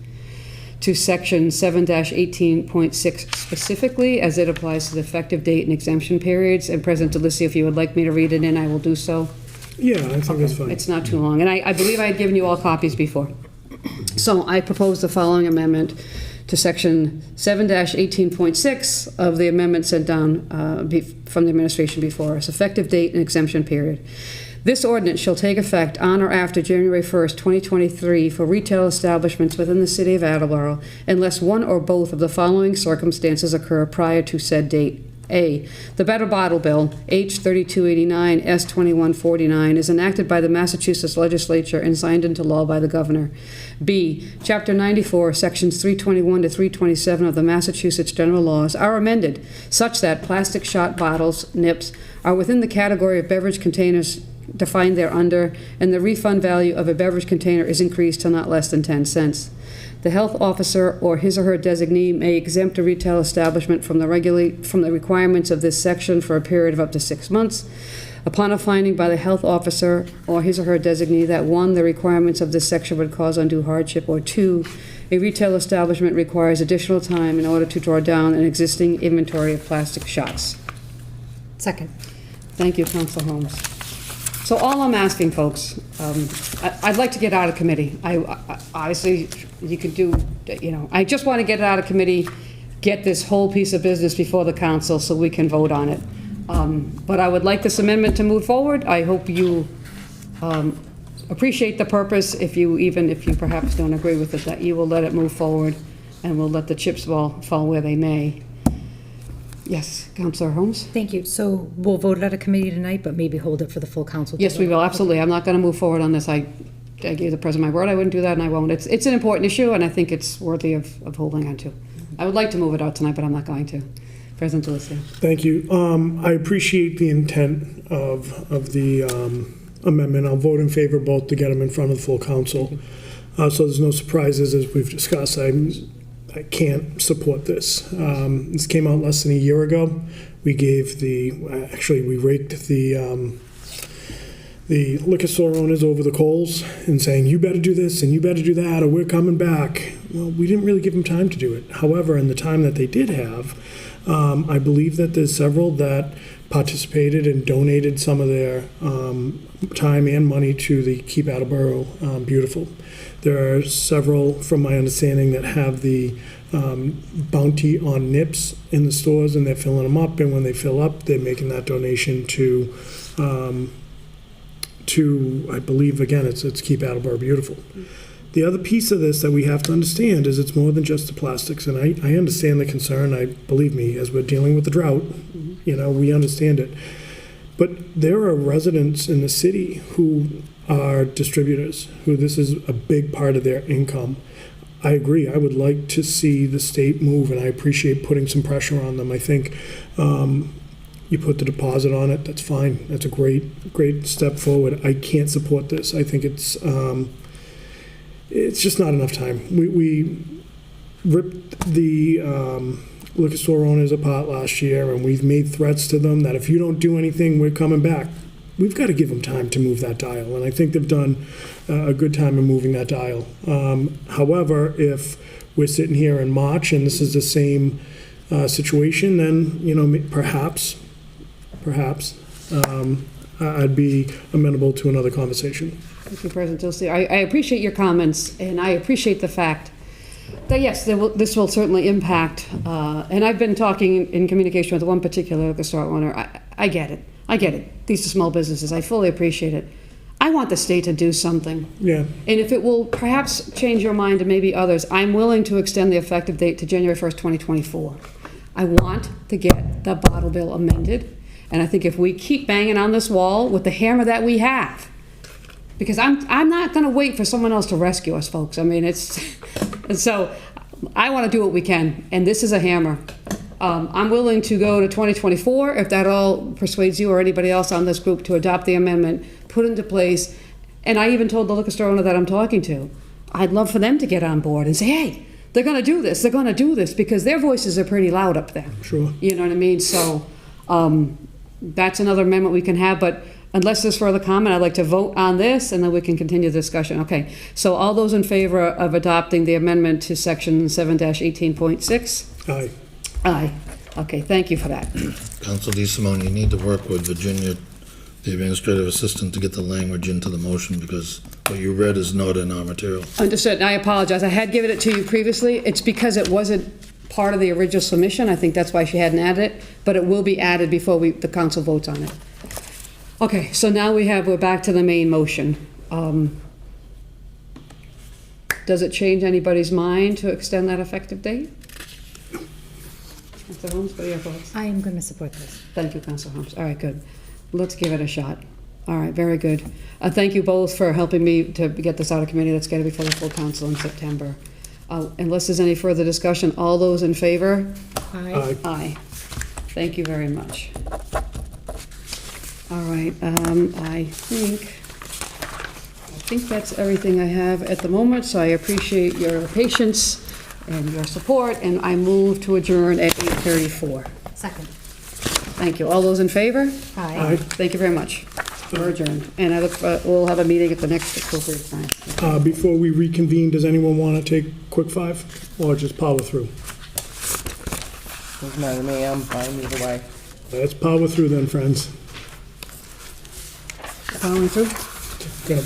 to Section 7-18.6 specifically, as it applies to the effective date and exemption periods. And President DeLisio, if you would like me to read it in, I will do so. Yeah, I think that's fine. It's not too long. And I believe I had given you all copies before. So I propose the following amendment to Section 7-18.6 of the amendment sent down from the administration before us, effective date and exemption period. This ordinance shall take effect on or after January 1st, 2023 for retail establishments within the city of Attleboro unless one or both of the following circumstances occur prior to said date. A, the Better Bottle Bill, H. 3289, S. 2149, is enacted by the Massachusetts legislature and signed into law by the governor. B, Chapter 94, Sections 321 to 327 of the Massachusetts General Laws are amended such that plastic shot bottles, nips, are within the category of beverage containers defined thereunder, and the refund value of a beverage container is increased to not less than 10 cents. The health officer or his or her designee may exempt a retail establishment from the requirements of this section for a period of up to 6 months. upon a finding by the health officer or his or her designee that 1, the requirements of this section would cause undue hardship, or 2, a retail establishment requires additional time in order to draw down an existing inventory of plastic shots. Second. Thank you, Council Holmes. So all I'm asking, folks, I'd like to get out of committee. Obviously, you could do, I just want to get it out of committee, get this whole piece of business before the council so we can vote on it. But I would like this amendment to move forward. I hope you appreciate the purpose, if you perhaps don't agree with it, that you will let it move forward and we'll let the chips fall where they may. Yes, Councilor Holmes? Thank you. So we'll vote it out of committee tonight, but maybe hold it for the full council? Yes, we will, absolutely. I'm not going to move forward on this. I gave the president my word I wouldn't do that, and I won't. It's an important issue, and I think it's worthy of holding on to. I would like to move it out tonight, but I'm not going to. President DeLucia. Thank you. I appreciate the intent of the amendment. I'll vote in favor both to get them in front of the full council. So there's no surprises, as we've discussed. I can't support this. This came out less than a year ago. We gave we raked the liquor store owners over the coals and saying, you better do this and you better do that or we're coming back. Well, we didn't really give them time to do it. However, in the time that they did have, I believe that there's several that participated and donated some of their time and money to the Keep Attleboro Beautiful. There are several, from my understanding, that have the bounty on nips in the stores, and they're filling them up, and when they fill up, they're making that donation to I believe, again, it's Keep Attleboro Beautiful. The other piece of this that we have to understand is it's more than just the plastics, and I understand the concern. Believe me, as we're dealing with the drought, we understand it. But there are residents in the city who are distributors, who this is a big part of their income. I agree. I would like to see the state move, and I appreciate putting some pressure on them. I think you put the deposit on it, that's fine. That's a great step forward. I can't support this. I think it's just not enough time. We ripped the liquor store owners apart last year, and we've made threats to them that if you don't do anything, we're coming back. We've got to give them time to move that dial, and I think they've done a good time in moving that dial. However, if we're sitting here in March and this is the same situation, then perhaps I'd be amenable to another conversation. Thank you, President Dilsey. I appreciate your comments, and I appreciate the fact that, yes, this will certainly impact, and I've been talking in communication with one particular liquor store owner. I get it. These are small businesses. I fully appreciate it. I want the state to do something. Yeah. And if it will perhaps change your mind and maybe others, I'm willing to extend the effective date to January 1st, 2024. I want to get the bottle bill amended, and I think if we keep banging on this wall with the hammer that we have, because I'm not going to wait for someone else to rescue us, folks. I mean, so I want to do what we can, and this is a hammer. I'm willing to go to 2024 if that all persuades you or anybody else on this group to adopt the amendment, put it into place. And I even told the liquor store owner that I'm talking to, I'd love for them to get on board and say, hey, they're going to do this. They're going to do this, because their voices are pretty loud up there. Sure. You know what I mean? So that's another amendment we can have. But unless there's further comment, I'd like to vote on this, and then we can continue the discussion. Okay. So all those in favor of adopting the amendment to section 7-18.6? Aye. Aye. Okay, thank you for that. Council DeSimone, you need to work with Virginia, the administrative assistant, to get the language into the motion, because what you read is not in our material. Understood. I apologize. I had given it to you previously. It's because it wasn't part of the original submission. I think that's why she hadn't added it, but it will be added before the council votes on it. Okay, so now we're back to the main motion. Does it change anybody's mind to extend that effective date? Mr. Holmes, what are your thoughts? I am going to support this. Thank you, Councilor Holmes. All right, good. Let's give it a shot. All right, very good. Thank you both for helping me to get this out of committee. Let's get it before the full council in September. Unless there's any further discussion, all those in favor? Aye. Aye. Thank you very much. All right, I think that's everything I have at the moment, so I appreciate your patience and your support, and I move to adjourn at 8:34. Second. Thank you. All those in favor? Aye. Thank you very much. We're adjourned. And we'll have a meeting at the next appropriate time. Before we reconvene, does anyone want to take quick five or just power through? Doesn't matter to me, I'm fine either way. Let's power through then, friends. Following through? Go.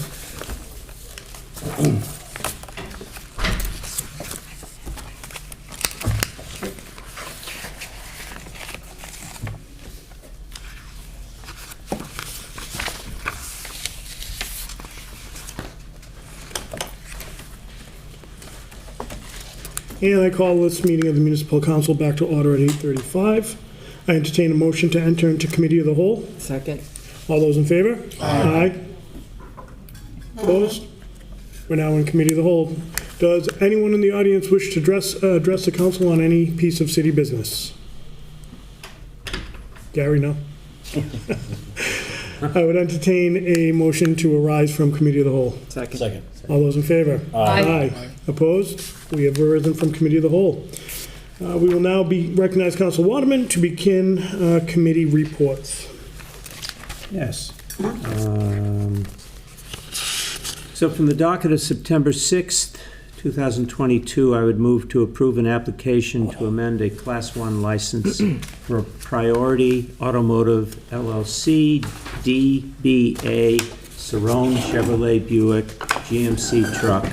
And I call this meeting of the Municipal Council back to order at 8:35. I entertain a motion to enter into Committee of the Whole. Second. All those in favor? Aye. Opposed? We're now in Committee of the Whole. Does anyone in the audience wish to address the council on any piece of city business? Gary, no? I would entertain a motion to arise from Committee of the Whole. Second. All those in favor? Aye. Opposed? We have arisen from Committee of the Whole. We will now recognize Council Waterman to begin committee reports. Yes. So from the docket of September 6th, 2022, I would move to approve an application to amend a Class 1 license for Priority Automotive LLC, DBA Cerrone Chevrolet Buick GMC truck.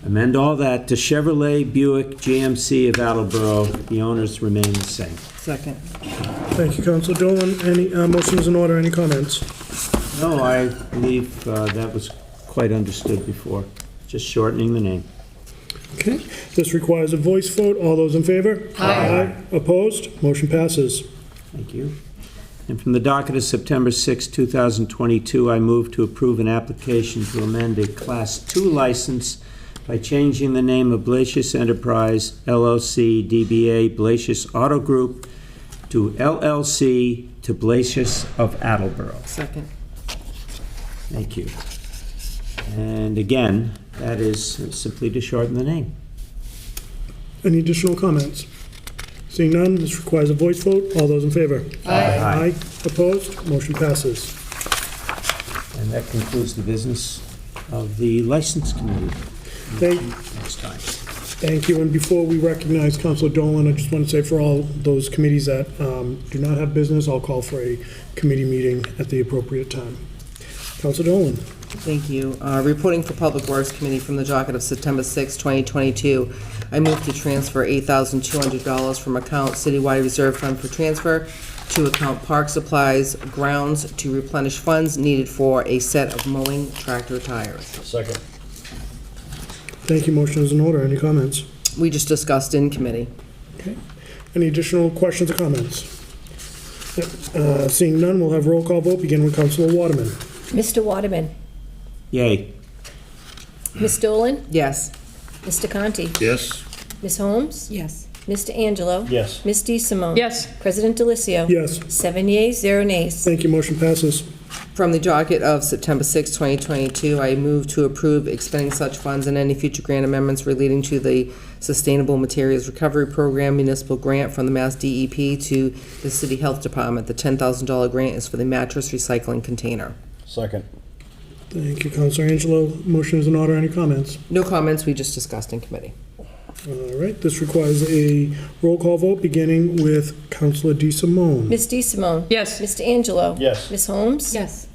Amend all that to Chevrolet Buick GMC of Attleboro. The owners remain the same. Second. Thank you, Council Dolan. Any motions in order? Any comments? No, I believe that was quite understood before. Just shortening the name. Okay. This requires a voice vote. All those in favor? Aye. Opposed? Motion passes. Thank you. And from the docket of September 6, 2022, I move to approve an application to amend a Class 2 license by changing the name of Blasius Enterprise, LLC, DBA Blasius Auto Group, to LLC to Blasius of Attleboro. Second. Thank you. And again, that is simply to shorten the name. Any additional comments? Seeing none, this requires a voice vote. All those in favor? Aye. Opposed? Motion passes. And that concludes the business of the License Committee. Next time. Thank you. And before we recognize Councilor Dolan, I just want to say for all those committees that do not have business, I'll call for a committee meeting at the appropriate time. Councilor Dolan. Thank you. Reporting for Public Works Committee from the docket of September 6, 2022. I move to transfer $8,200 from account Citywide Reserve Fund for transfer to account Park Supplies Grounds to replenish funds needed for a set of mowing tractor tires. Second. Thank you. Motion is in order. Any comments? We just discussed in committee. Okay. Any additional questions or comments? Seeing none, we'll have roll call vote. Begin with Councilor Waterman. Mr. Waterman. Yay. Ms. Dolan. Yes. Mr. Conti. Yes. Ms. Holmes. Yes. Mr. Angelo. Yes. Ms. DeSimone. Yes. President Delicio. Yes. 7 yeas, 0 nays. Thank you. Motion passes. From the docket of September 6, 2022, I move to approve expending such funds and any future grant amendments relating to the Sustainable Materials Recovery Program municipal grant from the Mass DEP to the City Health Department. The $10,000 grant is for the mattress recycling container. Second. Thank you, Councilor Angelo. Motion is in order. Any comments? No comments, we just discussed in committee. All right. This requires a roll call vote, beginning with Councilor DeSimone. Ms. DeSimone. Yes. Mr. Angelo. Yes. Ms. Holmes. Yes.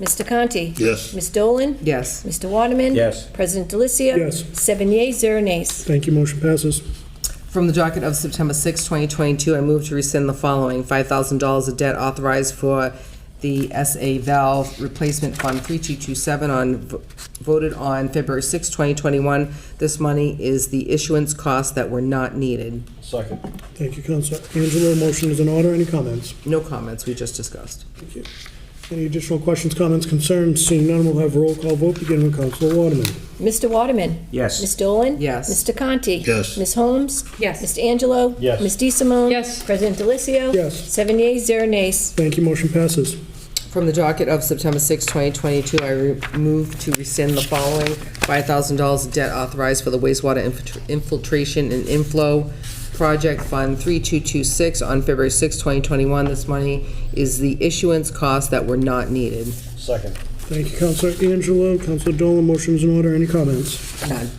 Mr. Conti. Yes. Ms. Dolan. Yes. Mr. Waterman. Yes. President Delicio. Yes. 7 yeas, 0 nays. Thank you. Motion passes. From the docket of September 6, 2022, I move to rescind the following: $5,000 of debt authorized for the SA Valve Replacement Fund 3227 voted on February 6, 2021. This money is the issuance costs that were not needed. Second. Thank you, Councilor Angelo. Motion is in order. Any comments? No comments, we just discussed. Thank you. Any additional questions, comments, concerns? Seeing none, we'll have roll call vote, beginning with Councilor Waterman. Mr. Waterman. Yes. Ms. Dolan. Yes. Mr. Conti. Yes. Ms. Holmes. Yes. Mr. Angelo. Yes. Ms. DeSimone. Yes. President Delicio. Yes. 7 yeas, 0 nays. Thank you. Motion passes. From the docket of September 6, 2022, I move to rescind the following: $5,000 of debt authorized for the wastewater infiltration and inflow Project Fund 3226 on February 6, 2021. This money is the issuance costs that were not needed. Second. Thank you, Counselor Angelo. Counselor Dolan, motion's in order. Any comments? None.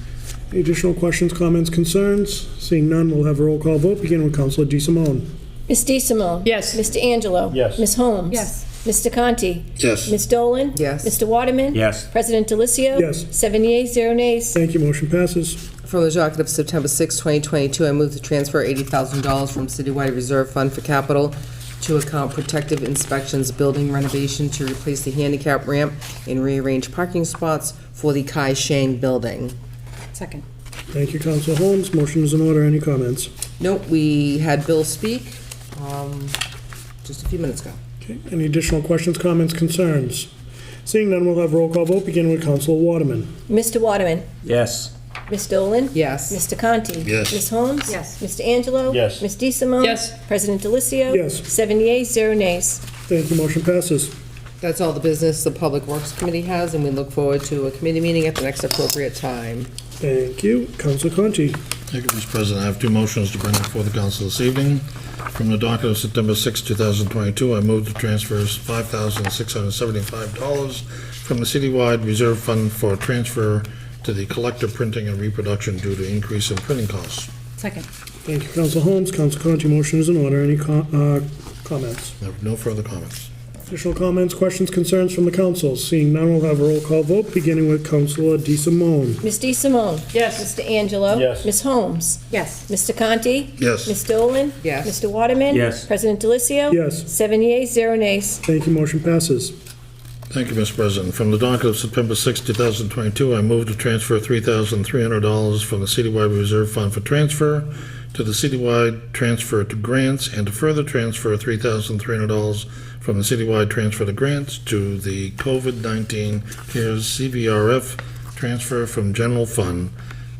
Any additional questions, comments, concerns? Seeing none, we'll have a roll call vote, beginning with Counselor DeSimone. Ms. DeSimone? Yes. Mr. Angelo? Yes. Ms. Holmes? Yes. Mr. Conti? Yes. Ms. Dolan? Yes. Mr. Waterman? Yes. President Delicio? Yes. 7 yeas, 0 nays. Thank you, motion passes. From the docket of September 6, 2022, I move to transfer $80,000 from Citywide Reserve Fund for Capital to account Protective Inspections Building Renovation to replace the handicap ramp and rearrange parking spots for the Kai Shang Building. Second. Thank you, Counselor Holmes. Motion is in order. Any comments? Nope, we had Bill speak just a few minutes ago. Okay. Any additional questions, comments, concerns? Seeing none, we'll have a roll call vote, beginning with Counselor Waterman. Mr. Waterman? Yes. Ms. Dolan? Yes. Mr. Conti? Yes. Ms. Holmes? Yes. Mr. Angelo? Yes. Ms. DeSimone? Yes. President Delicio? Yes. 7 yeas, 0 nays. Thank you, motion passes. That's all the business the Public Works Committee has, and we look forward to a committee meeting at the next appropriate time. Thank you. Counselor Conti. Thank you, Mr. President. I have two motions to bring before the council this evening. From the docket of September 6, 2022, I move to transfer $5,675 from the citywide reserve fund for transfer to the collector printing and reproduction due to increase in printing costs. Second. Thank you, Counselor Holmes. Counselor Conti, motion is in order. Any comments? No further comments. Additional comments, questions, concerns from the council? Seeing none, we'll have a roll call vote, beginning with Counselor DeSimone. Ms. DeSimone? Yes. Mr. Angelo? Yes. Ms. Holmes? Yes. Mr. Conti? Yes. Ms. Dolan? Yes. Mr. Waterman? Yes. President Delicio? Yes. 7 yeas, 0 nays. Thank you, motion passes. Thank you, Mr. President. From the docket of September 6, 2022, I move to transfer $3,300 from the citywide reserve fund for transfer to the citywide transfer to grants, and to further transfer $3,300 from the citywide transfer to grants to the COVID-19 CARES CVRF transfer from general fund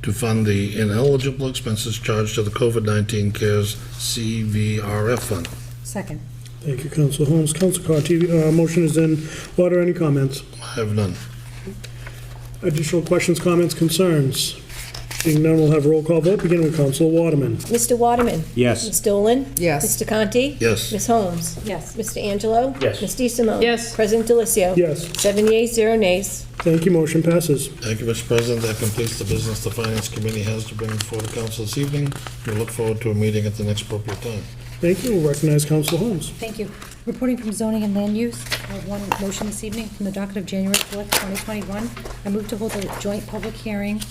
to fund the ineligible expenses charged to the COVID-19 CARES CVRF fund. Second. Thank you, Counselor Holmes. Counselor Conti, motion is in order. Any comments? I have none. Additional questions, comments, concerns? Seeing none, we'll have a roll call vote, beginning with Counselor Waterman. Mr. Waterman? Yes. Ms. Dolan? Yes. Mr. Conti? Yes. Ms. Holmes? Yes. Mr. Angelo? Yes. Ms. DeSimone? Yes. President Delicio? Yes. 7 yeas, 0 nays. Thank you, motion passes. Thank you, Mr. President. That completes the business the Finance Committee has to bring before the council this evening. We look forward to a meeting at the next appropriate time. Thank you. We'll recognize Counselor Holmes. Thank you. Reporting from zoning and land use, I have one motion this evening from the docket of January 4th, 2021. I move to hold a joint public hearing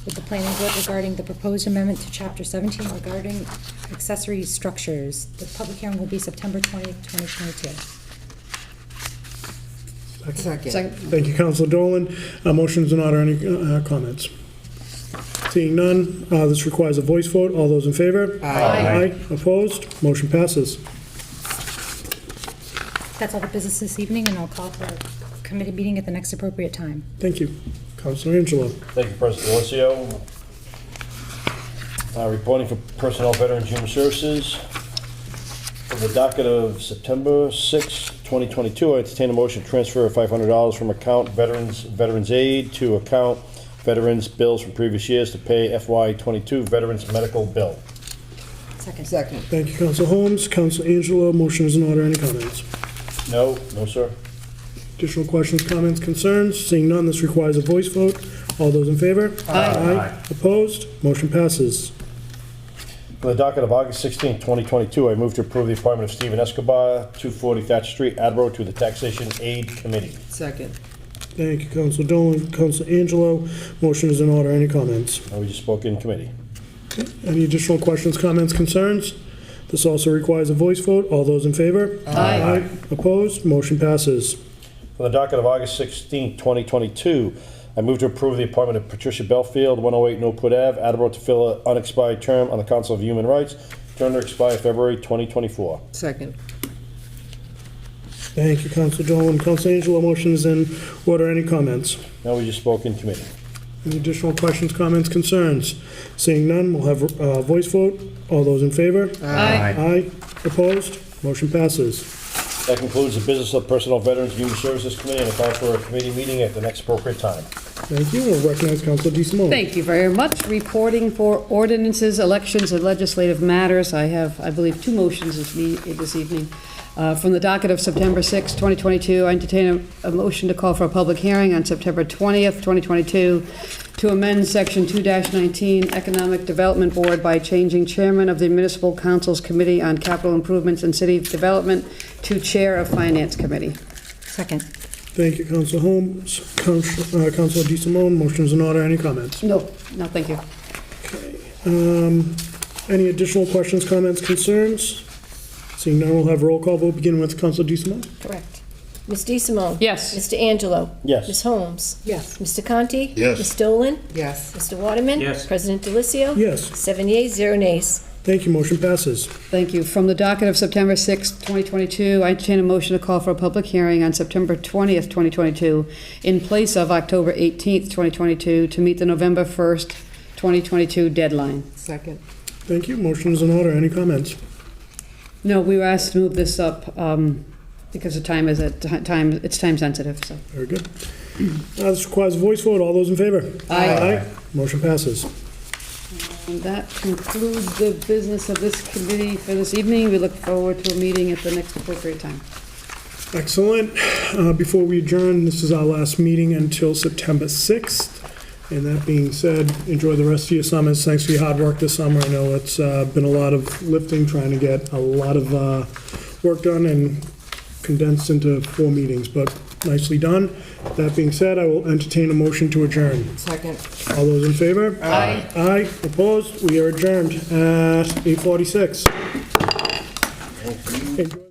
with the planning board regarding the proposed amendment to Chapter 17 regarding accessory structures. The public hearing will be September 20th, 2022. Second. Thank you, Counselor Dolan. Motion's in order. Any comments? Seeing none, this requires a voice vote. All those in favor? Aye. Opposed? Motion passes. That's all the business this evening, and I'll call for a committee meeting at the next appropriate time. Thank you. Counselor Angelo. Thank you, President Delicio. Reporting for Personnel, Veterans, Human Services. From the docket of September 6, 2022, I entertain a motion to transfer $500 from account Veterans Aid to account Veterans Bills from previous years to pay FY22 Veterans Medical Bill. Second. Thank you, Counselor Holmes. Counselor Angelo, motion is in order. Any comments? No, sir. Additional questions, comments, concerns? Seeing none, this requires a voice vote. All those in favor? Aye. Opposed? Motion passes. For the docket of August 16, 2022, I move to approve the appointment of Stephen Escobar, 240 Thatcher Street, Attleboro, to the Taxation Aid Committee. Second. Thank you, Counselor Dolan. Counselor Angelo, motion is in order. Any comments? We just spoke in committee. Any additional questions, comments, concerns? This also requires a voice vote. All those in favor? Aye. Opposed? Motion passes. For the docket of August 16, 2022, I move to approve the appointment of Patricia Belfield, 108 Northwood Ave, Attleboro, to fill an unexpired term on the Council of Human Rights, term to expire February 2024. Second. Thank you, Counselor Dolan. Counselor Angelo, motion is in order. Any comments? We just spoke in committee. Any additional questions, comments, concerns? Seeing none, we'll have a voice vote. All those in favor? Aye. Opposed? Motion passes. That concludes the business of Personnel, Veterans, Human Services Committee, and I call for a committee meeting at the next appropriate time. Thank you. We'll recognize Council DeSimone. Thank you very much. Reporting for ordinances, elections, and legislative matters. I have, I believe, two motions this evening. From the docket of September 6, 2022, I entertain a motion to call for a public hearing on September 20th, 2022, to amend Section 2-19 Economic Development Board by changing Chairman of the Municipal Council's Committee on Capital Improvements and City Development to Chair of Finance Committee. Second. Thank you, Council Holmes. Council DeSimone, motions in order. Any comments? No, thank you. Any additional questions, comments, concerns? Seeing none, we'll have roll call vote, beginning with Council DeSimone. Correct. Ms. DeSimone? Yes. Mr. Angelo? Yes. Ms. Holmes? Yes. Mr. Conti? Yes. Ms. Dolan? Yes. Mr. Waterman? Yes. President Delicio? Yes. 7 yeas, 0 nays. Thank you, motion passes. Thank you. From the docket of September 6, 2022, I entertain a motion to call for a public hearing on September 20th, 2022, in place of October 18th, 2022, to meet the November 1st, 2022 deadline. Second. Thank you, motions in order. Any comments? No, we were asked to move this up because the time is it's time sensitive, so. Very good. This requires a voice vote. All those in favor? Aye. Motion passes. And that concludes the business of this committee for this evening. We look forward to a meeting at the next appropriate time. Excellent. Before we adjourn, this is our last meeting until September 6th. And that being said, enjoy the rest of your summers. Thanks for your hard work this summer. I know it's been a lot of lifting, trying to get a lot of work done and condensed into 4 meetings, but nicely done. That being said, I will entertain a motion to adjourn. Second. All those in favor? Aye. Aye. Opposed? We are adjourned at 8:46. Enjoy.